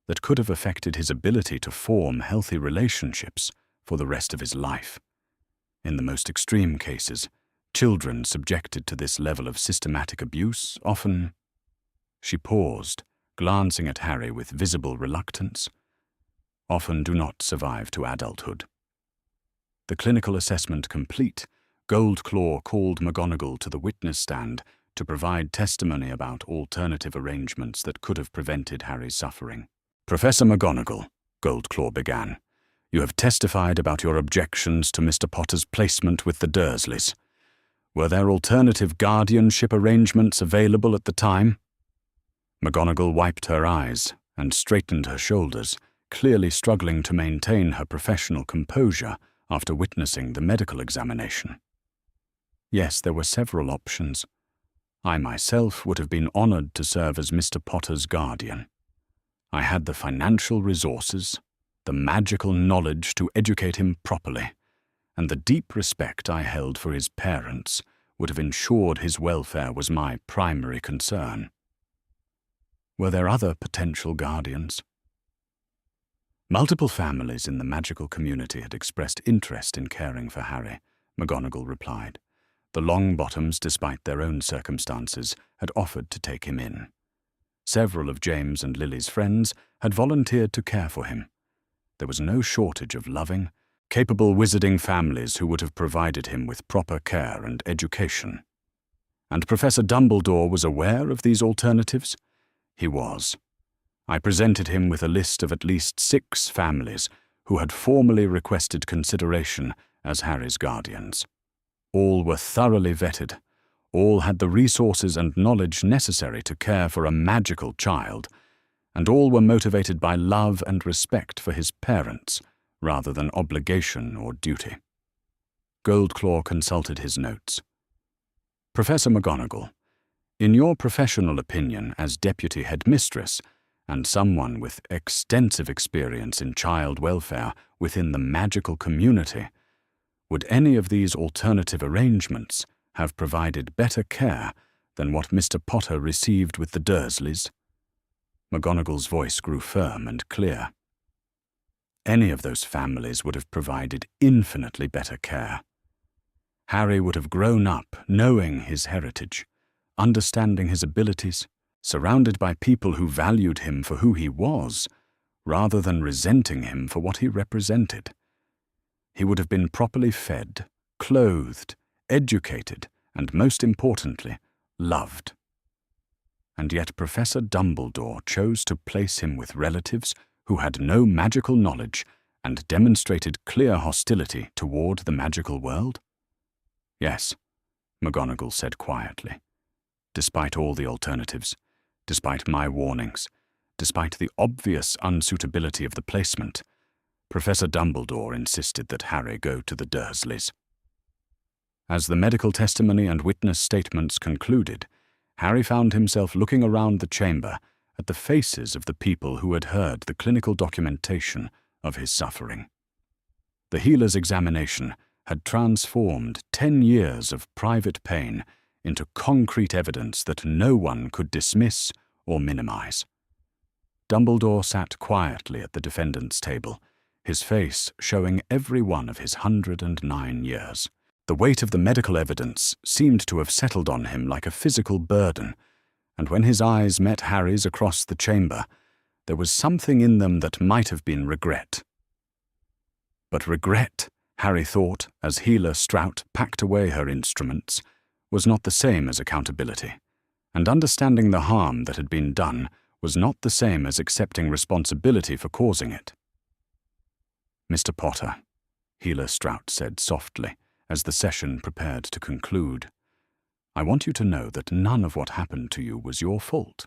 that could have affected his ability to form healthy relationships for the rest of his life. In the most extreme cases, children subjected to this level of systematic abuse often— She paused, glancing at Harry with visible reluctance. Often do not survive to adulthood. The clinical assessment complete, Goldclaw called McGonagall to the witness stand to provide testimony about alternative arrangements that could have prevented Harry's suffering. Professor McGonagall, Goldclaw began, you have testified about your objections to Mr. Potter's placement with the Dursleys. Were there alternative guardianship arrangements available at the time? McGonagall wiped her eyes and straightened her shoulders, clearly struggling to maintain her professional composure after witnessing the medical examination. Yes, there were several options. I myself would have been honored to serve as Mr. Potter's guardian. I had the financial resources, the magical knowledge to educate him properly, and the deep respect I held for his parents would have ensured his welfare was my primary concern. Were there other potential guardians? Multiple families in the magical community had expressed interest in caring for Harry, McGonagall replied. The Longbottoms, despite their own circumstances, had offered to take him in. Several of James and Lily's friends had volunteered to care for him. There was no shortage of loving, capable wizarding families who would have provided him with proper care and education. And Professor Dumbledore was aware of these alternatives? He was. I presented him with a list of at least 6 families who had formally requested consideration as Harry's guardians. All were thoroughly vetted. All had the resources and knowledge necessary to care for a magical child, and all were motivated by love and respect for his parents, rather than obligation or duty. Goldclaw consulted his notes. Professor McGonagall, in your professional opinion as Deputy Headmistress, and someone with extensive experience in child welfare within the magical community, would any of these alternative arrangements have provided better care than what Mr. Potter received with the Dursleys? McGonagall's voice grew firm and clear. Any of those families would have provided infinitely better care. Harry would have grown up knowing his heritage, understanding his abilities, surrounded by people who valued him for who he was, rather than resenting him for what he represented. He would have been properly fed, clothed, educated, and most importantly, loved. And yet Professor Dumbledore chose to place him with relatives who had no magical knowledge and demonstrated clear hostility toward the magical world? Yes, McGonagall said quietly. Despite all the alternatives, despite my warnings, despite the obvious unsuitability of the placement, Professor Dumbledore insisted that Harry go to the Dursleys. As the medical testimony and witness statements concluded, Harry found himself looking around the chamber at the faces of the people who had heard the clinical documentation of his suffering. The healer's examination had transformed 10 years of private pain into concrete evidence that no one could dismiss or minimize. Dumbledore sat quietly at the defendant's table, his face showing every one of his 109 years. The weight of the medical evidence seemed to have settled on him like a physical burden, and when his eyes met Harry's across the chamber, there was something in them that might have been regret. But regret, Harry thought, as Healer Strout packed away her instruments, was not the same as accountability, and understanding the harm that had been done was not the same as accepting responsibility for causing it. Mr. Potter, Healer Strout said softly, as the session prepared to conclude, I want you to know that none of what happened to you was your fault.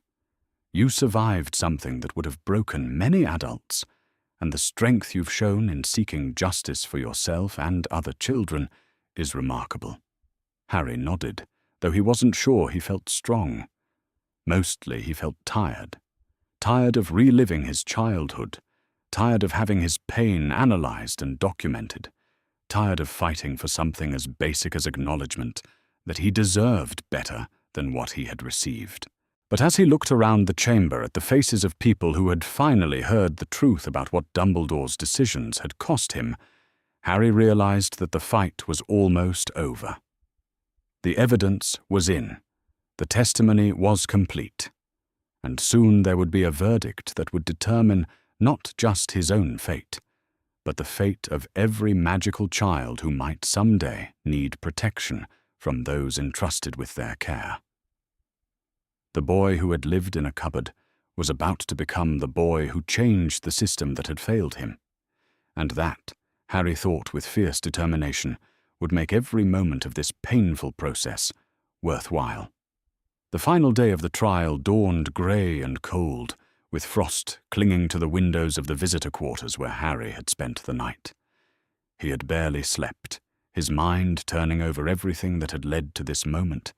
You survived something that would have broken many adults, and the strength you've shown in seeking justice for yourself and other children is remarkable. Harry nodded, though he wasn't sure he felt strong. Mostly he felt tired. Tired of reliving his childhood, tired of having his pain analyzed and documented, tired of fighting for something as basic as acknowledgement that he deserved better than what he had received. But as he looked around the chamber at the faces of people who had finally heard the truth about what Dumbledore's decisions had cost him, Harry realized that the fight was almost over. The evidence was in. The testimony was complete. And soon there would be a verdict that would determine not just his own fate, but the fate of every magical child who might someday need protection from those entrusted with their care. The boy who had lived in a cupboard was about to become the boy who changed the system that had failed him. And that, Harry thought with fierce determination, would make every moment of this painful process worthwhile. The final day of the trial dawned grey and cold, with frost clinging to the windows of the visitor quarters where Harry had spent the night. He had barely slept, his mind turning over everything that had led to this moment.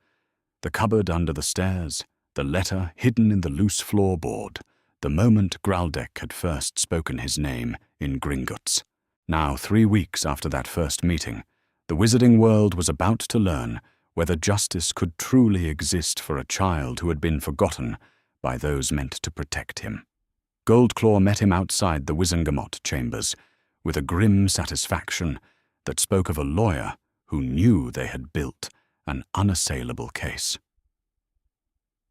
The cupboard under the stairs, the letter hidden in the loose floorboard, the moment Graldeck had first spoken his name in Gringotts. Now, 3 weeks after that first meeting, the wizarding world was about to learn whether justice could truly exist for a child who had been forgotten by those meant to protect him. Goldclaw met him outside the Wizengamot chambers with a grim satisfaction that spoke of a lawyer who knew they had built an unassailable case.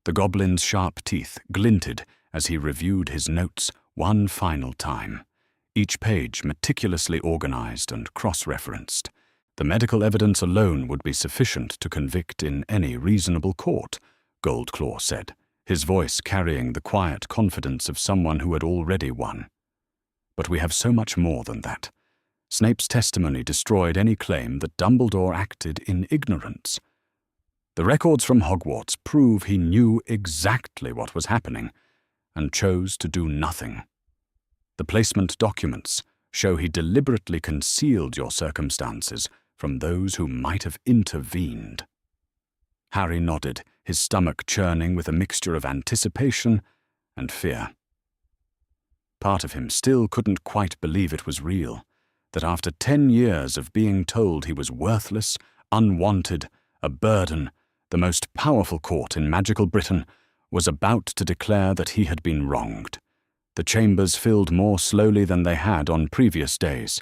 The goblin's sharp teeth glinted as he reviewed his notes one final time, each page meticulously organized and cross-referenced. The medical evidence alone would be sufficient to convict in any reasonable court, Goldclaw said, his voice carrying the quiet confidence of someone who had already won. But we have so much more than that. Snape's testimony destroyed any claim that Dumbledore acted in ignorance. The records from Hogwarts prove he knew exactly what was happening and chose to do nothing. The placement documents show he deliberately concealed your circumstances from those who might have intervened. Harry nodded, his stomach churning with a mixture of anticipation and fear. Part of him still couldn't quite believe it was real, that after 10 years of being told he was worthless, unwanted, a burden, the most powerful court in magical Britain was about to declare that he had been wronged. The chambers filled more slowly than they had on previous days.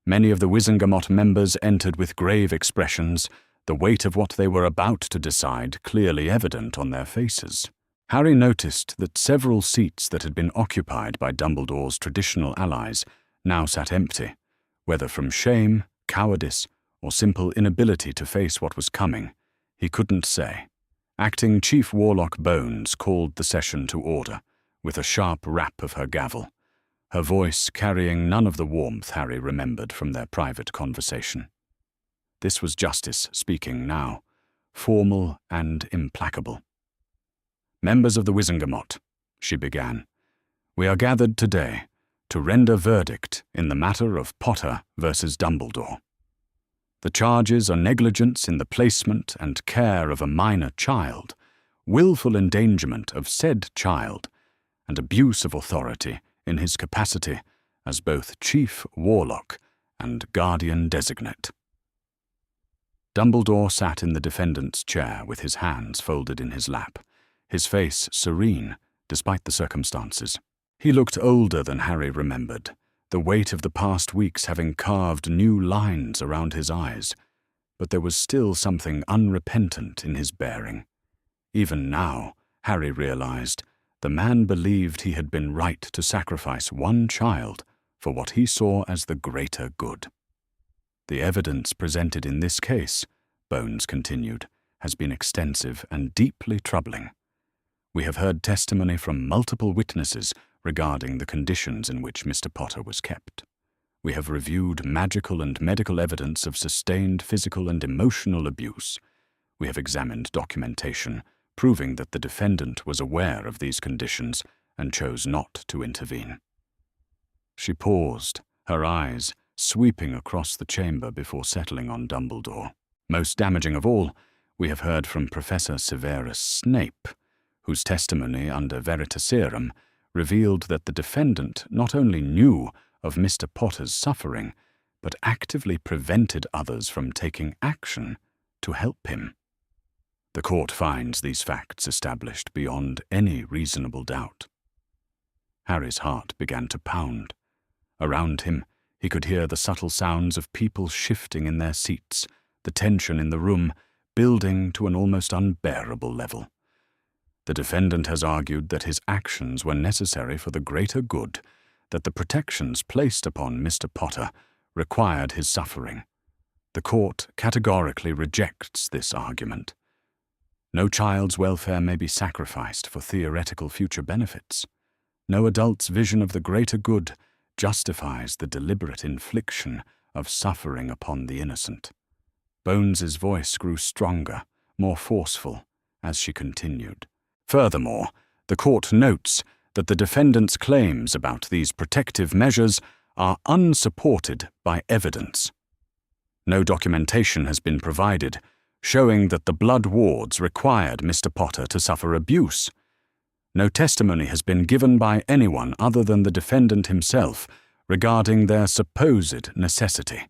Many of the Wizengamot members entered with grave expressions, the weight of what they were about to decide clearly evident on their faces. Harry noticed that several seats that had been occupied by Dumbledore's traditional allies now sat empty, whether from shame, cowardice, or simple inability to face what was coming. He couldn't say. Acting Chief Warlock Bones called the session to order, with a sharp rap of her gavel, her voice carrying none of the warmth Harry remembered from their private conversation. This was Justice speaking now, formal and implacable. "Members of the Wizengamot," she began, "we are gathered today to render verdict in the matter of Potter versus Dumbledore. The charges are negligence in the placement and care of a minor child, willful endangerment of said child, and abuse of authority in his capacity as both Chief Warlock and Guardian Designate." Dumbledore sat in the defendant's chair with his hands folded in his lap, his face serene despite the circumstances. He looked older than Harry remembered, the weight of the past weeks having carved new lines around his eyes, but there was still something unrepentant in his bearing. Even now, Harry realized, the man believed he had been right to sacrifice one child for what he saw as the greater good. "The evidence presented in this case," Bones continued, "has been extensive and deeply troubling. We have heard testimony from multiple witnesses regarding the conditions in which Mr. Potter was kept. We have reviewed magical and medical evidence of sustained physical and emotional abuse. We have examined documentation proving that the defendant was aware of these conditions and chose not to intervene." She paused, her eyes sweeping across the chamber before settling on Dumbledore. "Most damaging of all, we have heard from Professor Severus Snape, whose testimony under Veritaserum revealed that the defendant not only knew of Mr. Potter's suffering, but actively prevented others from taking action to help him. The court finds these facts established beyond any reasonable doubt." Harry's heart began to pound. Around him, he could hear the subtle sounds of people shifting in their seats, the tension in the room building to an almost unbearable level. The defendant has argued that his actions were necessary for the greater good, that the protections placed upon Mr. Potter required his suffering. The court categorically rejects this argument. No child's welfare may be sacrificed for theoretical future benefits. No adult's vision of the greater good justifies the deliberate infliction of suffering upon the innocent. Bones's voice grew stronger, more forceful, as she continued. "Furthermore, the court notes that the defendant's claims about these protective measures are unsupported by evidence. No documentation has been provided showing that the blood wards required Mr. Potter to suffer abuse. No testimony has been given by anyone other than the defendant himself regarding their supposed necessity.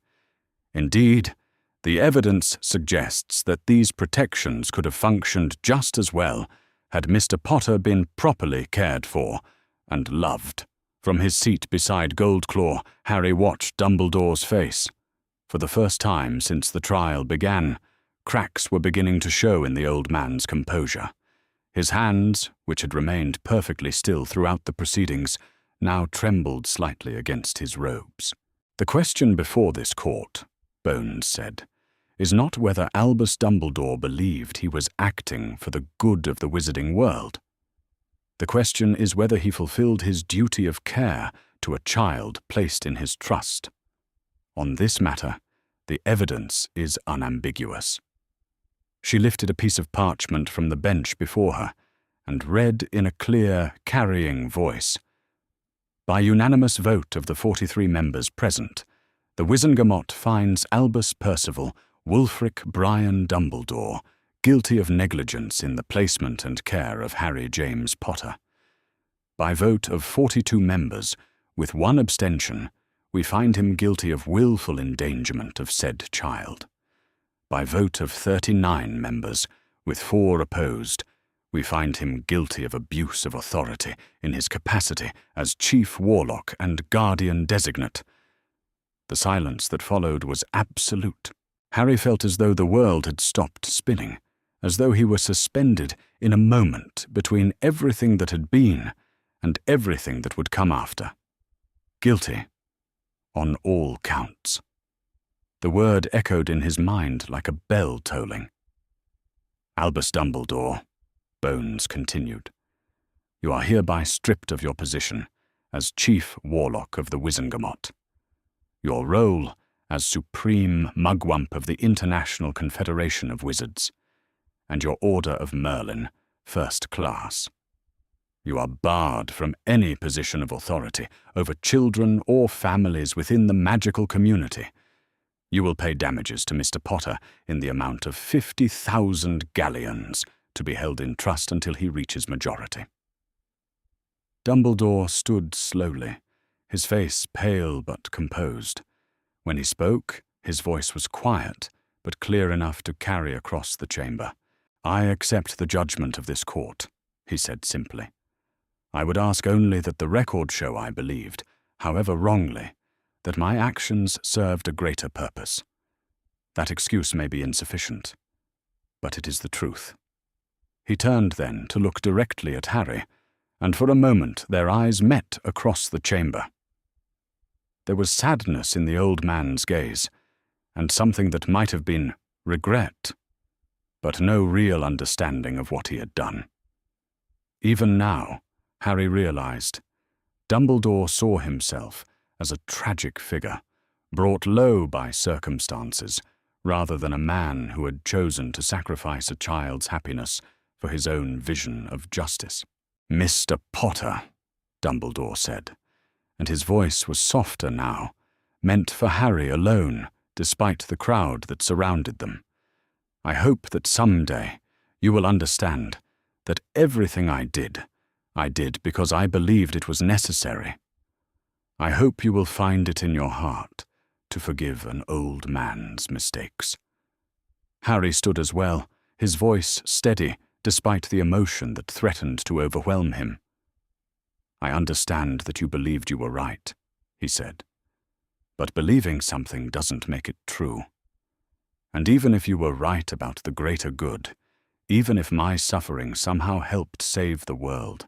Indeed, the evidence suggests that these protections could have functioned just as well had Mr. Potter been properly cared for and loved. From his seat beside Goldclaw, Harry watched Dumbledore's face. For the first time since the trial began, cracks were beginning to show in the old man's composure. His hands, which had remained perfectly still throughout the proceedings, now trembled slightly against his robes. "The question before this court," Bones said, "is not whether Albus Dumbledore believed he was acting for the good of the wizarding world. The question is whether he fulfilled his duty of care to a child placed in his trust. On this matter, the evidence is unambiguous." She lifted a piece of parchment from the bench before her and read in a clear, carrying voice, "By unanimous vote of the 43 members present, the Wizengamot finds Albus Percival, Wulfric Brian Dumbledore, guilty of negligence in the placement and care of Harry James Potter. By vote of 42 members, with one abstention, we find him guilty of willful endangerment of said child. By vote of 39 members, with 4 opposed, we find him guilty of abuse of authority in his capacity as Chief Warlock and Guardian Designate." The silence that followed was absolute. Harry felt as though the world had stopped spinning, as though he were suspended in a moment between everything that had been and everything that would come after. Guilty, on all counts. The word echoed in his mind like a bell tolling. "Albus Dumbledore," Bones continued, "you are hereby stripped of your position as Chief Warlock of the Wizengamot. Your role as Supreme Mugwump of the International Confederation of Wizards, and your Order of Merlin, First Class. You are barred from any position of authority over children or families within the magical community. You will pay damages to Mr. Potter in the amount of 50,000 galleons to be held in trust until he reaches majority." Dumbledore stood slowly, his face pale but composed. When he spoke, his voice was quiet, but clear enough to carry across the chamber. "I accept the judgment of this court," he said simply. "I would ask only that the record show I believed, however wrongly, that my actions served a greater purpose. That excuse may be insufficient, but it is the truth." He turned then to look directly at Harry, and for a moment their eyes met across the chamber. There was sadness in the old man's gaze, and something that might have been regret, but no real understanding of what he had done. Even now, Harry realized, Dumbledore saw himself as a tragic figure, brought low by circumstances, rather than a man who had chosen to sacrifice a child's happiness for his own vision of justice. "Mr. Potter," Dumbledore said, and his voice was softer now, meant for Harry alone, despite the crowd that surrounded them. "I hope that someday you will understand that everything I did because I believed it was necessary. I hope you will find it in your heart to forgive an old man's mistakes." Harry stood as well, his voice steady despite the emotion that threatened to overwhelm him. "I understand that you believed you were right," he said. "But believing something doesn't make it true. And even if you were right about the greater good, even if my suffering somehow helped save the world,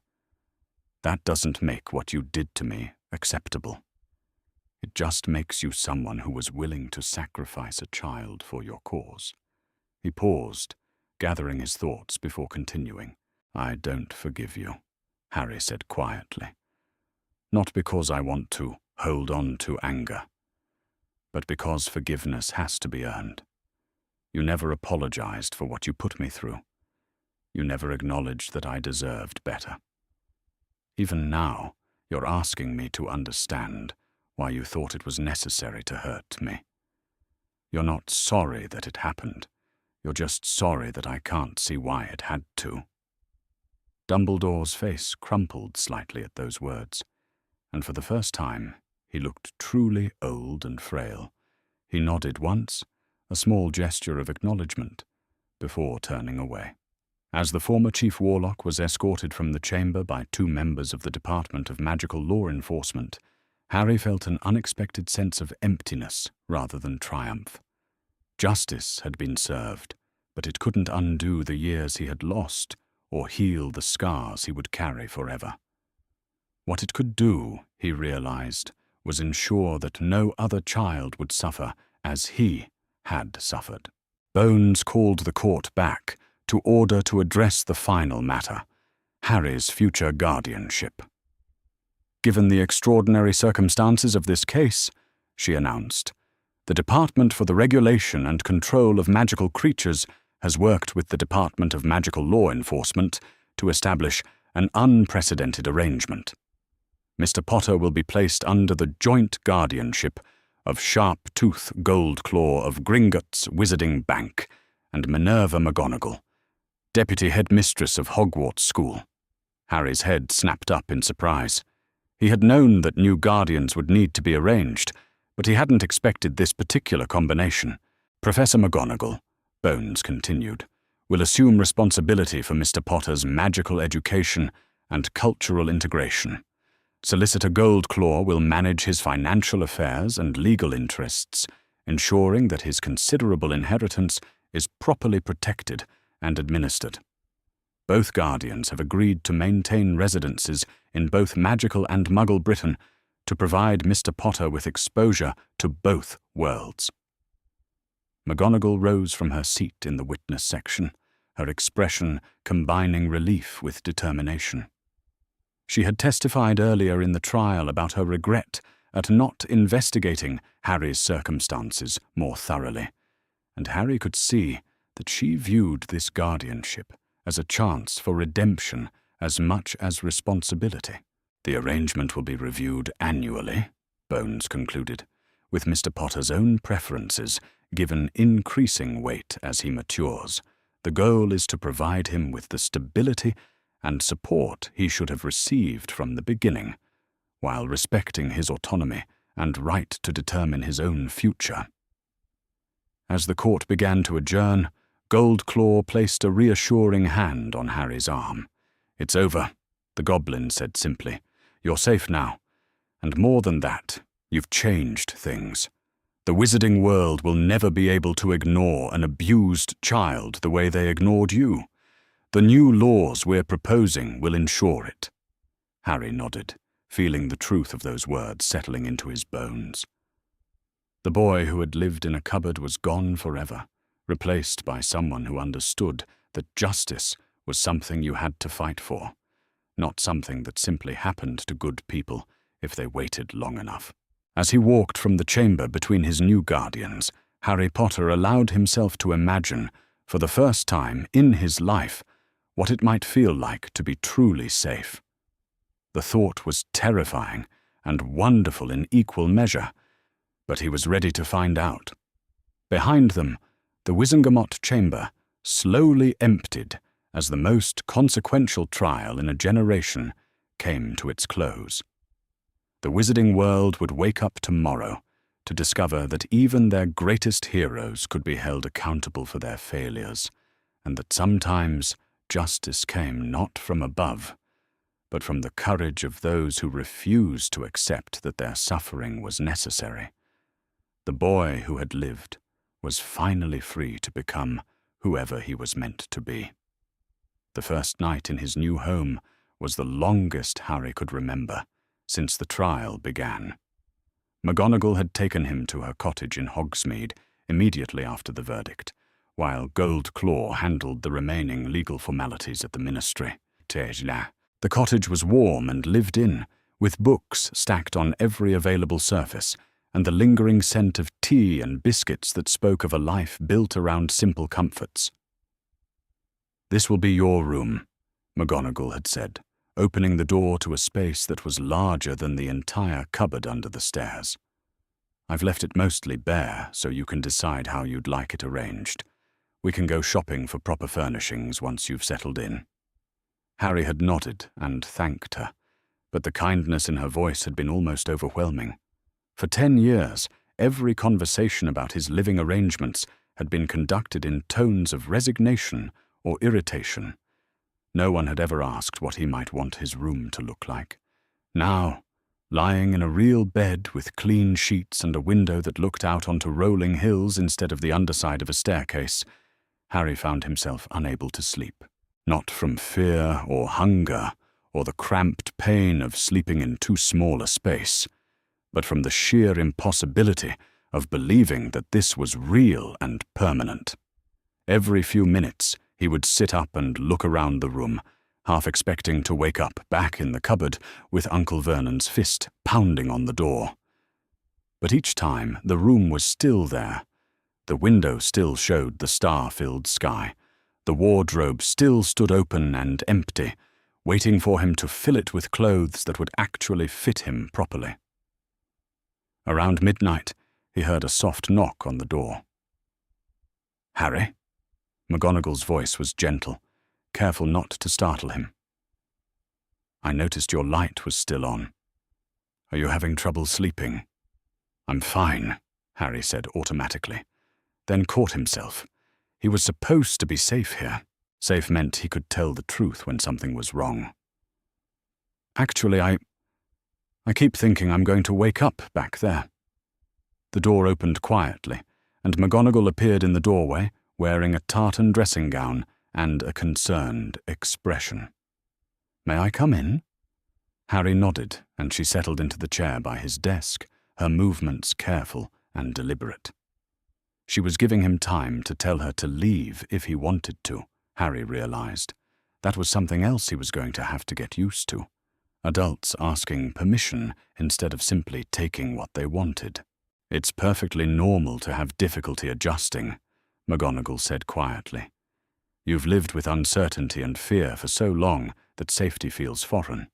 that doesn't make what you did to me acceptable. It just makes you someone who was willing to sacrifice a child for your cause." He paused, gathering his thoughts before continuing. "I don't forgive you," Harry said quietly. "Not because I want to hold on to anger, but because forgiveness has to be earned. You never apologized for what you put me through. You never acknowledged that I deserved better. Even now, you're asking me to understand why you thought it was necessary to hurt me. You're not sorry that it happened. You're just sorry that I can't see why it had to." Dumbledore's face crumpled slightly at those words, and for the first time he looked truly old and frail. He nodded once, a small gesture of acknowledgement, before turning away. As the former Chief Warlock was escorted from the chamber by 2 members of the Department of Magical Law Enforcement, Harry felt an unexpected sense of emptiness rather than triumph. Justice had been served, but it couldn't undo the years he had lost or heal the scars he would carry forever. What it could do, he realized, was ensure that no other child would suffer as he had suffered. Bones called the court back to order to address the final matter, Harry's future guardianship. Given the extraordinary circumstances of this case, she announced, the Department for the Regulation and Control of Magical Creatures has worked with the Department of Magical Law Enforcement to establish an unprecedented arrangement. Mr. Potter will be placed under the joint guardianship of Sharp-Tooth Goldclaw of Gringotts Wizarding Bank and Minerva McGonagall, Deputy Headmistress of Hogwarts School. Harry's head snapped up in surprise. He had known that new guardians would need to be arranged, but he hadn't expected this particular combination. Professor McGonagall, Bones continued, will assume responsibility for Mr. Potter's magical education and cultural integration. Solicitor Goldclaw will manage his financial affairs and legal interests, ensuring that his considerable inheritance is properly protected and administered. Both guardians have agreed to maintain residences in both magical and Muggle Britain to provide Mr. Potter with exposure to both worlds. McGonagall rose from her seat in the witness section, her expression combining relief with determination. She had testified earlier in the trial about her regret at not investigating Harry's circumstances more thoroughly, and Harry could see that she viewed this guardianship as a chance for redemption as much as responsibility. The arrangement will be reviewed annually, Bones concluded, with Mr. Potter's own preferences given increasing weight as he matures. The goal is to provide him with the stability and support he should have received from the beginning, while respecting his autonomy and right to determine his own future. As the court began to adjourn, Goldclaw placed a reassuring hand on Harry's arm. "It's over," the goblin said simply. "You're safe now. And more than that, you've changed things. The wizarding world will never be able to ignore an abused child the way they ignored you. The new laws we're proposing will ensure it." Harry nodded, feeling the truth of those words settling into his bones. The boy who had lived in a cupboard was gone forever, replaced by someone who understood that justice was something you had to fight for, not something that simply happened to good people if they waited long enough. As he walked from the chamber between his new guardians, Harry Potter allowed himself to imagine, for the first time in his life, what it might feel like to be truly safe. The thought was terrifying and wonderful in equal measure, but he was ready to find out. Behind them, the Wizengamot chamber slowly emptied as the most consequential trial in a generation came to its close. The wizarding world would wake up tomorrow to discover that even their greatest heroes could be held accountable for their failures, and that sometimes justice came not from above, but from the courage of those who refused to accept that their suffering was necessary. The boy who had lived was finally free to become whoever he was meant to be. The first night in his new home was the longest Harry could remember since the trial began. McGonagall had taken him to her cottage in Hogsmeade immediately after the verdict, while Goldclaw handled the remaining legal formalities at the ministry. The cottage was warm and lived in, with books stacked on every available surface, and the lingering scent of tea and biscuits that spoke of a life built around simple comforts. "This will be your room," McGonagall had said, opening the door to a space that was larger than the entire cupboard under the stairs. "I've left it mostly bare, so you can decide how you'd like it arranged. We can go shopping for proper furnishings once you've settled in." Harry had nodded and thanked her, but the kindness in her voice had been almost overwhelming. For 10 years, every conversation about his living arrangements had been conducted in tones of resignation or irritation. No one had ever asked what he might want his room to look like. Now, lying in a real bed with clean sheets and a window that looked out onto rolling hills instead of the underside of a staircase, Harry found himself unable to sleep. Not from fear or hunger or the cramped pain of sleeping in too small a space, but from the sheer impossibility of believing that this was real and permanent. Every few minutes, he would sit up and look around the room, half expecting to wake up back in the cupboard with Uncle Vernon's fist pounding on the door. But each time, the room was still there. The window still showed the star-filled sky. The wardrobe still stood open and empty, waiting for him to fill it with clothes that would actually fit him properly. Around midnight, he heard a soft knock on the door. "Harry?" McGonagall's voice was gentle, careful not to startle him. "I noticed your light was still on. Are you having trouble sleeping?" "I'm fine," Harry said automatically, then caught himself. He was supposed to be safe here. Safe meant he could tell the truth when something was wrong. "Actually, I keep thinking I'm going to wake up back there." The door opened quietly, and McGonagall appeared in the doorway, wearing a tartan dressing gown and a concerned expression. "May I come in?" Harry nodded, and she settled into the chair by his desk, her movements careful and deliberate. She was giving him time to tell her to leave if he wanted to, Harry realized. That was something else he was going to have to get used to. Adults asking permission instead of simply taking what they wanted. "It's perfectly normal to have difficulty adjusting," McGonagall said quietly. "You've lived with uncertainty and fear for so long that safety feels foreign.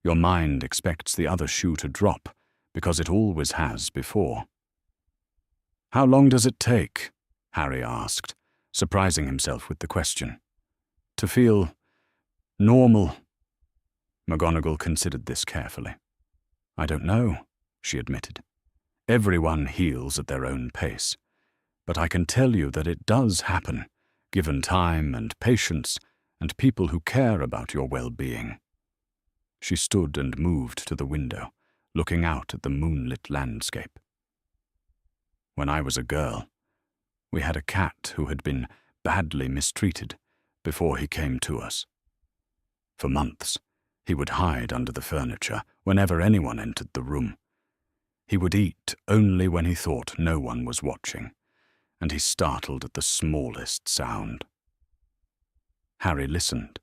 Your mind expects the other shoe to drop, because it always has before." "How long does it take?" Harry asked, surprising himself with the question. "To feel normal?" McGonagall considered this carefully. "I don't know," she admitted. "Everyone heals at their own pace. But I can tell you that it does happen, given time and patience and people who care about your well-being." She stood and moved to the window, looking out at the moonlit landscape. "When I was a girl, we had a cat who had been badly mistreated before he came to us. For months, he would hide under the furniture whenever anyone entered the room. He would eat only when he thought no one was watching, and he startled at the smallest sound." Harry listened,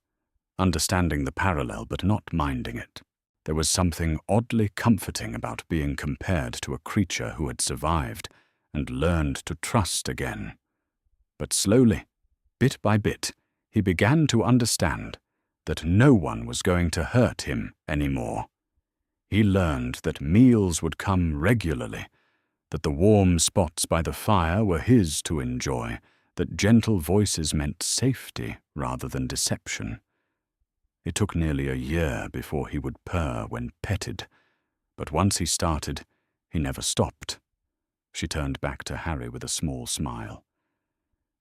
understanding the parallel but not minding it. There was something oddly comforting about being compared to a creature who had survived and learned to trust again. But slowly, bit by bit, he began to understand that no one was going to hurt him anymore. He learned that meals would come regularly, that the warm spots by the fire were his to enjoy, that gentle voices meant safety rather than deception. It took nearly a year before he would purr when petted, but once he started, he never stopped. She turned back to Harry with a small smile.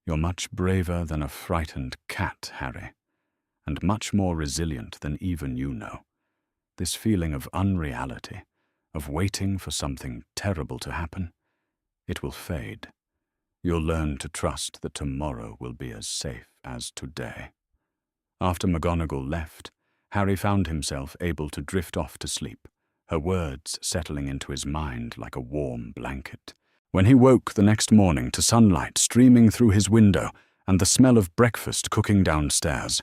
"You're much braver than a frightened cat, Harry, and much more resilient than even you know. This feeling of unreality, of waiting for something terrible to happen, it will fade. You'll learn to trust that tomorrow will be as safe as today." After McGonagall left, Harry found himself able to drift off to sleep, her words settling into his mind like a warm blanket. When he woke the next morning to sunlight streaming through his window and the smell of breakfast cooking downstairs,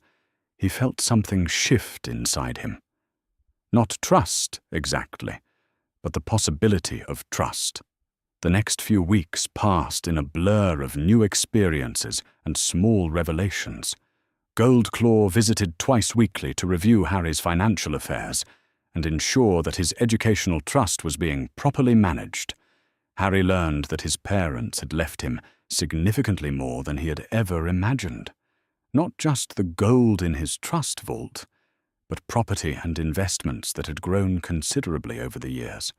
he felt something shift inside him. Not trust, exactly, but the possibility of trust. The next few weeks passed in a blur of new experiences and small revelations. Goldclaw visited twice weekly to review Harry's financial affairs and ensure that his educational trust was being properly managed. Harry learned that his parents had left him significantly more than he had ever imagined. Not just the gold in his trust vault, but property and investments that had grown considerably over the years.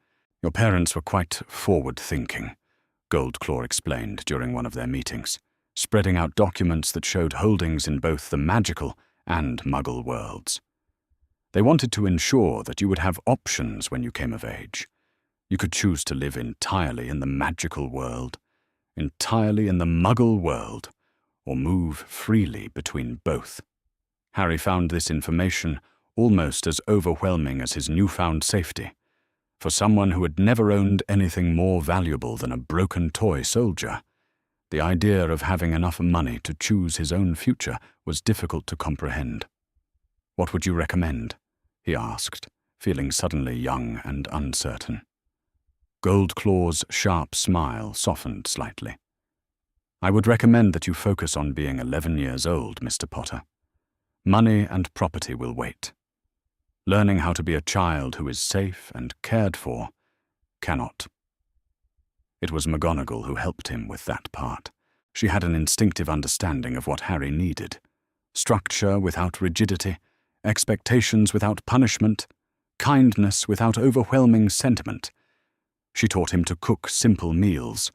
"Your parents were quite forward-thinking," Goldclaw explained during one of their meetings. spreading out documents that showed holdings in both the magical and Muggle worlds. They wanted to ensure that you would have options when you came of age. You could choose to live entirely in the magical world, entirely in the Muggle world, or move freely between both. Harry found this information almost as overwhelming as his newfound safety. For someone who had never owned anything more valuable than a broken toy soldier, the idea of having enough money to choose his own future was difficult to comprehend. "What would you recommend?" he asked, feeling suddenly young and uncertain. Goldclaw's sharp smile softened slightly. "I would recommend that you focus on being 11 years old, Mr. Potter. Money and property will wait. Learning how to be a child who is safe and cared for cannot." It was McGonagall who helped him with that part. She had an instinctive understanding of what Harry needed. Structure without rigidity, expectations without punishment, kindness without overwhelming sentiment. She taught him to cook simple meals,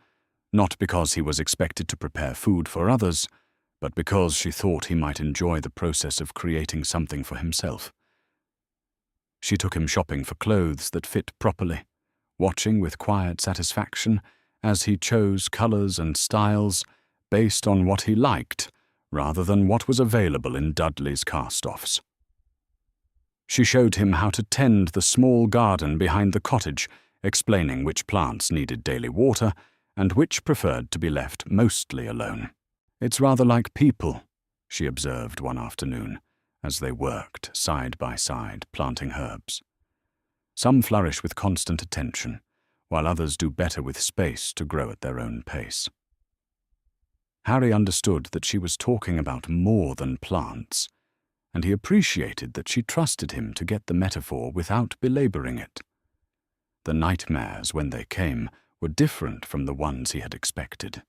not because he was expected to prepare food for others, but because she thought he might enjoy the process of creating something for himself. She took him shopping for clothes that fit properly, watching with quiet satisfaction as he chose colors and styles based on what he liked rather than what was available in Dudley's cast-offs. She showed him how to tend the small garden behind the cottage, explaining which plants needed daily water and which preferred to be left mostly alone. "It's rather like people," she observed one afternoon, as they worked side by side planting herbs. "Some flourish with constant attention, while others do better with space to grow at their own pace." Harry understood that she was talking about more than plants, and he appreciated that she trusted him to get the metaphor without belaboring it. The nightmares, when they came, were different from the ones he had expected.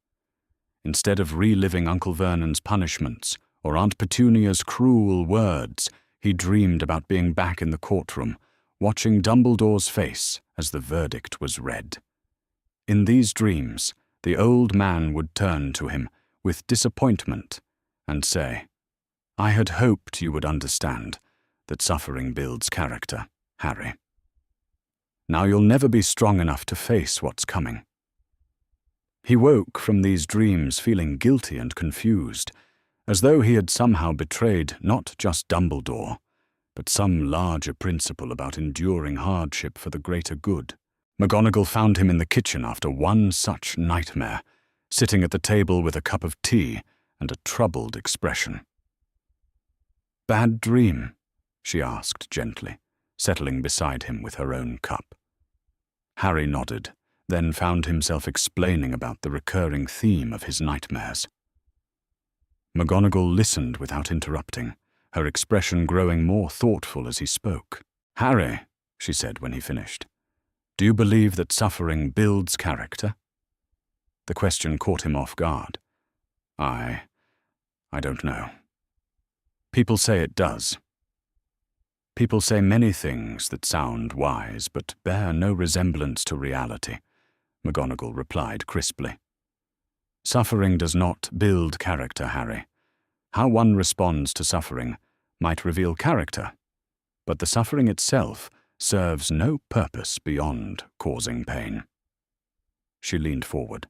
Instead of reliving Uncle Vernon's punishments or Aunt Petunia's cruel words, he dreamed about being back in the courtroom, watching Dumbledore's face as the verdict was read. In these dreams, the old man would turn to him with disappointment and say, "I had hoped you would understand that suffering builds character, Harry. Now you'll never be strong enough to face what's coming." He woke from these dreams feeling guilty and confused, as though he had somehow betrayed not just Dumbledore, but some larger principle about enduring hardship for the greater good. McGonagall found him in the kitchen after one such nightmare, sitting at the table with a cup of tea and a troubled expression. "Bad dream?" she asked gently, settling beside him with her own cup. Harry nodded, then found himself explaining about the recurring theme of his nightmares. McGonagall listened without interrupting, her expression growing more thoughtful as he spoke. "Harry," she said when he finished, "do you believe that suffering builds character?" The question caught him off guard. I don't know. People say it does. People say many things that sound wise but bear no resemblance to reality, McGonagall replied crisply. Suffering does not build character, Harry. How one responds to suffering might reveal character, but the suffering itself serves no purpose beyond causing pain. She leaned forward,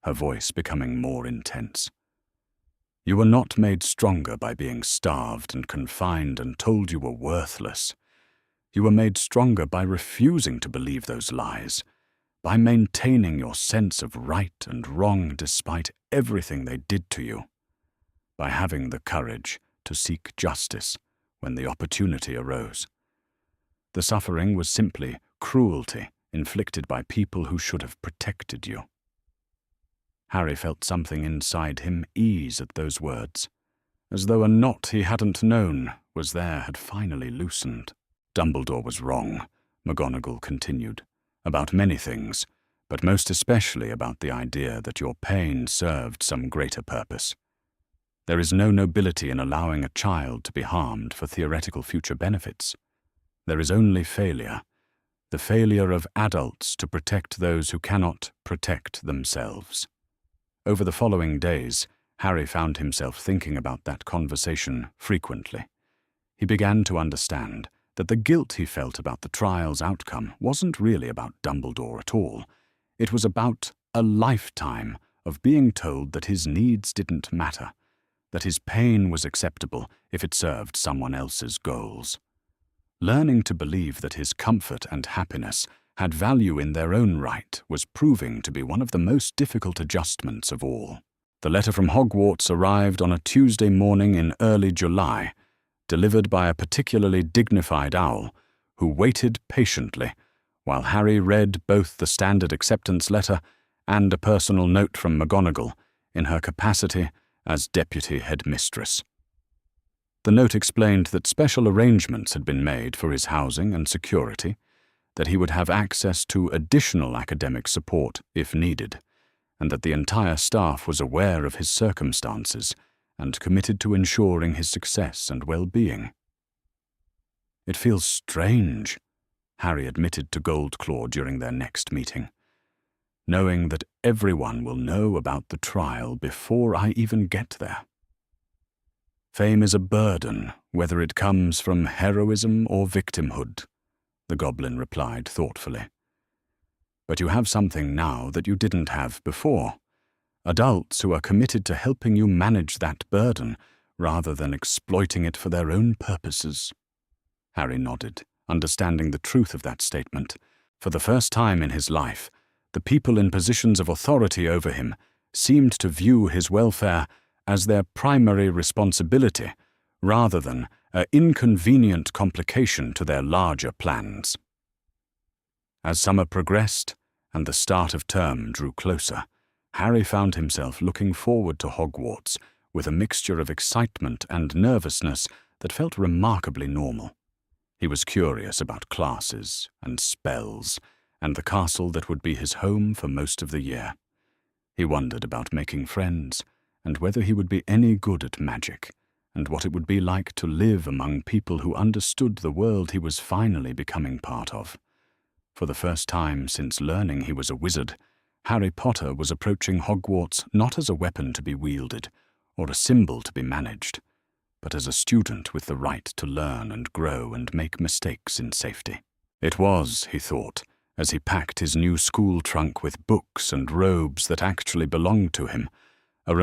her voice becoming more intense. You were not made stronger by being starved and confined and told you were worthless. You were made stronger by refusing to believe those lies, by maintaining your sense of right and wrong despite everything they did to you, by having the courage to seek justice when the opportunity arose. The suffering was simply cruelty inflicted by people who should have protected you. Harry felt something inside him ease at those words, as though a knot he hadn't known was there had finally loosened. Dumbledore was wrong, McGonagall continued, about many things, but most especially about the idea that your pain served some greater purpose. There is no nobility in allowing a child to be harmed for theoretical future benefits. There is only failure, the failure of adults to protect those who cannot protect themselves. Over the following days, Harry found himself thinking about that conversation frequently. He began to understand that the guilt he felt about the trial's outcome wasn't really about Dumbledore at all. It was about a lifetime of being told that his needs didn't matter, that his pain was acceptable if it served someone else's goals. Learning to believe that his comfort and happiness had value in their own right was proving to be one of the most difficult adjustments of all. The letter from Hogwarts arrived on a Tuesday morning in early July, delivered by a particularly dignified owl who waited patiently while Harry read both the standard acceptance letter and a personal note from McGonagall in her capacity as Deputy Headmistress. The note explained that special arrangements had been made for his housing and security, that he would have access to additional academic support if needed, and that the entire staff was aware of his circumstances and committed to ensuring his success and well-being. "It feels strange," Harry admitted to Goldclaw during their next meeting, "knowing that everyone will know about the trial before I even get there." "Fame is a burden, whether it comes from heroism or victimhood," the Goblin replied thoughtfully. "But you have something now that you didn't have before. Adults who are committed to helping you manage that burden rather than exploiting it for their own purposes." Harry nodded, understanding the truth of that statement. For the first time in his life, the people in positions of authority over him seemed to view his welfare as their primary responsibility, rather than an inconvenient complication to their larger plans. As summer progressed and the start of term drew closer, Harry found himself looking forward to Hogwarts with a mixture of excitement and nervousness that felt remarkably normal. He was curious about classes and spells and the castle that would be his home for most of the year. He wondered about making friends and whether he would be any good at magic, and what it would be like to live among people who understood the world he was finally becoming part of. For the first time since learning he was a wizard, Harry Potter was approaching Hogwarts not as a weapon to be wielded or a symbol to be managed, but as a student with the right to learn and grow and make mistakes in safety. It was, he thought, as he packed his new school trunk with books and robes that actually belonged to him, a